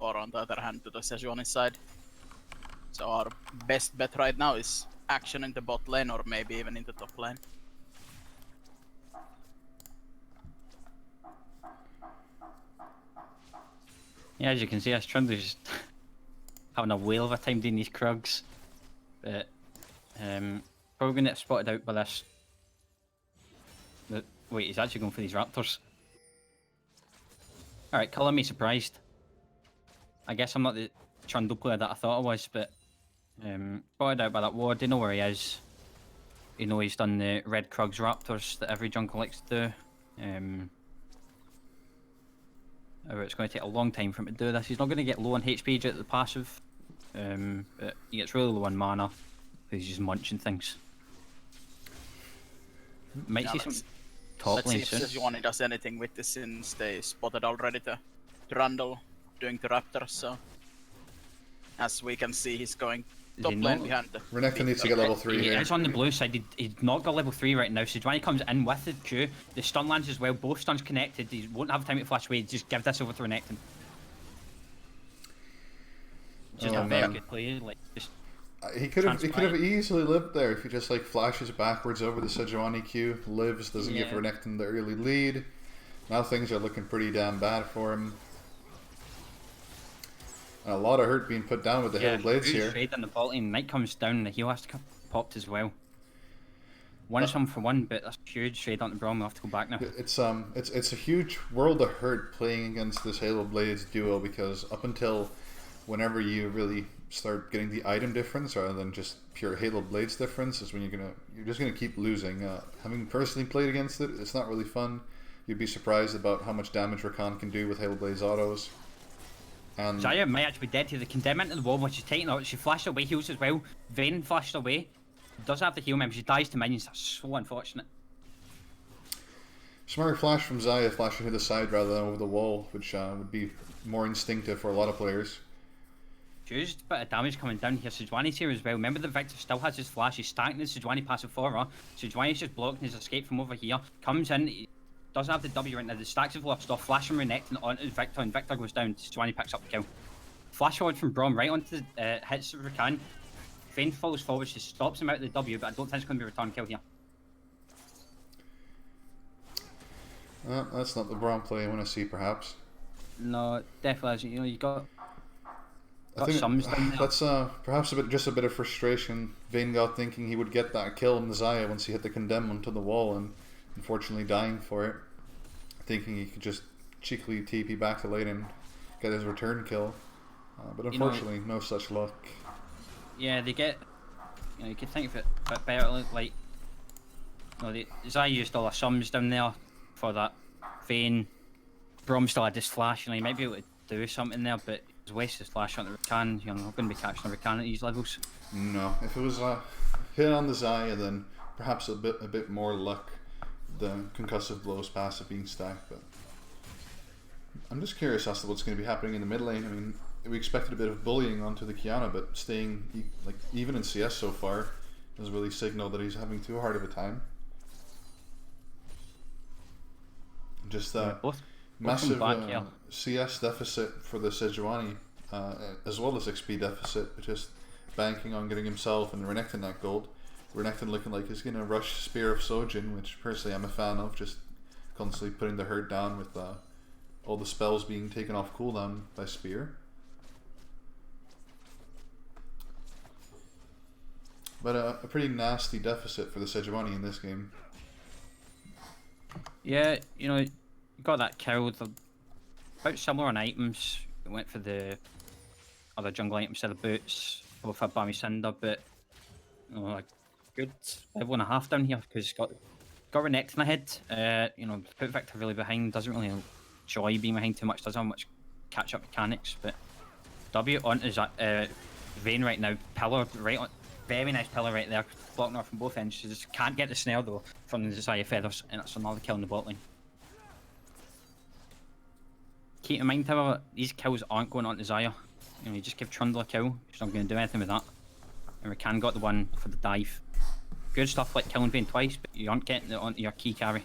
or on the other hand to the Sejuani side. So our best bet right now is action in the bot lane, or maybe even in the top lane. Yeah, as you can see, us Trundle's just having a whale of a time doing these Krugs. But probably going to get spotted out by this. Wait, he's actually going for these Raptors. Alright, calling me surprised. I guess I'm not the Trundle player that I thought I was, but spotted out by that ward. They know where he is. You know, he's done the Red Krugs Raptors that every jungle likes to do. However, it's going to take a long time for him to do this. He's not going to get low on HP due to the passive. But he gets really low on mana. He's just munching things. Might Yeah, see let's- some top Let's see lane if soon. Sejuani does anything with this since they spotted already the Trundle doing the Raptors, so as we can see he's going Is top he lane not? behind the Renekton needs to get level 3 He here. is on the blue side. He's not got level 3 right now. Sejuani comes in with the Q. The stun lands as well. Both stuns connected. He won't have time to flash away. Just give this over to Renekton. Just Oh, a very man. good play. Like, just He could have Transparent. easily lived there if he just like flashes backwards over the Sejuani Q, lives, doesn't give Yeah. Renekton the early lead. Now things are looking pretty damn bad for him. And a lot of hurt being put down with the Hail Blades huge here. trade on the bot lane. Knight comes down. The heal has to come popped as well. One is him for one, but that's a huge trade on the Braum. We'll have to go back now. It's a huge world of hurt playing against this Halo Blades duo, because up until whenever you really start getting the item difference rather than just pure Halo Blades difference is when you're just gonna keep losing. Having personally played against it, it's not really fun. You'd be surprised about how much damage Rakan can do with Halo Blades autos. And Zaya might actually be dead to the condemn into the wall, which is taking out. She flashed away, heals as well. Vayne flashed away. Doesn't have the heal member. She dies to minions. That's so unfortunate. smart flash from Zaya, flashing to the side rather than over the wall, which would be more instinctive for a lot of players. Just a bit of damage coming down here. Sejuani's here as well. Remember, the Victor still has his flash. He's stacking the Sejuani passive for her. Sejuani's just blocking his escape from over here. Comes in. He doesn't have the W right now. The stacks have lost off. Flash from Renekton onto Victor, and Victor goes down. Sejuani picks up the kill. Flash forward from Braum right onto the hits Rakan. Vayne falls forward. She stops him out of the W, but I don't think it's going to be a return kill here. That's not the Braum play I want to see, perhaps. No, definitely isn't. You know, you got I think sums down there. that's perhaps just a bit of frustration. Vayne got thinking he would get that kill on the Zaya once he hit the condemn onto the wall, and unfortunately dying for it, thinking he could just cheekily TP back to lane and get his return kill. But unfortunately, no such luck. Yeah, they get. You know, you could think of it a bit better. Like, you know, the Zaya used all the sums down there for that. Vayne, Braum still had this flash, and he might be able to do something there, but he's wasted his flash on the Rakan. You're not going to be catching a Rakan at these levels. No, if it was a hit on the Zaya, then perhaps a bit more luck. The concussive blows passive being stacked, but I'm just curious as to what's going to be happening in the mid lane. I mean, we expected a bit of bullying onto the Kiana, but staying like even in CS so far doesn't really signal that he's having too hard of a time. Just Both massive back, yeah. CS deficit for the Sejuani, as well as XP deficit, but just banking on getting himself and Renekton that gold. Renekton looking like he's going to rush Spear of Sojin, which personally I'm a fan of, just constantly putting the hurt down with all the spells being taken off cooldown by Spear. But a pretty nasty deficit for the Sejuani in this game. Yeah, you know, you got that kill. About similar on items. We went for the other jungle items, the boots. Both had Bami Cinder, but you know, like good level and a half down here because got Renekton ahead. You know, put Victor really behind. Doesn't really enjoy being behind too much. Doesn't have much catch up mechanics. But W onto Vayne right now. Pillar right on. Very nice pillar right there, blocking her from both ends. She just can't get the snare though from the Zaya feathers, and that's another kill in the bot lane. Keep in mind, however, these kills aren't going on to Zaya. You know, you just give Trundle a kill, she's not going to do anything with that. And Rakan got the one for the dive. Good stuff like killing Vayne twice, but you aren't getting it onto your key carry.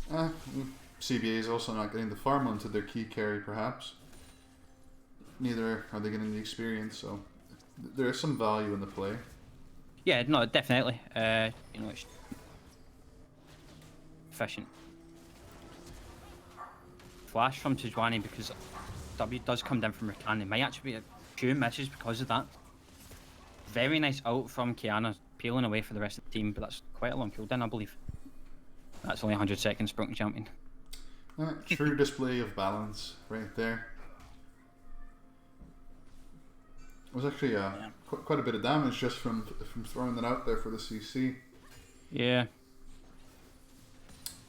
CBA is also not getting the farm onto their key carry, perhaps. Neither are they getting the experience, so there is some value in the play. Yeah, no, definitely. You know, it's efficient. Flash from Sejuani because W does come down from Rakan. It might actually be a few misses because of that. Very nice ult from Kiana, peeling away for the rest of the team, but that's quite a long cooldown, I believe. That's only 100 seconds, broken champion. True display of balance right there. It was actually quite a bit of damage just from throwing that out there for the CC. Yeah.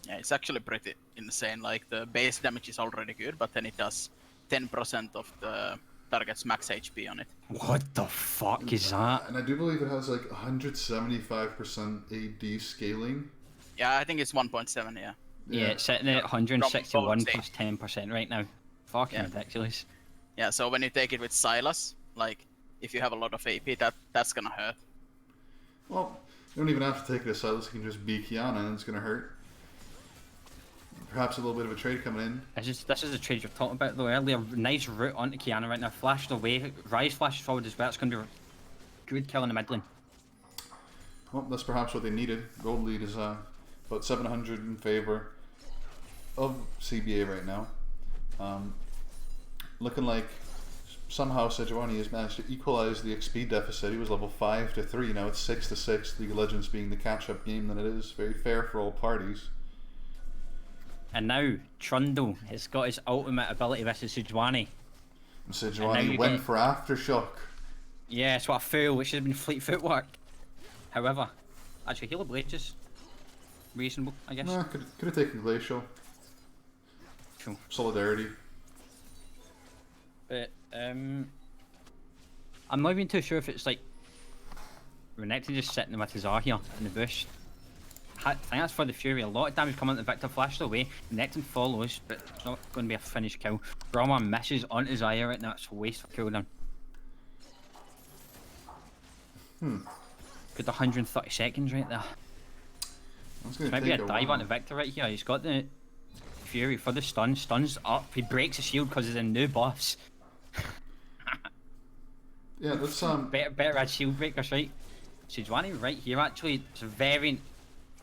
Yeah, it's actually pretty insane. Like the base damage is already good, but then it does 10% of the target's max HP on it. What the fuck is that? And I do believe it has like 175% AD scaling. Yeah, I think it's 1.7. Yeah. Yeah, it's sitting at 161 plus 10% right now. Fucking ridiculous. Yeah, so when you take it with Silas, like if you have a lot of AP, that's gonna hurt. Well, you don't even have to take it as Silas. You can just be Kiana, and it's gonna hurt. Perhaps a little bit of a trade coming in. This is the trade you're talking about though earlier. Nice route onto Kiana right now. Flashed away. Rise flashes forward as well. It's going to be a good kill in the mid lane. Well, that's perhaps what they needed. Gold lead is about 700 in favor of CBA right now. Looking like somehow Sejuani has managed to equalize the XP deficit. He was level 5 to 3. Now it's 6 to 6. League of Legends being the catch-up game that it is. Very fair for all parties. And now Trundle has got his ultimate ability versus Sejuani. And Sejuani went for Aftershock. Yeah, it's what a fool, which should have been fleet footwork. However, actually Healer Blades is reasonable, I guess. Nah, could have taken Glacial. Cool. Solidarity. But I'm not even too sure if it's like Renekton just sitting with his R here in the bush. I think that's for the Fury. A lot of damage coming out the Victor, flashed away. Renekton follows, but it's not going to be a finished kill. Brahma misses onto Zaya right now. It's a waste for cooldown. Good 130 seconds right there. Maybe a dive onto Victor right here. He's got the Fury for the stun. Stun's up. He breaks the shield because he's in new buffs. Yeah, that's better add shield breakers, right? Sejuani right here actually. It's a very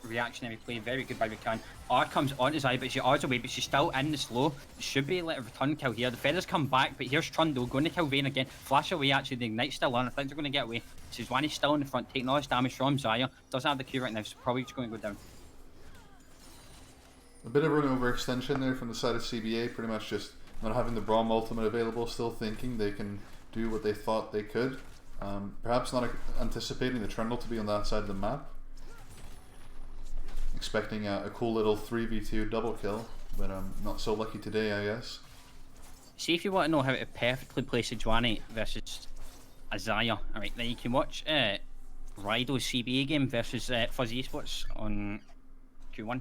reactionary play, very good by Rakan. R comes on his eye, but she R's away, but she's still in the slow. Should be let a return kill here. The feathers come back, but here's Trundle going to kill Vayne again. Flash away, actually, the ignite's still on. I think they're going to get away. Sejuani's still in the front, taking all this damage from Zaya. Doesn't have the Q right now, so probably just going to go down. a bit of an overextension there from the side of CBA, pretty much just not having the Braum ultimate available, still thinking they can do what they thought they could. Perhaps not anticipating the Trundle to be on that side of the map. Expecting a cool little 3v2 double kill, but not so lucky today, I guess. See if you want to know how to perfectly play Sejuani versus Azaya. Alright, then you can watch Rido's CBA game versus Fuzzy Esports on Q1.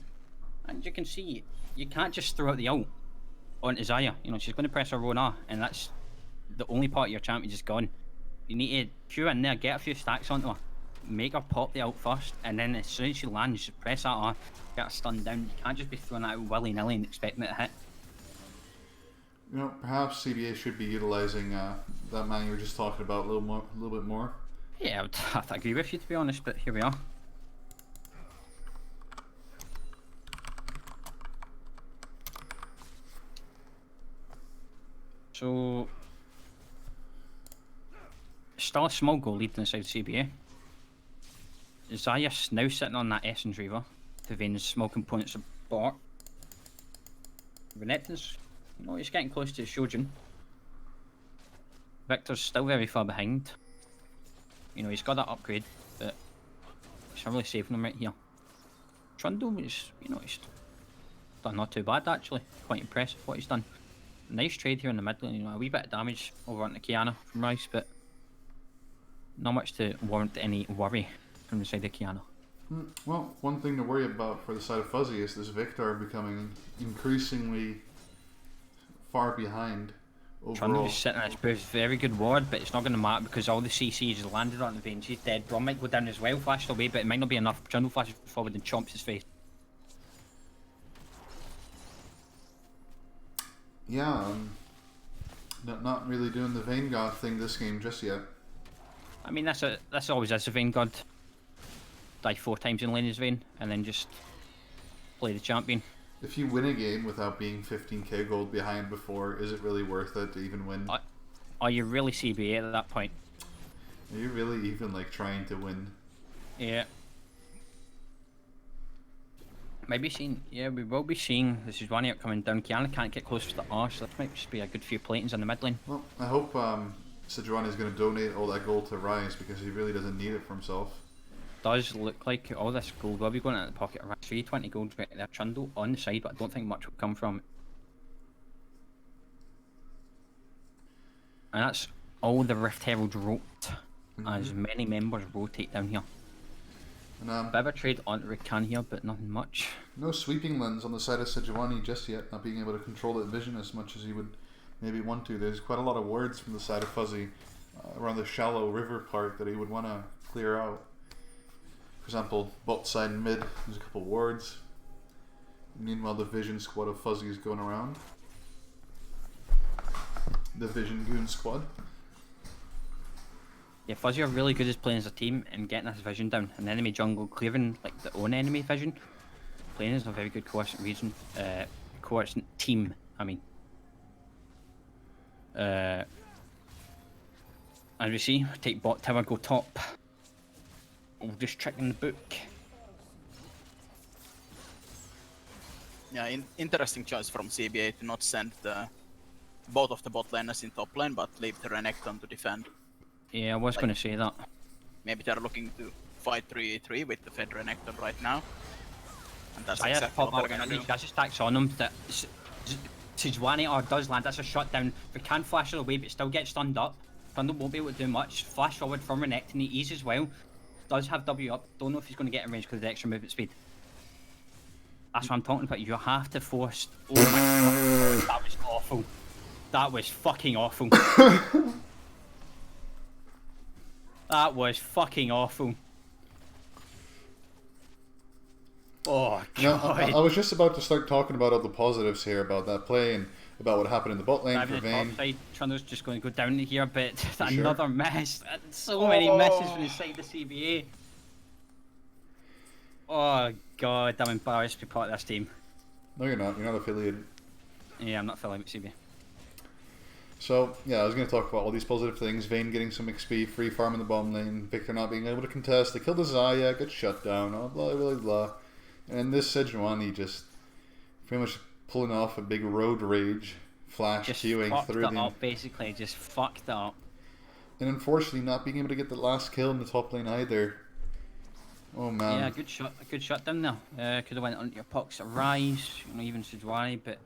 And you can see, you can't just throw out the ult on Azaya. You know, she's going to press her own R, and that's the only part of your champion just gone. You need to queue in there, get a few stacks onto her, make her pop the ult first, and then as soon as she lands, just press that R, get her stunned down. You can't just be throwing that out willy-nilly and expecting it to hit. You know, perhaps CBA should be utilizing that man you were just talking about a little bit more. Yeah, I would have to agree with you, to be honest, but here we are. So, still a small goal lead inside CBA. Zaya's now sitting on that Essence Reaver to Vayne's small components of Bart. Renekton's, you know, he's getting close to Shojin. Victor's still very far behind. You know, he's got that upgrade, but it's not really saving him right here. Trundle is, you know, he's done not too bad actually. Quite impressive what he's done. Nice trade here in the mid lane, you know, a wee bit of damage over onto Kiana from Rice, but not much to warrant any worry from the side of Kiana. Well, one thing to worry about for the side of Fuzzy is this Victor becoming increasingly far behind overall. Trundle's sitting at his booth, very good ward, but it's not going to matter because all the CCs has landed on the Vayne. She's dead. Braum might go down as well, flashed away, but it might not be enough. Trundle flashes forward and chomps his face. Yeah, not really doing the Vanguard thing this game just yet. I mean, that's always a Vayne god. Die 4 times in lane as Vayne, and then just play the champion. If you win a game without being 15k gold behind before, is it really worth it to even win? Are you really CBA at that point? Are you really even like trying to win? Yeah. Maybe seeing, yeah, we will be seeing this is one out coming down. Kiana can't get close to the R, so that might just be a good few platings in the mid lane. Well, I hope Sejuani is going to donate all that gold to Rise because he really doesn't need it for himself. Does look like all this gold will be going into the pocket of Rise. 320 gold right there, Trundle on the side, but I don't think much will come from it. And that's all the Rift Heralds wrote as many members rotate down here. And, Bit of a trade on Rakan here, but nothing much. no sweeping lens on the side of Sejuani just yet, not being able to control that vision as much as he would maybe want to. There's quite a lot of wards from the side of Fuzzy around the shallow river part that he would want to clear out. For example, bot side and mid, there's a couple wards. Meanwhile, the Vision squad of Fuzzy is going around. The Vision Goon squad. Yeah, Fuzzy are really good at playing as a team and getting this vision down. An enemy jungle clearing like their own enemy vision. Playing is a very good coordinate team. I mean, as we see, take bot tower, go top. We'll just check in the book. Yeah, interesting choice from CBA to not send both of the bot laners in top lane, but leave the Renekton to defend. Yeah, I was going to say that. Maybe they're looking to fight 3v3 with the Fed Renekton right now. And that's Zaya exactly pop what out they're and gonna do. he just stacks on him. That Sejuani or does land. That's a shutdown. We can flash it away, but still get stunned up. Thunder won't be able to do much. Flash forward from Renekton. He ease as well. Does have W up. Don't know if he's going to get in range because of the extra movement speed. That's what I'm talking about. You have to force. Oh my god, that was awful. That was fucking awful. That was fucking awful. Oh god. No, I was just about to start talking about all the positives here about that play and about what happened in the bot lane for Vayne. Side, Trundle's just going to go down here a bit. Sure. Another miss. So many misses from the side of CBA. Oh god, I'm embarrassed to be part of this team. No, you're not. You're not affiliated. Yeah, I'm not feeling with CBA. So, yeah, I was going to talk about all these positive things. Vayne getting some XP, free farm in the bottom lane, Victor not being able to contest, they killed the Zaya, good shutdown, blah, blah, blah, blah. And this Sejuani just pretty much pulling off a big road rage, flash Just queuing fucked through it them. up, basically. Just fucked it up. And unfortunately not being able to get the last kill in the top lane either. Oh man. Yeah, a good shot down there. Could have went onto your pox at Rise, even Sejuani, but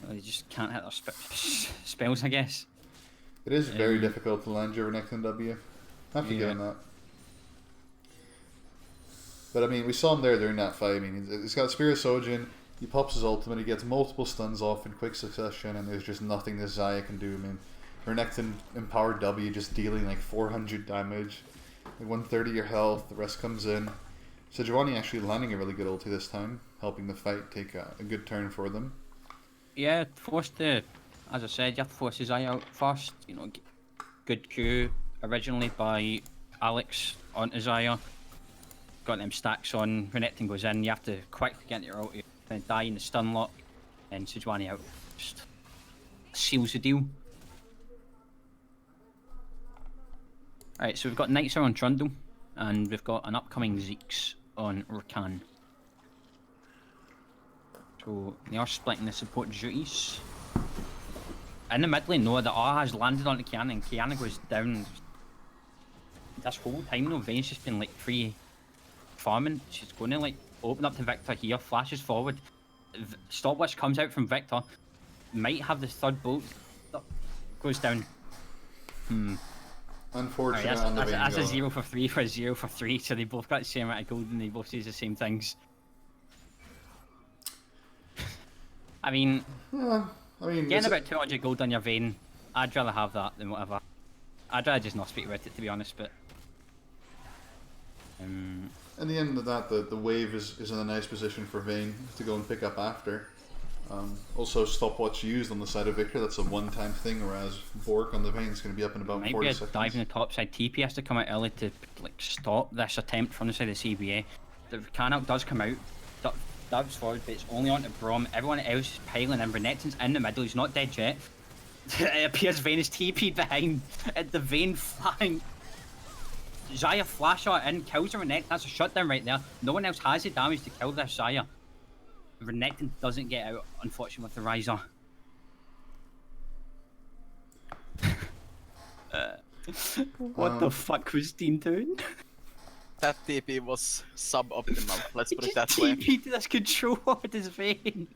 they just can't hit their spells, I guess. It is very difficult to land your Renekton W. I have to give him that. But I mean, we saw him there during that fight. I mean, he's got Spirit Sojin, he pops his ultimate, he gets multiple stuns off in quick succession, and there's just nothing this Zaya can do. I mean, Renekton empowered W just dealing like 400 damage, like 130 your health, the rest comes in. Sejuani actually landing a really good ulti this time, helping the fight take a good turn for them. Yeah, as I said, you have to force his eye out first. Good Q originally by Alex on Zaya. Got them stacks on. Renekton goes in. You have to quickly get into your ulti, then die in the stun lock, and Sejuani out. Just seals the deal. Alright, so we've got Nightser on Trundle, and we've got an upcoming Zeeks on Rakan. So they are splitting the support duties. In the mid lane, though, the R has landed onto Kiana, and Kiana goes down. This whole time, though, Vayne's just been like free farming. She's going to like open up to Victor here, flashes forward. Stopwatch comes out from Victor, might have the third bolt, goes down. Unfortunate Right, on the Vayne that's a goal. 0 for 3 for a 0 for 3, so they both got the same amount of gold and they both say the same things. I mean, Yeah, I mean, getting it's- about 200 gold on your Vayne, I'd rather have that than whatever. I'd rather just not speak about it, to be honest, but... in the end of that, the wave is in a nice position for Vayne to go and pick up after. Also, stopwatch used on the side of Victor, that's a one-time thing, whereas Bork on the Vayne is going to be up in about Might 40 be a seconds. dive in the top side. TP has to come out early to like stop this attempt from the side of CBA. The Rakan does come out, dives forward, but it's only onto Brom. Everyone else is piling in. Renekton's in the middle, he's not dead yet. It appears Vayne is TP'd behind at the Vayne flank. Zaya flash shot in, kills the Renekton. That's a shutdown right there. No one else has the damage to kill this Zaya. Renekton doesn't get out, unfortunately, with the Riser. What the fuck was Dean doing? That TP was suboptimal. Let's put He it that just way. TP'd this control with his vein.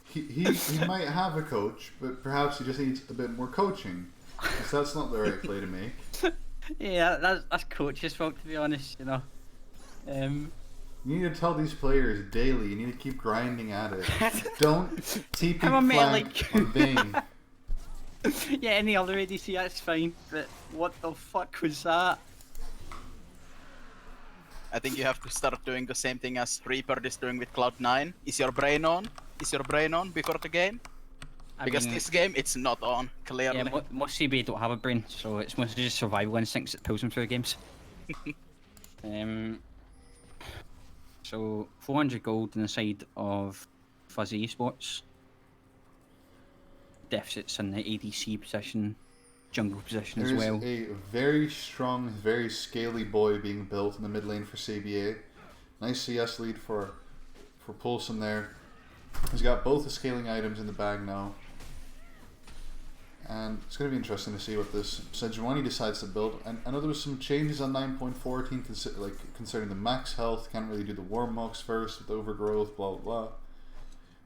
He might have a coach, but perhaps he just needs a bit more coaching. Because that's not the right play to make. Yeah, that's coach's fault, to be honest, you know. You need to tell these players daily, you need to keep grinding at it. Don't TP Come on, mate, flank on Vayne. Yeah, any other ADC, that's fine, but what the fuck was that? I think you have to start doing the same thing as Reaper is doing with Cloud9. Is your brain on? Is your brain on before the game? Because this game, it's not on, clearly. Yeah, most CBA don't have a brain, so it's mostly just survival instincts that pulls them through the games. So 400 gold on the side of Fuzzy Esports. Deficits in the ADC position, jungle position as well. There's a very strong, very scaly boy being built in the mid lane for CBA. Nice CS lead for Poulsen there. He's got both the scaling items in the bag now. And it's going to be interesting to see what this Sejuani decides to build. And I know there was some changes on 9.14 concerning the max health. Can't really do the Warmocks first with the overgrowth, blah blah blah.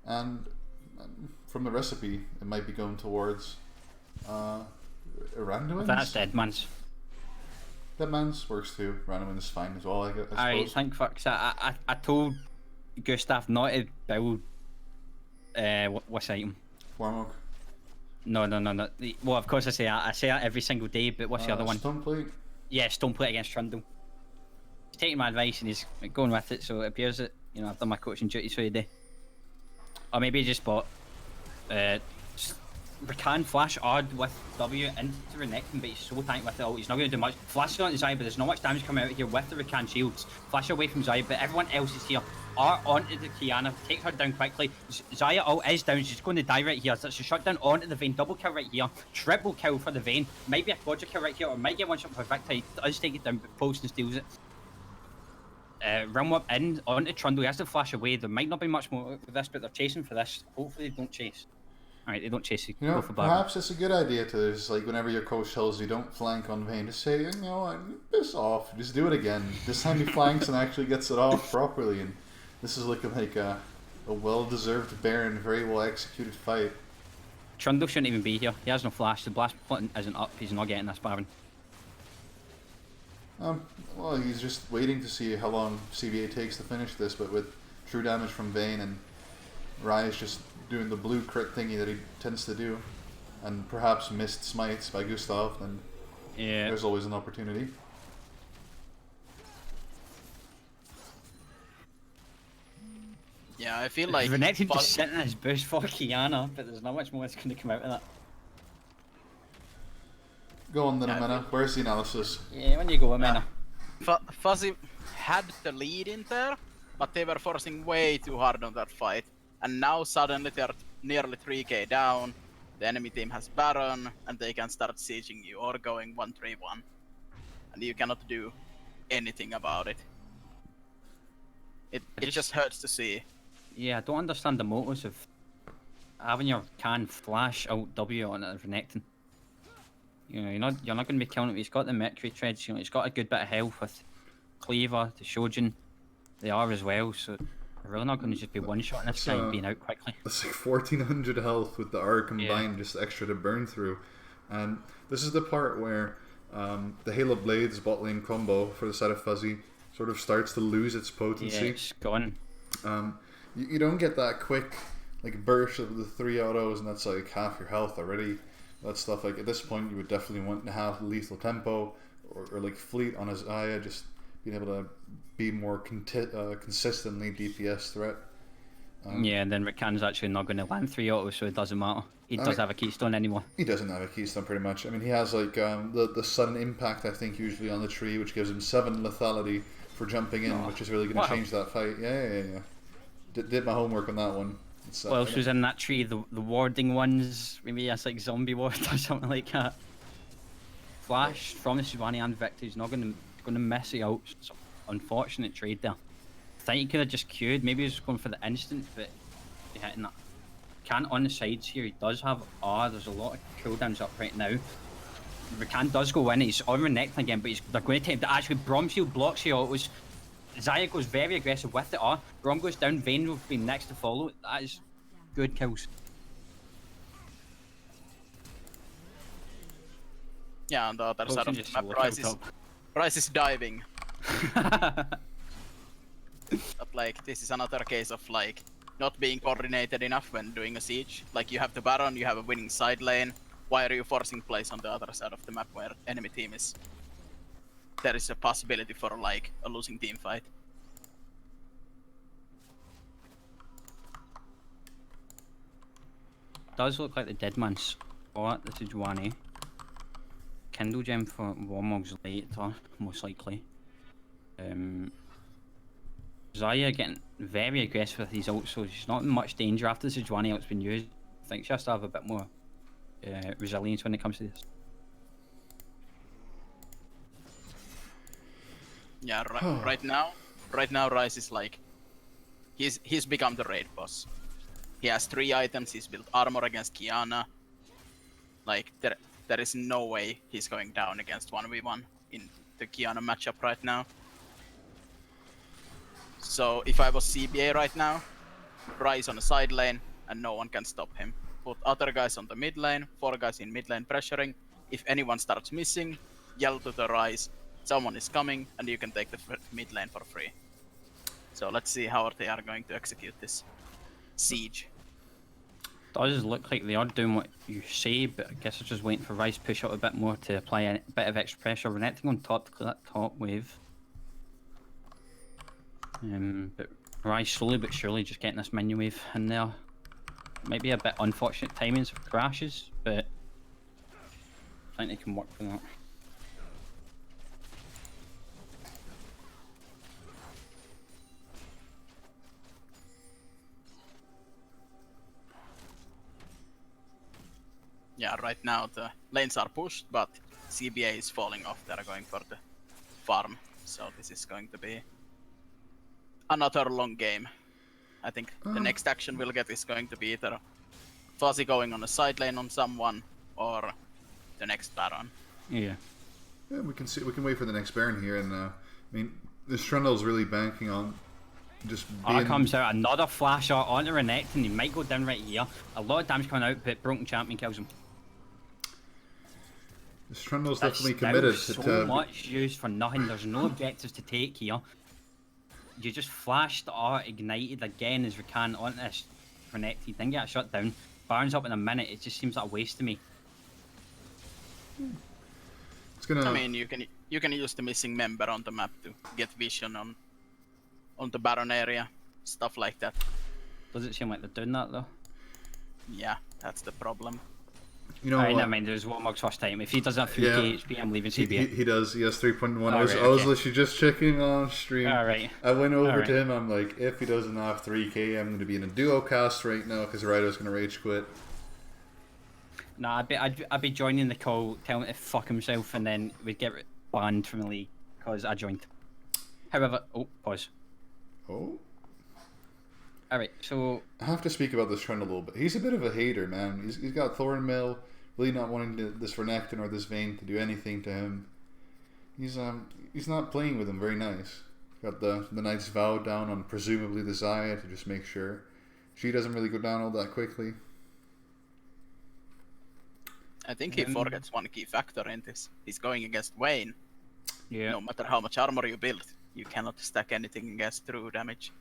And from the recipe, it might be going towards Randuin's. That's Deadman's. Deadman's works too. Randuin's is fine as well, I suppose. Alright, thank fuck. I told Gustav not to build what's the item? Warmock. No. Well, of course I say that every single day, but what's the other one? Stone plate. Yeah, stone plate against Trundle. He's taking my advice and he's going with it, so it appears that, you know, I've done my coaching duties for the day. Or maybe he just bought Rakan flash odd with W into Renekton, but he's so tanky with it all, he's not going to do much. Flash is on Zaya, but there's not much damage coming out here with the Rakan shields. Flash away from Zaya, but everyone else is here. R onto the Kiana, takes her down quickly. Zaya ult is down, she's going to die right here. That's a shutdown onto the Vayne, double kill right here. Triple kill for the Vayne. Might be a quadra kill right here, or might get one shot for Victor. He does take it down, but Poulsen steals it. Realm up in onto Trundle, he has to flash away. There might not be much more with this, but they're chasing for this. Hopefully they don't chase. Alright, they don't chase. You know, go for perhaps it's a good idea to just, like, whenever your coach tells you don't flank on Vayne, just say, you know, piss off, just do it again. This time he flanks and actually gets it off properly, and this is looking like a well-deserved Baron, very well-executed fight. Trundle shouldn't even be here. He has no flash. The blast button isn't up. He's not getting this Baron. Well, he's just waiting to see how long CBA takes to finish this, but with true damage from Vayne and Rise just doing the blue crit thingy that he tends to do, and perhaps missed smites by Gustav, then yeah, there's always an opportunity. Yeah, I feel like... Renekton just sitting in his bush for Kiana, but there's not much more that's going to come out of that. Go on then, Amena. Where's the analysis? Yeah, when you go, Amena. Fuzzy had the lead in there, but they were forcing way too hard on that fight. And now suddenly they're nearly 3k down, the enemy team has Baron, and they can start sieging you or going 1-3-1. And you cannot do anything about it. It just hurts to see. Yeah, I don't understand the motives of having your can flash out W on a Renekton. You know, you're not going to be killing it. He's got the Mercury treads. You know, he's got a good bit of health with Cleaver, the Shojin. They are as well, so they're really not going to just be one-shotting this guy and being out quickly. It's like 1400 health with the R combined, just extra to burn through. And this is the part where the Halo Blades bot lane combo for the side of Fuzzy sort of starts to lose its potency. Yeah, it's gone. You don't get that quick like burst of the 3 autos, and that's like half your health already. That stuff, like at this point, you would definitely want to have lethal tempo or like fleet on his Aya, just being able to be more consistently DPS threat. Yeah, and then Rakan's actually not going to land 3 autos, so it doesn't matter. He doesn't have a keystone anymore. He doesn't have a keystone, pretty much. I mean, he has like the sudden impact, I think, usually on the tree, which gives him 7 lethality for jumping in, which is really going to change that fight. Yeah. Did my homework on that one. What else was in that tree? The warding ones, maybe that's like zombie ward or something like that. Flash from the Sejuani and Victor is not going to miss it out. It's an unfortunate trade there. I think he could have just queued. Maybe he was going for the instant, but he hitting that. Can't on the sides here. He does have R. There's a lot of cooldowns up right now. Rakan does go in, he's on Renekton again, but they're going to take him. Actually, Bromfield blocks the autos. Zaya goes very aggressive with the R. Brom goes down, Vayne will be next to follow. That is good kills. Yeah, on the other side of the just map, look Ryze is diving. But like, this is another case of like not being coordinated enough when doing a siege. Like, you have the Baron, you have a winning side lane. Why are you forcing plays on the other side of the map where enemy team is? There is a possibility for like a losing team fight. Does look like the dead man's spot. This is Juani. Kindle gem for Warmog's later, most likely. Zaya getting very aggressive with his ult, so she's not in much danger after the Sejuani ult's been used. I think she has to have a bit more resilience when it comes to this. Yeah, right now Ryze is like, he's become the raid boss. He has 3 items. He's built armor against Kiana. Like, there is no way he's going down against 1v1 in the Kiana matchup right now. So if I was CBA right now, Ryze on the side lane and no one can stop him. Put other guys on the mid lane, 4 guys in mid lane pressuring. If anyone starts missing, yell to the Ryze, someone is coming, and you can take the mid lane for free. So let's see how they are going to execute this siege. Does look like they are doing what you say, but I guess I'm just waiting for Ryze to push out a bit more to apply a bit of extra pressure. Renekton on top to clear that top wave. But Ryze slowly but surely just getting this minion wave in there. Might be a bit unfortunate timings of crashes, but I think they can work for that. Yeah, right now the lanes are pushed, but CBA is falling off. They're going for the farm, so this is going to be another long game. I think the next action we'll get is going to be either Fuzzy going on a side lane on someone, or the next Baron. Yeah. Yeah, we can see. We can wait for the next Baron here, and I mean, this Trundle's really banking on just being... comes out another flash art onto Renekton. He might go down right here. A lot of damage coming out, but Broken Champion kills him. This Trundle's That's definitely committed so much used for nothing. There's no objectives to take here. You just flashed art, ignited again as Rakan onto this Renekton. He didn't get shut down. Baron's up in a minute. It just seems like a waste to me. It's gonna... I mean, you can use the missing member on the map to get vision on the Baron area, stuff like that. Does it seem like they're doing that though? Yeah, that's the problem. You know, never mind. There's Warmog's first time. If he doesn't have 3k HP, I'm leaving CBA. He does. He has 3.1. Oh, I was literally just checking on stream. Alright. I went over to him. I'm like, if he doesn't have 3k, I'm going to be in a duo cast right now because Rido's going to rage quit. Nah, I'd be joining the call, telling him to fuck himself, and then we'd get banned from the league because I joined. However, pause. Oh. Alright, so I have to speak about this trend a little bit. He's a bit of a hater, man. He's got Thornmill, really not wanting this Renekton or this Vayne to do anything to him. He's not playing with him very nice. Got the Knight's Vow down on presumably the Zaya to just make sure she doesn't really go down all that quickly. I think he forgets one key factor in this. He's going against Vayne. yeah. No matter how much armor you build, you cannot stack anything against true damage.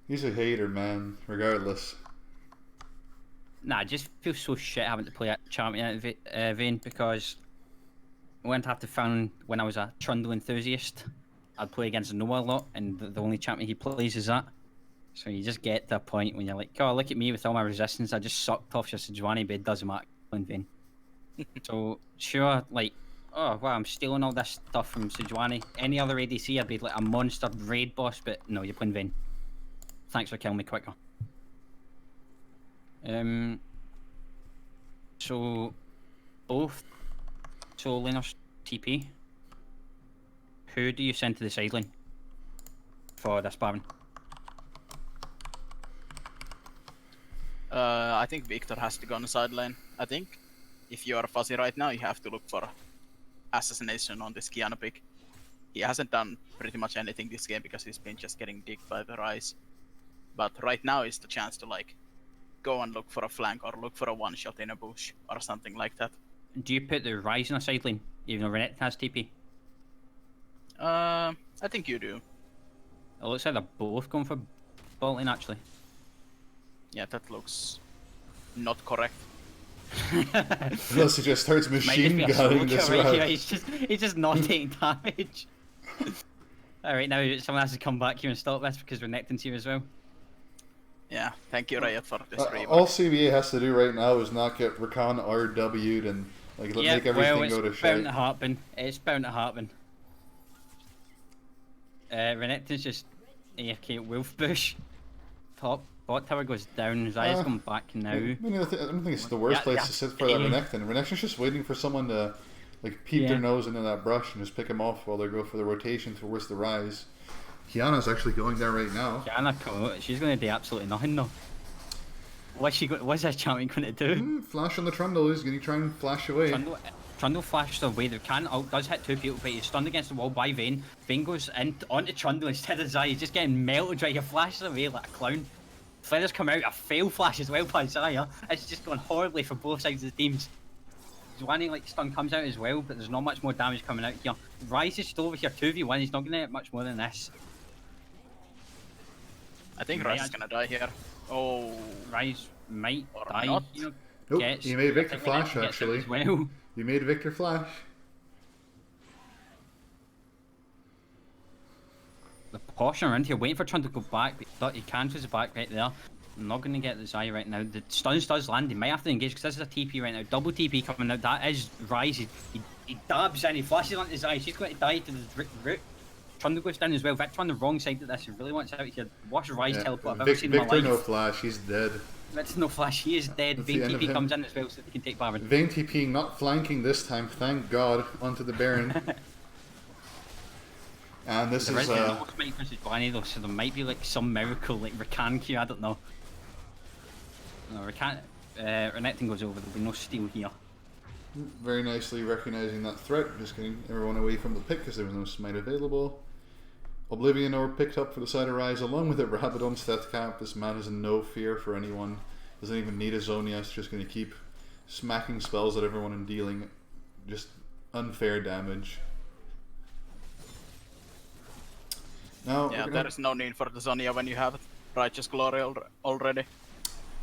He's a hater, man, regardless. Nah, I just feel so shit having to play a champion at Vayne because I went to have to find when I was a Trundle enthusiast, I'd play against Noah a lot, and the only champion he plays is that. So you just get to a point when you're like, oh, look at me with all my resistance, I just sucked off your Sejuani, but it doesn't matter playing Vayne. So, sure, like, oh, wow, I'm stealing all this stuff from Sejuani. Any other ADC, I'd be like a monster raid boss, but no, you're playing Vayne. Thanks for killing me quicker. So both solo laners TP. Who do you send to the side lane for this Baron? I think Victor has to go on the side lane. I think if you are Fuzzy right now, you have to look for assassination on this Kiana pick. He hasn't done pretty much anything this game because he's been just getting digged by the Rise. But right now is the chance to like go and look for a flank or look for a one shot in a bush or something like that. Do you put the Rise in a side lane, even though Renekton has TP? I think you do. It looks like they're both going for bot lane, actually. Yeah, that looks not correct. Unless he just starts machine gunning this route. Yeah, he's just not taking damage. Alright, now someone has to come back here and stop this because Renekton's here as well. Yeah, thank you Riot for this rework. All CBA has to do right now is not get Rakan RW'd and like make everything go to shit. It's bound to happen. It's bound to happen. Renekton's just AFK Wolf Bush. Top bot tower goes down. Zaya's going back now. I don't think it's the worst place to sit for that Renekton. Renekton's just waiting for someone to like peek their nose into that brush and just pick him off while they go for the rotation towards the Rise. Kiana's actually going there right now. Kiana, she's going to do absolutely nothing though. What's this champion going to do? Flash on the Trundle. He's going to try and flash away. Trundle flashes away. The can ult does hit two people, but he's stunned against the wall by Vayne. Vayne goes onto Trundle instead of Zaya. He's just getting melted right here. Flashes away like a clown. Feathers come out. A fail flash as well by Zaya. It's just going horribly for both sides of the teams. Zwani like stun comes out as well, but there's not much more damage coming out here. Rise is still over here 2v1. He's not going to get much more than this. I think Rise is gonna die here. Oh, Rise might or die. not. You know, Nope, he made Victor flash actually. Well. You made Victor flash. The portion around here waiting for Trundle to go back, but he cancels it back right there. I'm not going to get the Zaya right now. The stuns does land. He might have to engage because this is a TP right now. Double TP coming out. That is Rise. He dabs and he flashes onto Zaya. She's going to die to the root. Trundle goes down as well. Victor on the wrong side of this. He really wants out here. Watch Rise teleport. I've ever seen in my Victor life. no flash. He's dead. Victor no flash. He is dead. That's Vayne the end of TP him. comes in as well so they can take Baron. Vayne TPing, not flanking this time. Thank God. Onto the Baron. And this There is is no smite versus Blaney though, so there might be like some miracle like Rakan Q. I don't know. No, Rakan. Renekton goes over. There'll be no steal here. very nicely recognizing that threat, just getting everyone away from the pick because there was no smite available. Oblivion Orb picked up for the side of Rise along with a Rabadon stat cap. This man is in no fear for anyone. Doesn't even need a Zhonya. It's just going to keep smacking spells at everyone and dealing just unfair damage. Now, yeah, there is no need for the Zhonya when you have Righteous Glory already.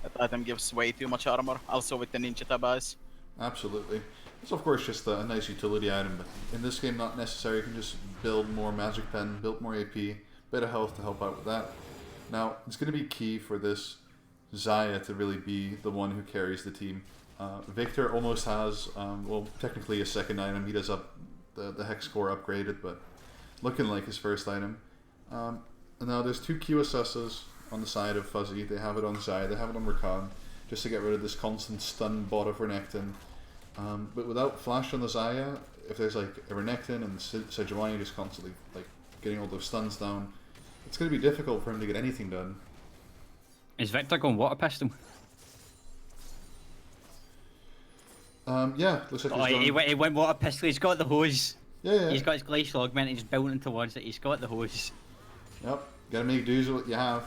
That item gives way too much armor, also with the Ninja Tabais. Absolutely. It's of course just a nice utility item, but in this game not necessary. You can just build more Magic Pen, build more AP, bit of health to help out with that. Now, it's going to be key for this Zaya to really be the one who carries the team. Victor almost has, well, technically a second item. He does up the Hex Core upgraded, but looking like his first item. And now there's two QSSs on the side of Fuzzy. They have it on Zaya, they have it on Rakan, just to get rid of this constant stun bot of Renekton. But without Flash on the Zaya, if there's like a Renekton and Sejuani just constantly like getting all those stuns down, it's going to be difficult for him to get anything done. Is Victor going Water Pistol? Yeah, looks like He went Water Pistol, he's got the hose. Yeah. He's got his Glacial Augment, he's building towards it, he's got the hose. Yep, gotta make do with what you have.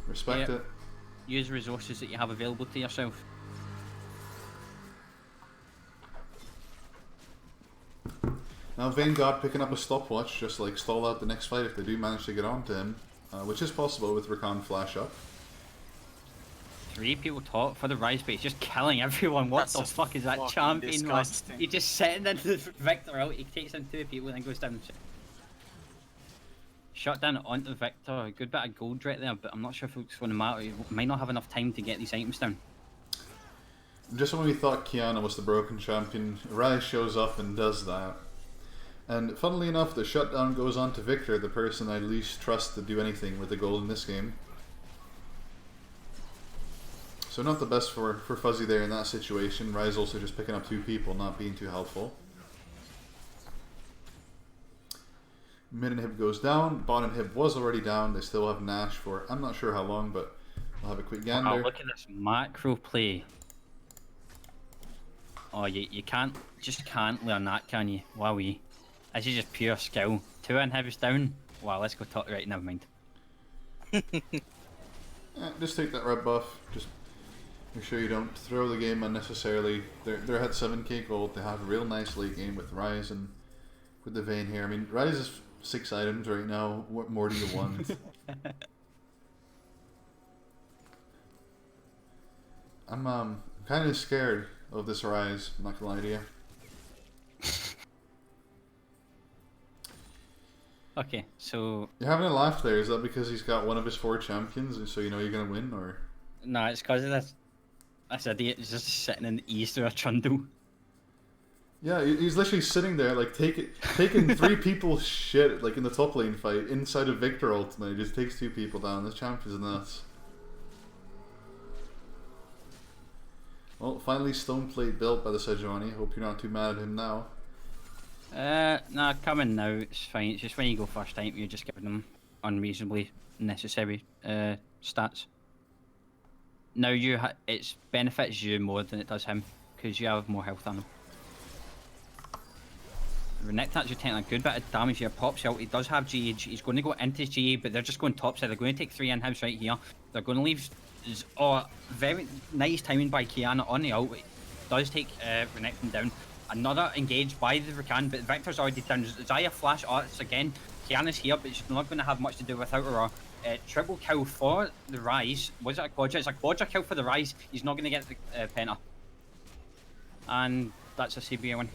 Respect it. Use resources that you have available to yourself. Now Vanguard picking up a stopwatch, just like stall out the next fight if they do manage to get onto him, which is possible with Rakan flash up. 3 people top for the Rise, but he's just killing everyone. What the fuck is that champion? He's just sitting into the Victor out, he takes in 2 people and then goes down. Shut down onto Victor, a good bit of gold right there, but I'm not sure if it's going to matter. He might not have enough time to get these items down. Just when we thought Kiana was the broken champion, Rise shows up and does that. And funnily enough, the shutdown goes on to Victor, the person I least trust to do anything with the gold in this game. So not the best for Fuzzy there in that situation. Rise also just picking up 2 people, not being too helpful. Mid inhib goes down, bot inhib was already down, they still have Nash for I'm not sure how long, but I'll have a quick gander. Wow, look at this macro play. Oh, you can't learn that, can you? Wowee. This is just pure skill. 2 inhibits down. Wow, let's go top. Right, never mind. Just take that red buff. Just make sure you don't throw the game unnecessarily. They're at 7k gold. They have a real nice late game with Ryze and with the Vayne here. I mean, Ryze is 6 items right now. What more do you want? I'm kind of scared of this Ryze. I'm not gonna lie to you. Okay, so You're having a laugh there. Is that because he's got one of his 4 champions, and so you know you're gonna win, or? no, it's because of this idiot is just sitting in the east of a trundle. Yeah, he's literally sitting there, like taking 3 people's shit, like in the top lane fight inside of Victor ultimate. He just takes 2 people down. This champ is nuts. Well, finally stone plate built by the Sejuani. Hope you're not too mad at him now. Nah, coming now, it's fine. It's just when you go first time, you're just giving them unreasonably necessary stats. Now it benefits you more than it does him, because you have more health on him. Renekton's you're taking a good bit of damage here. Pops out. He does have GH. He's going to go into his GA, but they're just going topside. They're going to take 3 inhibs right here. They're going to leave. Oh, very nice timing by Kiana on the ult. It does take Renekton down. Another engaged by the Rakan, but Victor's already down. Zaya flash arts again. Kiana's here, but she's not going to have much to do without her. Triple kill for the Ryze. Was it a quadra? It's a quadra kill for the Ryze. He's not going to get the penta. And that's a CBA win.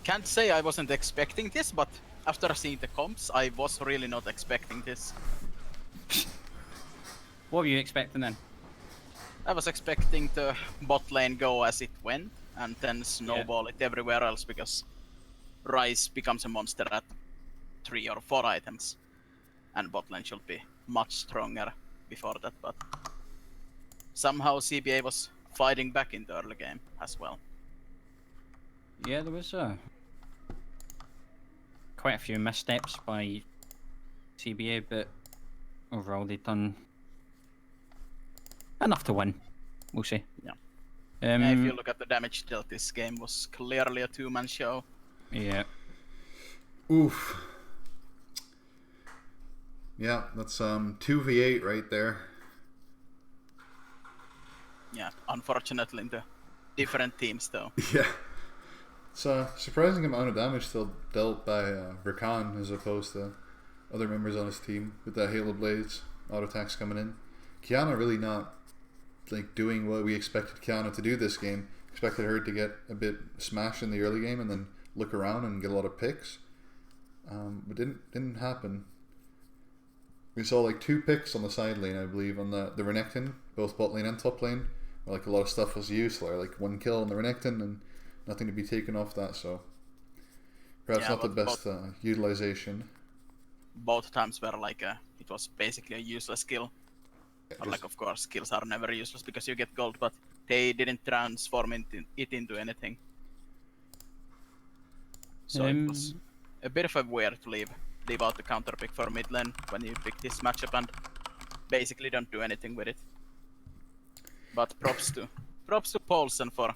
Can't say I wasn't expecting this, but after seeing the comps, I was really not expecting this. What were you expecting then? I was expecting the bot lane go as it went, and then snowball it everywhere else, because Ryze becomes a monster at 3 or 4 items, and bot lane should be much stronger before that, but somehow CBA was fighting back in the early game as well. Yeah, there was quite a few missteps by CBA, but overall they've done enough to win. We'll see. Yeah. If you look at the damage dealt, this game was clearly a 2-man show. Yeah. Oof. Yeah, that's 2v8 right there. Yeah, unfortunately in the different teams though. Yeah. It's a surprising amount of damage still dealt by Rakan as opposed to other members on his team with the Halo Blades, auto attacks coming in. Kiana really not like doing what we expected Kiana to do this game. Expected her to get a bit smashed in the early game and then look around and get a lot of picks. But didn't happen. We saw like 2 picks on the side lane, I believe, on the Renekton, both bot lane and top lane, where like a lot of stuff was used, like 1 kill on the Renekton and nothing to be taken off that, so perhaps not the best utilization. Both times were like it was basically a useless skill. Or like, of course, skills are never useless because you get gold, but they didn't transform it into anything. So it was a bit of a weird to leave out the counter pick for mid lane when you pick this matchup and basically don't do anything with it. But props to Paulsen for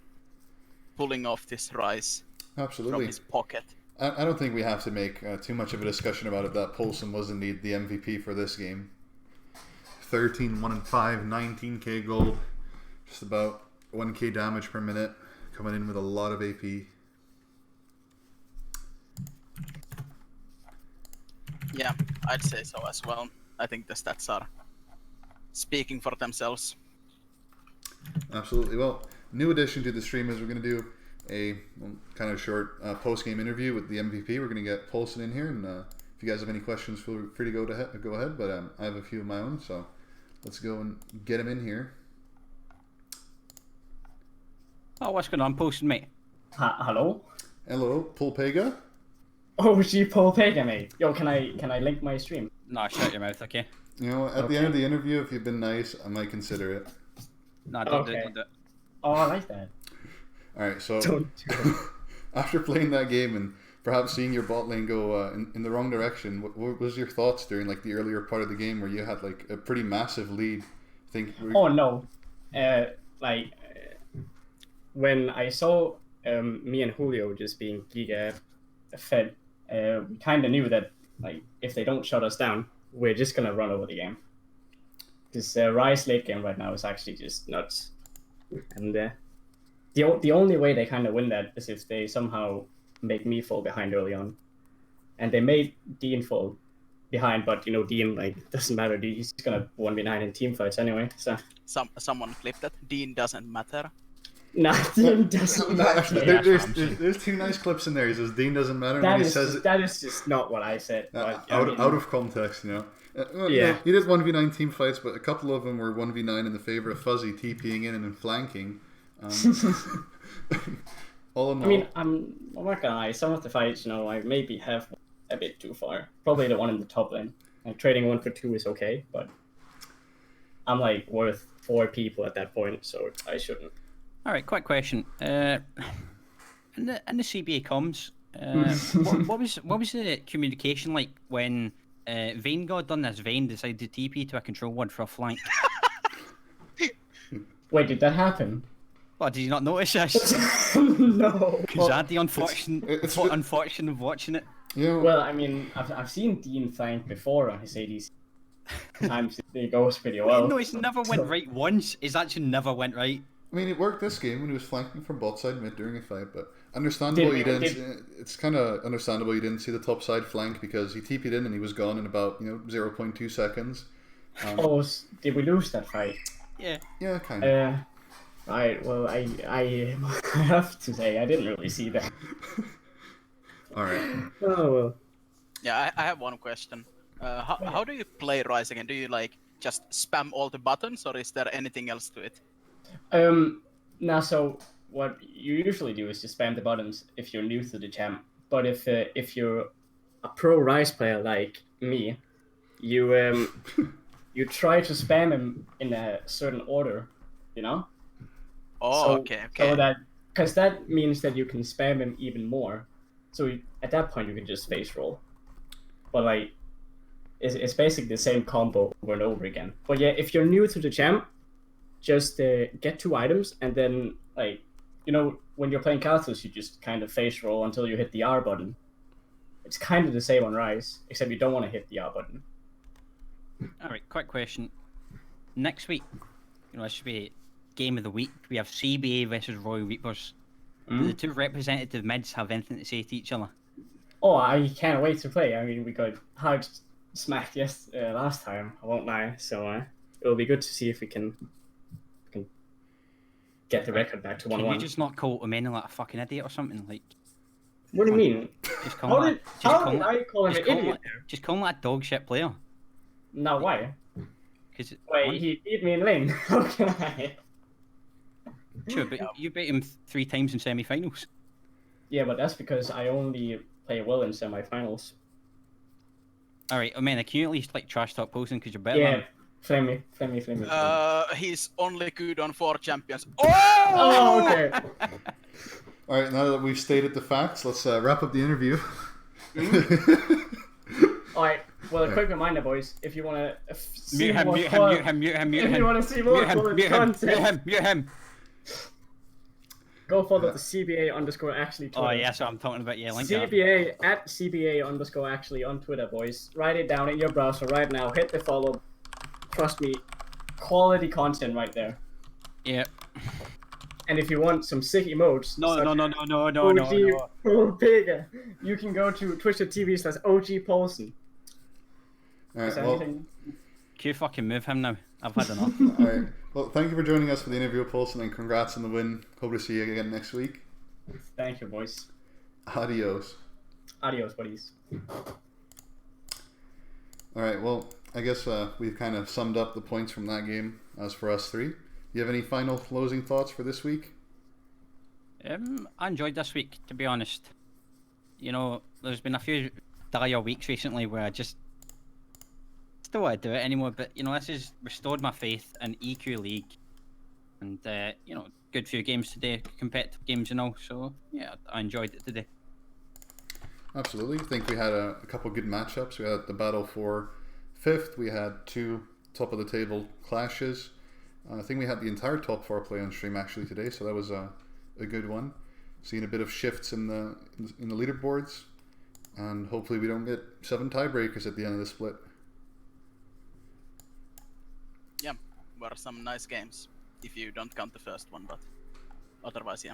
pulling off this Ryze from his pocket. I don't think we have to make too much of a discussion about it that Paulsen was indeed the MVP for this game. 13, 1 and 5, 19k gold, just about 1k damage per minute, coming in with a lot of AP. Yeah, I'd say so as well. I think the stats are speaking for themselves. Absolutely. Well, new addition to the stream is we're going to do a kind of short post-game interview with the MVP. We're going to get Paulsen in here, and if you guys have any questions, feel free to go ahead. But I have a few of my own, so let's go and get him in here. Oh, what's going on, Paulsen, mate? Hello? Hello, Pulpega. Oh, she Pulpega, mate. Yo, can I link my stream? No, shut your mouth, okay? You know, at the end of the interview, if you've been nice, I might consider it. No, don't do it. Oh, I like that. Alright, so Don't do it. after playing that game and perhaps seeing your bot lane go in the wrong direction, what was your thoughts during like the earlier part of the game where you had like a pretty massive lead think. Oh no, like when I saw me and Julio just being giga fed, we kind of knew that like if they don't shut us down, we're just gonna run over the game. This Rise late game right now is actually just nuts, and the only way they kind of win that is if they somehow make me fall behind early on, and they made Dean fall behind, but you know Dean like doesn't matter. He's gonna 1v9 in team fights anyway. So Someone clipped that. Dean doesn't matter. nah, Dean doesn't matter. Actually, there's two nice clips in there. He says Dean doesn't matter, and he says That is just not what I said. But, out of context, you know. Yeah. He did 1v9 team fights, but a couple of them were 1v9 in the favor of Fuzzy TPing in and flanking. All in all, I mean, I'm not gonna lie. Some of the fights, you know, I maybe have a bit too far. Probably the one in the top lane. Like trading 1 for 2 is okay, but I'm like worth 4 people at that point, so I shouldn't. All right, quick question. In the CBA comms, what was the communication like when Vayne got done this? Vayne decided to TP to a control ward for a flank. Wait, did that happen? What, did you not notice this? No. Because I had the unfortunate of watching it. yeah. Well, I mean, I've seen Dean flank before on his ADC. Sometimes it goes pretty well. No, it's never went right once. It's actually never went right. I mean, it worked this game when he was flanking from bot side mid during a fight, but understandable it's kind of understandable you didn't see the top side flank because he TP'd in and he was gone in about 0.2 seconds. Did we lose that fight? Yeah. Yeah, kind of. Right. Well, I have to say I didn't really see that. All right. Oh well. Yeah, I have one question. How do you play Rise again? Do you like just spam all the buttons, or is there anything else to it? Now, so what you usually do is just spam the buttons if you're new to the champ. But if you're a pro Rise player like me, you you try to spam him in a certain order, you know. Oh, okay. So that because that means that you can spam him even more. So at that point you can just face roll. But like, it's basically the same combo over and over again. But yeah, if you're new to the champ, just get 2 items and then like, when you're playing Calthus, you just kind of face roll until you hit the R button. It's kind of the same on Rise, except you don't want to hit the R button. All right, quick question. Next week, this should be game of the week. We have CBA versus Royal Reapers. Do the 2 representative mids have anything to say to each other? Oh, I can't wait to play. I mean, we got hard smacked last time. I won't lie. So it'll be good to see if we can get the record back to 1-1. Can you just not call Omena like a fucking idiot or something? Like, what do you mean? Just How did I call him an idiot? Just call him like a dog shit player. No, why? Because he beat me in lane. How can I? Sure, but you beat him 3 times in semi-finals. Yeah, but that's because I only play well in semi-finals. All right, Omena, can you at least like trash talk posing because you're better? Yeah, flame me. He's only good on 4 champions. Oh, okay. All right, now that we've stated the facts, let's wrap up the interview. All right. Well, a quick reminder, boys. If you want to see Mute him. If you want to see more quality content, mute him. go follow the CBA_actually Twitter. Oh, yeah, so I'm talking about, link CBA at CBA_actually on Twitter, boys. Write it down in your browser right now. Hit the follow. Trust me, quality content right there. Yeah. And if you want some sick emotes, No. OG Pig, you can go to twitch.tv/OG Paulson. All right, well, Can you fucking move him now? I've had enough. all right. Well, thank you for joining us for the interview, Paulson, and congrats on the win. Hope to see you again next week. Thank you, boys. Adios. Adios, buddies. All right, well, I guess we've kind of summed up the points from that game as for us 3. You have any final closing thoughts for this week? I enjoyed this week, to be honest. There's been a few dire weeks recently where I just don't want to do it anymore, but this has restored my faith in EQ League, and good few games today, competitive games and all. So yeah, I enjoyed it today. Absolutely. I think we had a couple good matchups. We had the battle for 5th. We had 2 top of the table clashes. I think we had the entire top 4 play on stream actually today, so that was a good one. Seeing a bit of shifts in the leaderboards, and hopefully we don't get 7 tiebreakers at the end of the split. Yeah, were some nice games if you don't count the first one, but otherwise, yeah.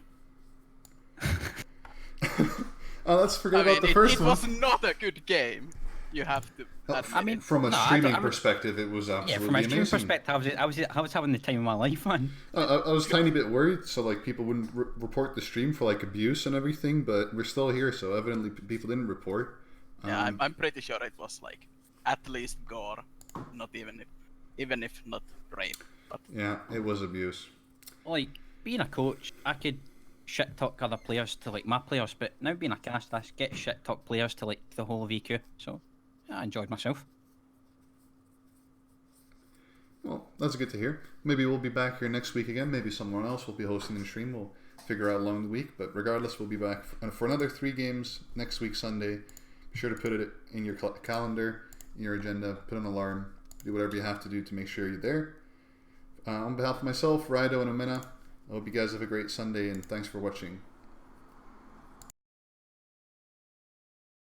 Oh, let's forget about the first one. It was not a good game. You have to. I mean, from a no, streaming perspective, it was absolutely from a streaming amazing. perspective, I was having the time of my life, man. I was a tiny bit worried, so like people wouldn't report the stream for like abuse and everything, but we're still here, so evidently people didn't report. Yeah, I'm pretty sure it was like at least gore, not even if not rape. But Yeah, it was abuse. Like, being a coach, I could shit talk other players to like my players, but now being a cast, I get shit talk players to like the whole of EQ. So yeah, I enjoyed myself. Well, that's good to hear. Maybe we'll be back here next week again. Maybe someone else will be hosting the stream. We'll figure out along the week. But regardless, we'll be back for another 3 games next week, Sunday. Be sure to put it in your calendar, in your agenda, put an alarm, do whatever you have to do to make sure you're there. On behalf of myself, Rido, and Omena, I hope you guys have a great Sunday, and thanks for watching.